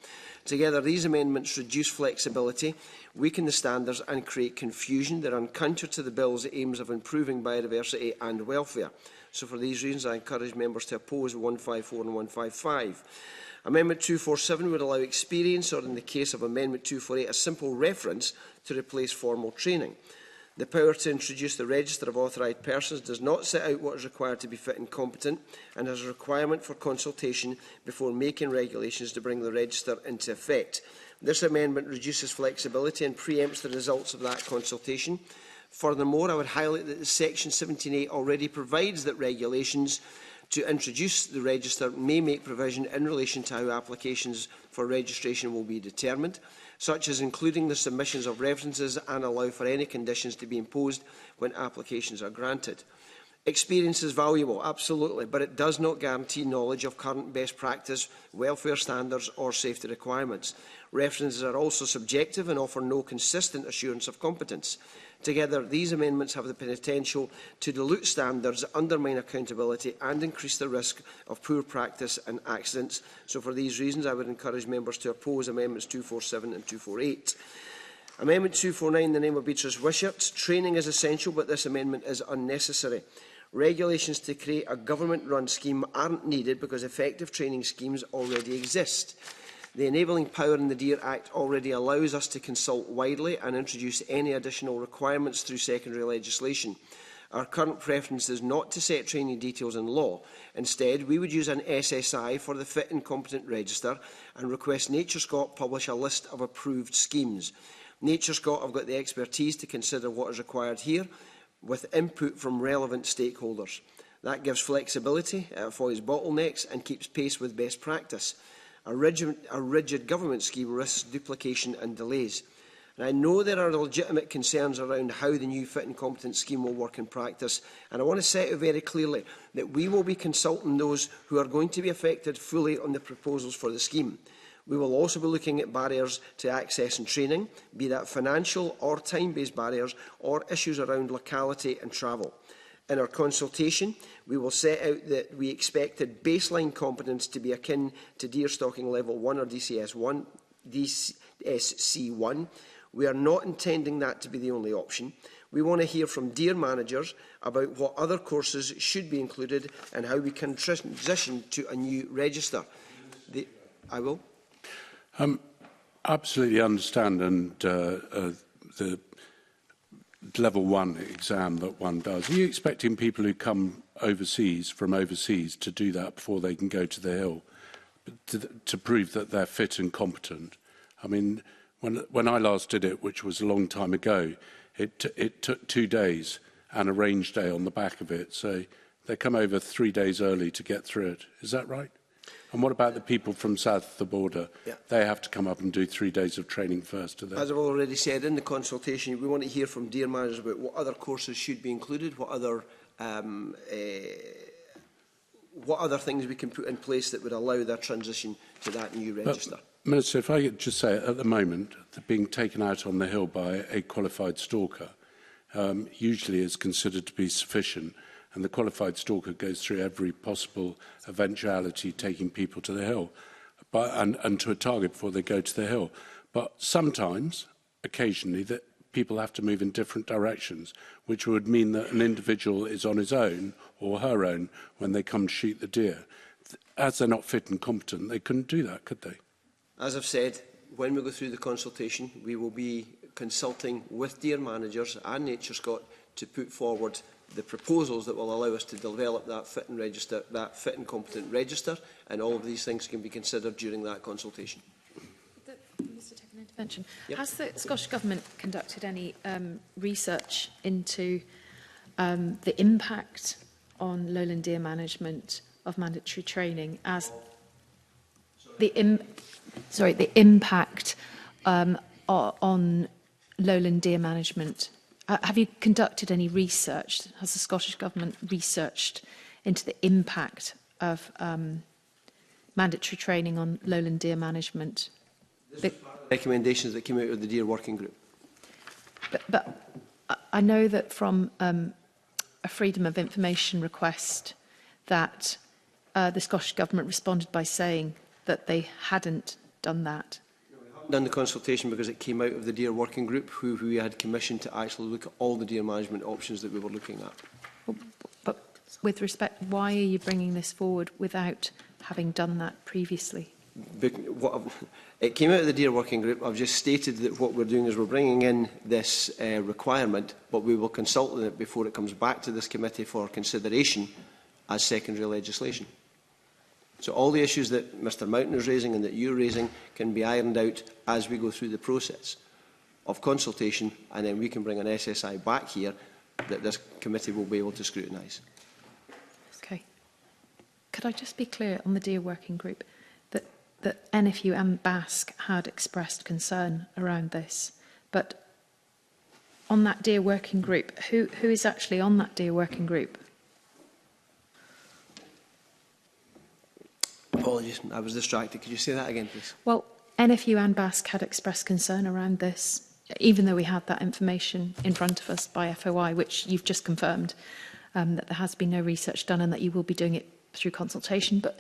Together, these amendments reduce flexibility, weaken the standards and create confusion that are counter to the Bill's aims of improving biodiversity and welfare. So for these reasons, I encourage members to oppose 154 and 155. Amendment 247 would allow experience, or in the case of Amendment 248, a simple reference to replace formal training. The power to introduce the register of authorised persons does not set out what is required to be fit and competent and has a requirement for consultation before making regulations to bring the register into effect. This amendment reduces flexibility and preempts the results of that consultation. Furthermore, I would highlight that Section 17A already provides that regulations to introduce the register may make provision in relation to how applications for registration will be determined, such as including the submissions of references and allow for any conditions to be imposed when applications are granted. Experience is valuable, absolutely, but it does not guarantee knowledge of current best practice, welfare standards or safety requirements. References are also subjective and offer no consistent assurance of competence. Together, these amendments have the potential to dilute standards, undermine accountability and increase the risk of poor practice and accidents. So for these reasons, I would encourage members to oppose Amendments 247 and 248. Amendment 249, in the name of Beatrice Wishart. Training is essential, but this amendment is unnecessary. Regulations to create a government-run scheme aren't needed because effective training schemes already exist. The enabling power in the DEAR Act already allows us to consult widely and introduce any additional requirements through secondary legislation. Our current preference is not to set training details in law. Instead, we would use an SSI for the Fit and Competent Register and request NatureScot publish a list of approved schemes. NatureScot have got the expertise to consider what is required here, with input from relevant stakeholders. That gives flexibility, avoids bottlenecks and keeps pace with best practice. A rigid government scheme risks duplication and delays. And I know there are legitimate concerns around how the new Fit and Competent scheme will work in practice, and I want to set out very clearly that we will be consulting those who are going to be affected fully on the proposals for the scheme. We will also be looking at barriers to access and training, be that financial or time-based barriers or issues around locality and travel. In our consultation, we will set out that we expected baseline competence to be akin to deer stalking level 1 or DCS1, DSC1. We are not intending that to be the only option. We want to hear from deer managers about what other courses should be included and how we can transition to a new register. I will. Absolutely understand, and the level 1 exam that one does. Are you expecting people who come from overseas to do that before they can go to the Hill, to prove that they're fit and competent? I mean, when I last did it, which was a long time ago, it took 2 days and a range day on the back of it. So they come over 3 days early to get through it. Is that right? And what about the people from south of the border? Yeah. They have to come up and do 3 days of training first, do they? As I've already said, in the consultation, we want to hear from deer managers about what other courses should be included, what other things we can put in place that would allow their transition to that new register. But, Minister, if I could just say, at the moment, being taken out on the Hill by a qualified stalker usually is considered to be sufficient. And the qualified stalker goes through every possible eventuality taking people to the Hill and to a target before they go to the Hill. But sometimes, occasionally, that people have to move in different directions, which would mean that an individual is on his own or her own when they come to shoot the deer. As they're not fit and competent, they couldn't do that, could they? As I've said, when we go through the consultation, we will be consulting with deer managers and NatureScot to put forward the proposals that will allow us to develop that fit and competent register, and all of these things can be considered during that consultation. Mr. Take an intervention. Yep. Has the Scottish Government conducted any research into the impact on lowland deer management of mandatory training as the impact on lowland deer management? Have you conducted any research? Has the Scottish Government researched into the impact of mandatory training on lowland deer management? The recommendations that came out of the Deer Working Group. But I know that from a Freedom of Information request that the Scottish Government responded by saying that they hadn't done that. Done the consultation because it came out of the Deer Working Group, who we had commissioned to actually look at all the deer management options that we were looking at. But with respect, why are you bringing this forward without having done that previously? It came out of the Deer Working Group. I've just stated that what we're doing is we're bringing in this requirement, but we will consult on it before it comes back to this committee for consideration as secondary legislation. So all the issues that Mr Mountain is raising and that you're raising can be ironed out as we go through the process of consultation, and then we can bring an SSI back here that this committee will be able to scrutinise. Okay. Could I just be clear on the Deer Working Group that NFU and BASC had expressed concern around this, but on that Deer Working Group, who is actually on that Deer Working Group? Apologies, I was distracted. Could you say that again, please? Well, NFU and BASC had expressed concern around this, even though we had that information in front of us by FOI, which you've just confirmed, that there has been no research done and that you will be doing it through consultation. But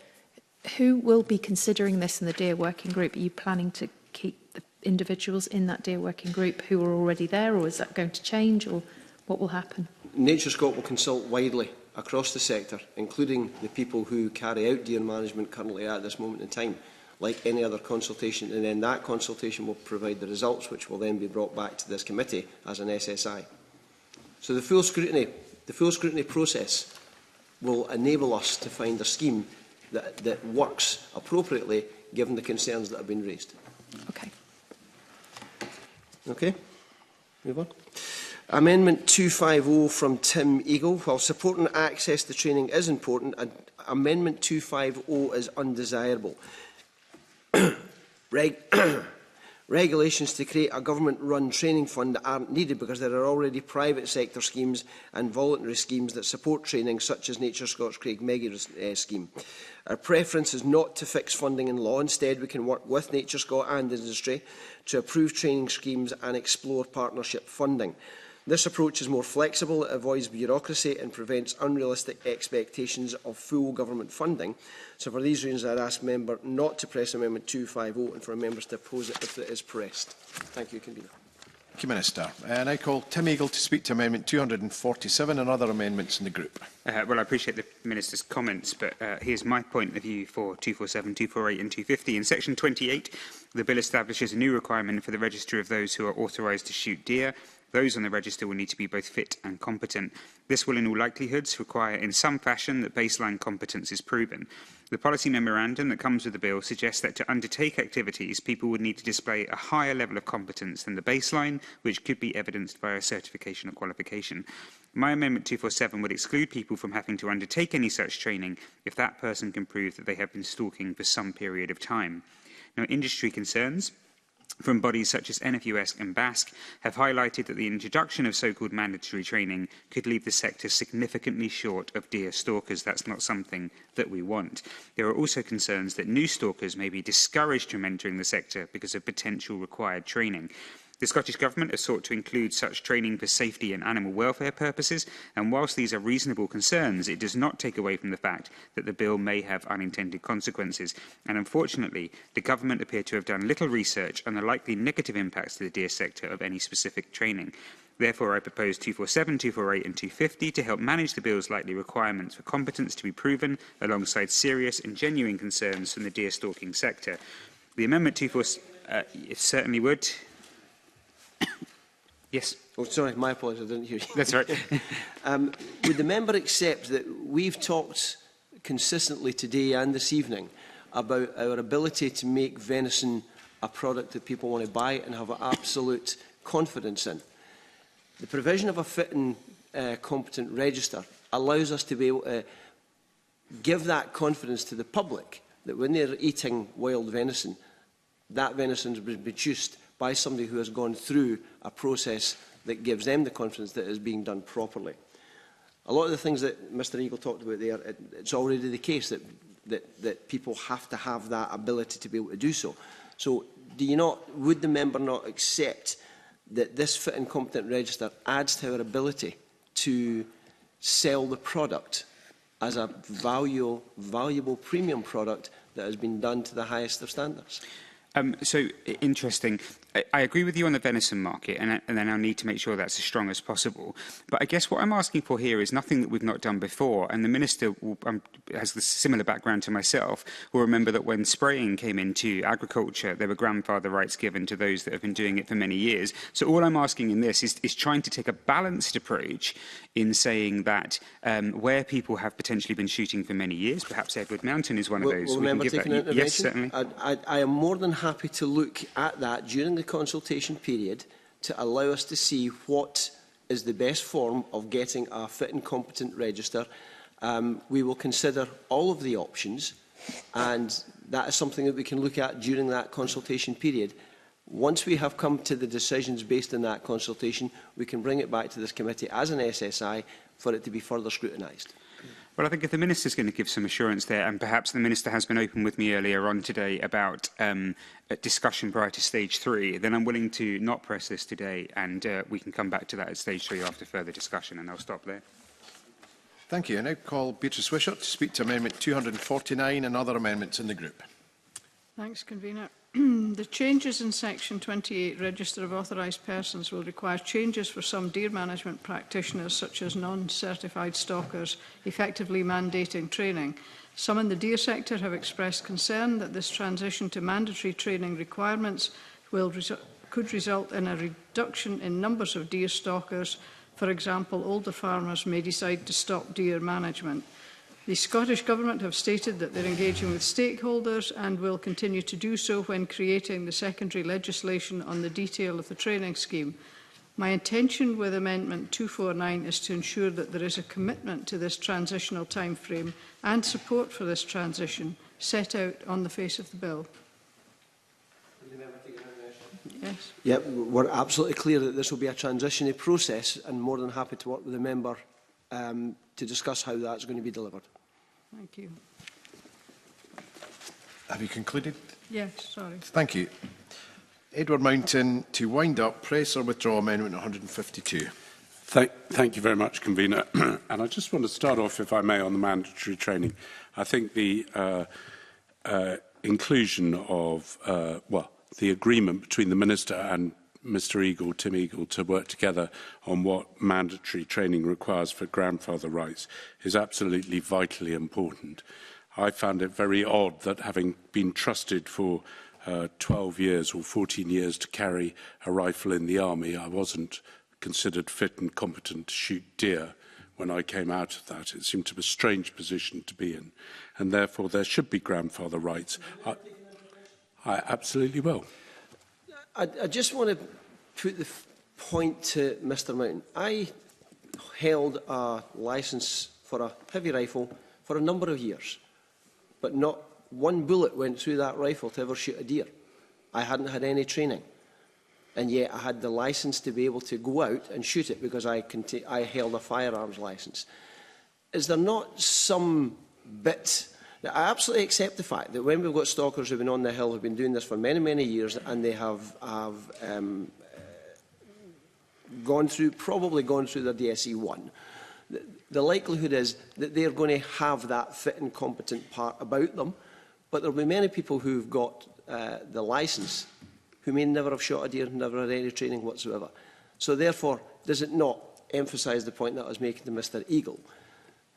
who will be considering this in the DEAR working group? Are you planning to keep the individuals in that DEAR working group who are already there, or is that going to change, or what will happen? NatureScot will consult widely across the sector, including the people who carry out deer management currently at this moment in time, like any other consultation, and then that consultation will provide the results, which will then be brought back to this committee as an SSI. So the full scrutiny process will enable us to find a scheme that works appropriately, given the concerns that have been raised. Okay. Okay, move on. Amendment 250 from Tim Eagle. While supporting access to training is important, Amendment 250 is undesirable. Regulations to create a government-run training fund aren't needed because there are already private sector schemes and voluntary schemes that support training, such as NatureScot's Craig Meggie scheme. Our preference is not to fix funding in law. Instead, we can work with NatureScot and industry to approve training schemes and explore partnership funding. This approach is more flexible, it avoids bureaucracy and prevents unrealistic expectations of full government funding. So for these reasons, I'd ask member not to press Amendment 250 and for members to oppose it if it is pressed. Thank you, Convener. Thank you, Minister. And I call Tim Eagle to speak to Amendment 247 and other amendments in the group. Well, I appreciate the Minister's comments, but here's my point of view for 247, 248 and 250. In Section 28, the Bill establishes a new requirement for the register of those who are authorised to shoot deer. Those on the register will need to be both fit and competent. This will in all likelihood require in some fashion that baseline competence is proven. The policy memorandum that comes with the bill suggests that to undertake activities, people would need to display a higher level of competence than the baseline, which could be evidenced by a certification or qualification. My Amendment 247 would exclude people from having to undertake any such training if that person can prove that they have been stalking for some period of time. Now, industry concerns from bodies such as NFUS and BASC have highlighted that the introduction of so-called mandatory training could leave the sector significantly short of deer stalkers. That's not something that we want. There are also concerns that new stalkers may be discouraged from entering the sector because of potential required training. The Scottish Government has sought to include such training for safety and animal welfare purposes, and whilst these are reasonable concerns, it does not take away from the fact that the bill may have unintended consequences. And unfortunately, the Government appear to have done little research on the likely negative impacts to the deer sector of any specific training. Therefore, I propose 247, 248 and 250 to help manage the bill's likely requirements for competence to be proven alongside serious and genuine concerns from the deer stalking sector. The Amendment 247 certainly would. Yes. Oh, sorry, my apologies, I didn't hear you. That's right. Would the member accept that we've talked consistently today and this evening about our ability to make venison a product that people want to buy and have absolute confidence in? The provision of a fit and competent register allows us to be able to give that confidence to the public that when they're eating wild venison, that venison has been produced by somebody who has gone through a process that gives them the confidence that it is being done properly. A lot of the things that Mr Eagle talked about there, it's already the case that people have to have that ability to be able to do so. So would the member not accept that this fit and competent register adds to our ability to sell the product as a valuable premium product that has been done to the highest of standards? So interesting. I agree with you on the venison market, and then I'll need to make sure that's as strong as possible. But I guess what I'm asking for here is nothing that we've not done before. And the Minister has a similar background to myself, will remember that when spraying came into agriculture, there were grandfather rights given to those that have been doing it for many years. So all I'm asking in this is trying to take a balanced approach in saying that where people have potentially been shooting for many years, perhaps Edward Mountain is one of those. Will the member take an intervention? Yes, certainly. I am more than happy to look at that during the consultation period to allow us to see what is the best form of getting a fit and competent register. We will consider all of the options, and that is something that we can look at during that consultation period. Once we have come to the decisions based on that consultation, we can bring it back to this committee as an SSI for it to be further scrutinised. Well, I think if the Minister's going to give some assurance there, and perhaps the Minister has been open with me earlier on today about a discussion prior to stage 3, then I'm willing to not press this today, and we can come back to that at stage 3 after further discussion, and I'll stop there. Thank you. I now call Beatrice Wishart to speak to Amendment 249 and other amendments in the group. Thanks, Convener. The changes in Section 28 Register of Authorised Persons will require changes for some deer management practitioners, such as non-certified stalkers, effectively mandating training. Some in the deer sector have expressed concern that this transition to mandatory training requirements could result in a reduction in numbers of deer stalkers. For example, older farmers may decide to stop deer management. The Scottish Government have stated that they're engaging with stakeholders and will continue to do so when creating the secondary legislation on the detail of the training scheme. My intention with Amendment 249 is to ensure that there is a commitment to this transitional timeframe and support for this transition set out on the face of the bill. Yes. Yeah, we're absolutely clear that this will be a transitionary process, and more than happy to work with the member to discuss how that's going to be delivered. Thank you. Have you concluded? Yes, sorry. Thank you. Edward Mountain, to wind up, press or withdraw Amendment 152. Thank you very much, Convener. And I just want to start off, if I may, on the mandatory training. I think the inclusion of, the agreement between the Minister and Mr Eagle, Tim Eagle, to work together on what mandatory training requires for grandfather rights is absolutely vitally important. I found it very odd that, having been trusted for 12 years or 14 years to carry a rifle in the army, I wasn't considered fit and competent to shoot deer when I came out of that. It seemed to be a strange position to be in, and therefore there should be grandfather rights. I absolutely will. I just want to put the point to Mr Mountain. I held a licence for a heavy rifle for a number of years, but not one bullet went through that rifle to ever shoot a deer. I hadn't had any training, and yet I had the licence to be able to go out and shoot it because I held a firearms licence. Is there not some bit... Now, I absolutely accept the fact that when we've got stalkers who've been on the hill, who've been doing this for many, many years, and they have probably gone through their DSE 1, the likelihood is that they're going to have that fit and competent part about them, but there will be many people who've got the licence who may never have shot a deer, never had any training whatsoever. So therefore, does it not emphasise the point that I was making to Mr Eagle,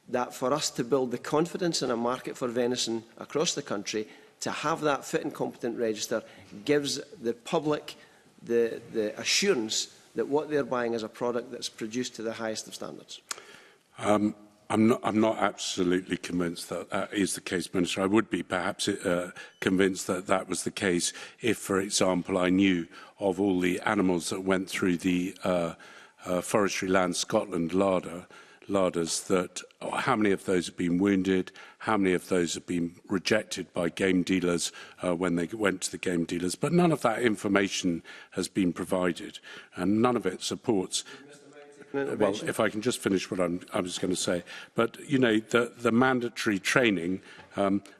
that for us to build the confidence in a market for venison across the country, to have that fit and competent register gives the public the assurance that what they're buying is a product that's produced to the highest of standards? I'm not absolutely convinced that that is the case, Minister. I would be perhaps convinced that that was the case if, for example, I knew of all the animals that went through the Forestry Land Scotland larders, that how many of those have been wounded, how many of those have been rejected by game dealers when they went to the game dealers. But none of that information has been provided, and none of it supports... Well, if I can just finish what I was going to say. But, you know, the mandatory training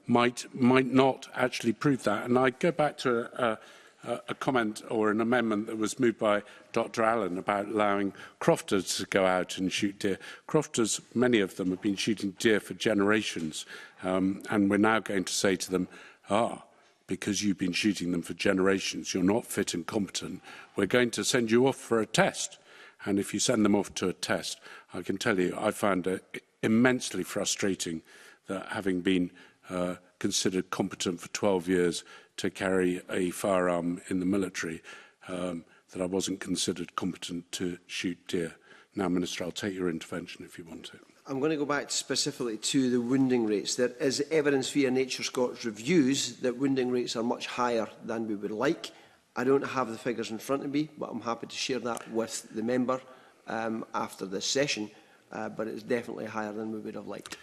might not actually prove that. And I go back to a comment or an amendment that was moved by Dr Allen about allowing crofters to go out and shoot deer. Crofters, many of them have been shooting deer for generations, and we're now going to say to them, because you've been shooting them for generations, you're not fit and competent, we're going to send you off for a test. And if you send them off to a test, I can tell you I found it immensely frustrating that, having been considered competent for 12 years to carry a firearm in the military, that I wasn't considered competent to shoot deer. Now, Minister, I'll take your intervention if you want it. I'm going to go back specifically to the wounding rates. There is evidence via Nature Scott's reviews that wounding rates are much higher than we would like. I don't have the figures in front of me, but I'm happy to share that with the member after this session, but it's definitely higher than we would have liked.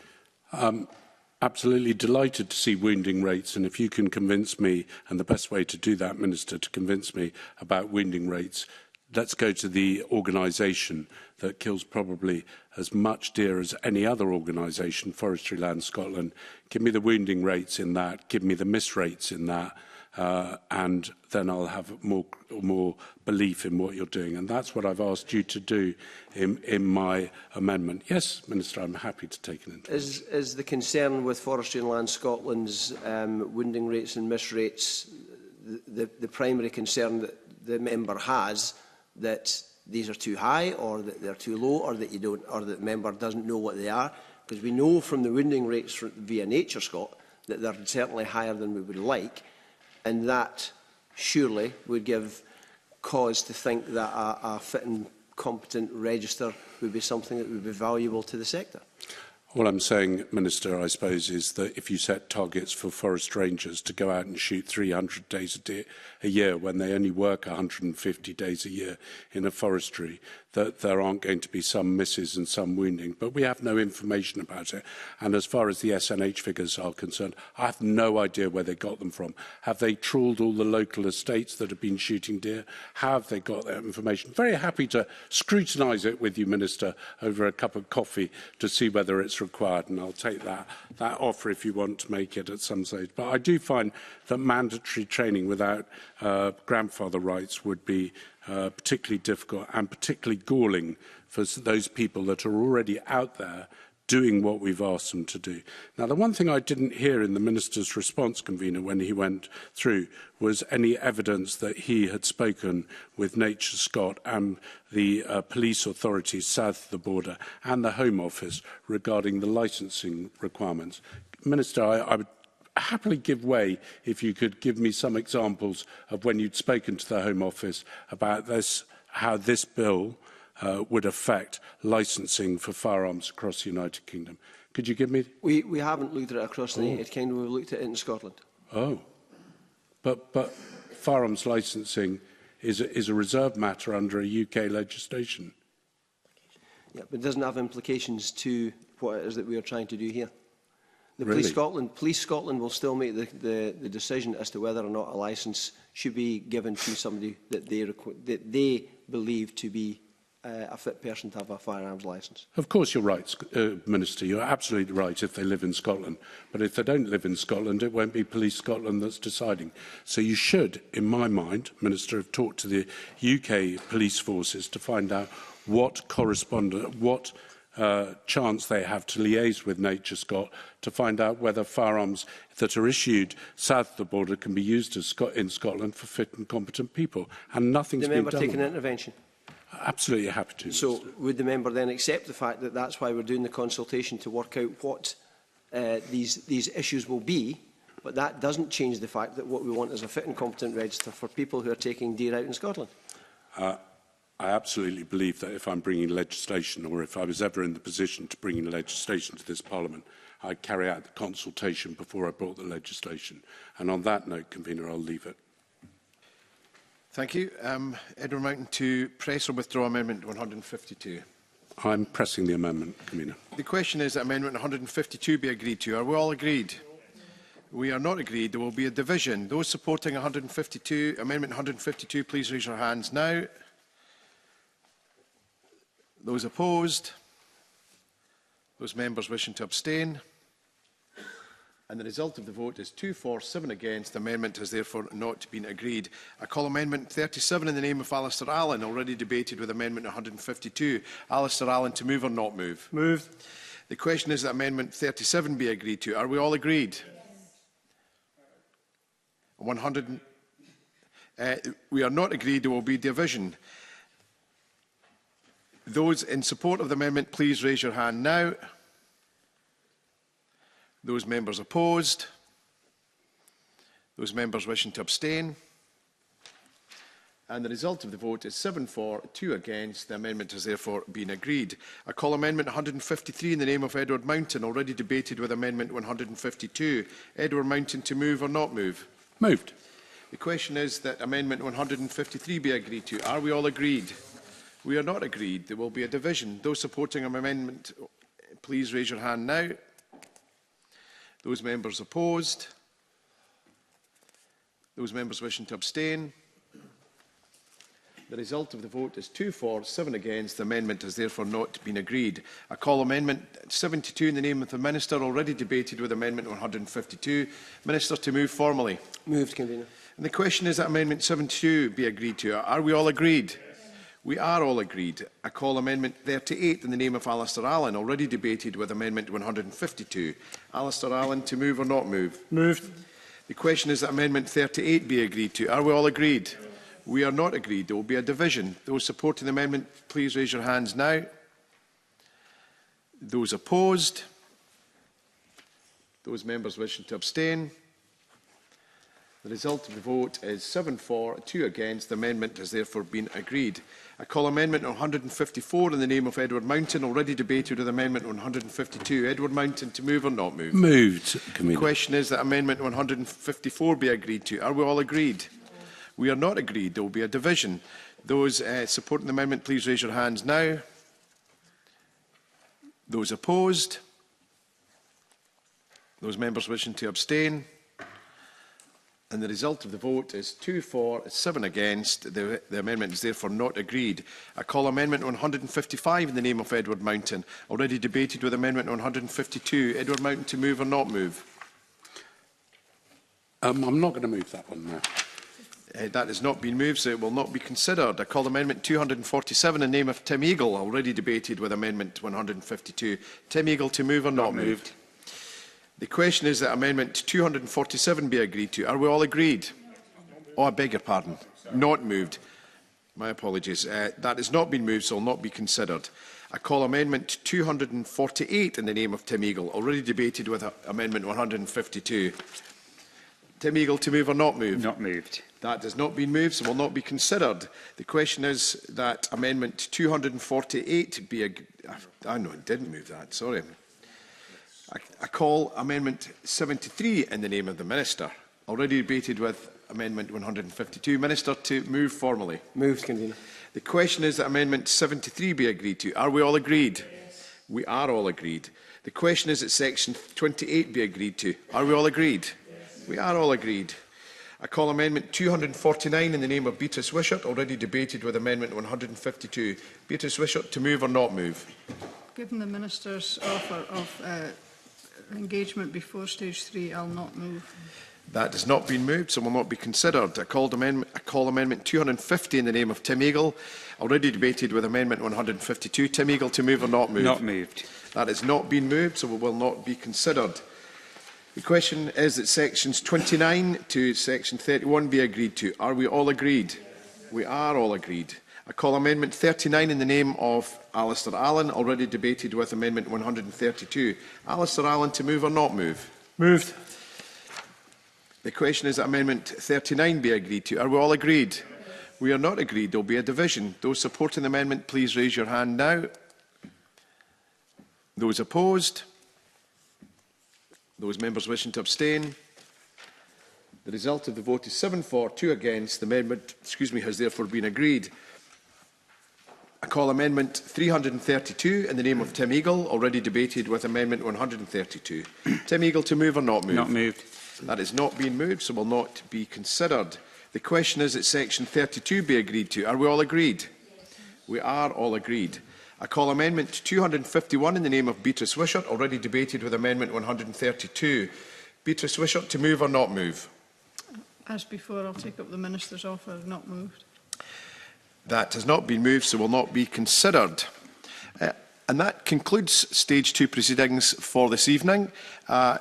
Absolutely delighted to see wounding rates, and if you can convince me, and the best way to do that, Minister, to convince me about wounding rates, let's go to the organisation that kills probably as much deer as any other organisation, Forestry Land Scotland. Give me the wounding rates in that, give me the miss rates in that, and then I'll have more belief in what you're doing. And that's what I've asked you to do in my amendment. Yes, Minister, I'm happy to take an intervention. Is the concern with Forestry and Land Scotland's wounding rates and miss rates the primary concern that the member has, that these are too high, or that they're too low, or that you don't, or that the member doesn't know what they are? Because we know from the wounding rates via Nature Scot that they're certainly higher than we would like, and that surely would give cause to think that a fit and competent register would be something that would be valuable to the sector. All I'm saying, Minister, I suppose, is that if you set targets for forest rangers to go out and shoot 300 days a year when they only work 150 days a year in a forestry, that there aren't going to be some misses and some wounding. But we have no information about it. And as far as the SNH figures are concerned, I have no idea where they got them from. Have they trawled all the local estates that have been shooting deer? How have they got that information? Very happy to scrutinise it with you, Minister, over a cup of coffee to see whether it's required. And I'll take that offer if you want to make it at some stage. But I do find that mandatory training without grandfather rights would be particularly difficult and particularly galling for those people that are already out there doing what we've asked them to do. Now, the one thing I didn't hear in the Minister's response, Convener, when he went through, was any evidence that he had spoken with Nature Scot and the police authorities south of the border and the Home Office regarding the licensing requirements. Minister, I would happily give way if you could give me some examples of when you'd spoken to the Home Office about this, how this bill would affect licensing for firearms across the United Kingdom. Could you give me? We haven't looked at it across the United Kingdom, we've looked at it in Scotland. Oh. But firearms licensing is a reserved matter under a UK legislation. Yeah, but it doesn't have implications to what it is that we are trying to do here. The Really? Police Scotland will still make the decision as to whether or not a licence should be given to somebody that they believe to be a fit person to have a firearms licence. Of course you're right, Minister. You're absolutely right if they live in Scotland. But if they don't live in Scotland, it won't be Police Scotland that's deciding. So you should, in my mind, Minister, have talked to the UK police forces to find out what chance they have to liaise with Nature Scot to find out whether firearms that are issued south of the border can be used in Scotland for fit and competent people. And nothing's been done. The member take an intervention? Absolutely happy to. So Minister. would the member then accept the fact that that's why we're doing the consultation to work out what these issues will be, but that doesn't change the fact that what we want is a fit and competent register for people who are taking deer out in Scotland? I absolutely believe that if I'm bringing legislation, or if I was ever in the position to bring in legislation to this Parliament, I'd carry out the consultation before I brought the legislation. And on that note, Convener, I'll leave it. Thank you. Edward Mountain to press or withdraw Amendment 152. I'm pressing the amendment, Convener. The question is that Amendment 152 be agreed to. Are we all agreed? We are not agreed. There will be a division. Those supporting Amendment 152, please raise your hands now. Those opposed? Those members wishing to abstain? And the result of the vote is 2 for, 7 against. The amendment has therefore not been agreed. I call Amendment 37 in the name of Alistair Allen, already debated with Amendment 152. Alistair Allen, to move or not move? Moved. The question is that Amendment 37 be agreed to. Are we all agreed? Yes. 100. We are not agreed. There will be division. Those in support of the amendment, please raise your hand now. Those members opposed? Those members wishing to abstain? And the result of the vote is 7 for, 2 against. The amendment has therefore been agreed. I call Amendment 153 in the name of Edward Mountain, already debated with Amendment 152. Edward Mountain, to move or not move? Moved. The question is that Amendment 153 be agreed to. Are we all agreed? We are not agreed. There will be a division. Those supporting an amendment, please raise your hand now. Those members opposed? Those members wishing to abstain? The result of the vote is 2 for, 7 against. The amendment has therefore not been agreed. I call Amendment 72 in the name of the Minister, already debated with Amendment 152. Minister, to move formally. Moved, Convener. And the question is that Amendment 72 be agreed to. Are we all agreed? We are all agreed. I call Amendment 38 in the name of Alistair Allen, already debated with Amendment 152. Alistair Allen, to move or not move? Moved. The question is that Amendment 38 be agreed to. Are we all agreed? We are not agreed. There will be a division. Those supporting the amendment, please raise your hands now. Those opposed? Those members wishing to abstain? The result of the vote is 7 for, 2 against. The amendment has therefore been agreed. I call Amendment 154 in the name of Edward Mountain, already debated with Amendment 152. Edward Mountain, to move or not move? Moved. The question is that Amendment 154 be agreed to. Are we all agreed? We are not agreed. There will be a division. Those supporting the amendment, please raise your hands now. Those opposed? Those members wishing to abstain? And the result of the vote is 2 for, 7 against. The amendment is therefore not agreed. I call Amendment 155 in the name of Edward Mountain, already debated with Amendment 152. Edward Mountain, to move or not move? I'm not going to move that one now. That has not been moved, so it will not be considered. I call Amendment 247 in the name of Tim Eagle, already debated with Amendment 152. Tim Eagle, to move or not moved? The question is that Amendment 247 be agreed to. Are we all agreed? Oh, I beg your pardon. Not moved. My apologies. That has not been moved, so will not be considered. I call Amendment 248 in the name of Tim Eagle, already debated with Amendment 152. Tim Eagle, to move or not move? Not moved. That has not been moved, so will not be considered. The question is that Amendment 248 be... no, it didn't move that, sorry. I call Amendment 73 in the name of the Minister, already debated with Amendment 152. Minister, to move formally. Moved, Convener. The question is that Amendment 73 be agreed to. Are we all agreed? Yes. We are all agreed. The question is that Section 28 be agreed to. Are we all agreed? Yes. We are all agreed. I call Amendment 249 in the name of Beatrice Wishart, already debated with Amendment 152. Beatrice Wishart, to move or not move? Given the Minister's offer of engagement before stage 3, I'll not move. That has not been moved, so will not be considered. I call Amendment 250 in the name of Tim Eagle, already debated with Amendment 152. Tim Eagle, to move or not move? Not moved. That has not been moved, so will not be considered. The question is that Sections 29 to Section 31 be agreed to. Are we all agreed? We are all agreed. I call Amendment 39 in the name of Alistair Allen, already debated with Amendment 132. Alistair Allen, to move or not move? Moved. The question is that Amendment 39 be agreed to. Are we all agreed? We are not agreed. There will be a division. Those supporting the amendment, please raise your hand now. Those opposed? Those members wishing to abstain? The result of the vote is 7 for, 2 against. The amendment, has therefore been agreed. I call Amendment 332 in the name of Tim Eagle, already debated with Amendment 132. Tim Eagle, to move or not move? Not moved. That has not been moved, so will not be considered. The question is that Section 32 be agreed to. Are we all agreed? Yes. We are all agreed. I call Amendment 251 in the name of Beatrice Wishart, already debated with Amendment 132. Beatrice Wishart, to move or not move? As before, I'll take up the Minister's offer, not moved. That has not been moved, so will not be considered. And that concludes Stage 2 proceedings for this evening.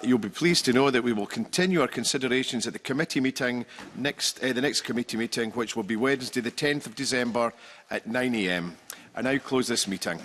You'll be pleased to know that we will continue our considerations at the committee meeting, the next committee meeting, which will be Wednesday the 10th of December at 9 AM. I now close this meeting.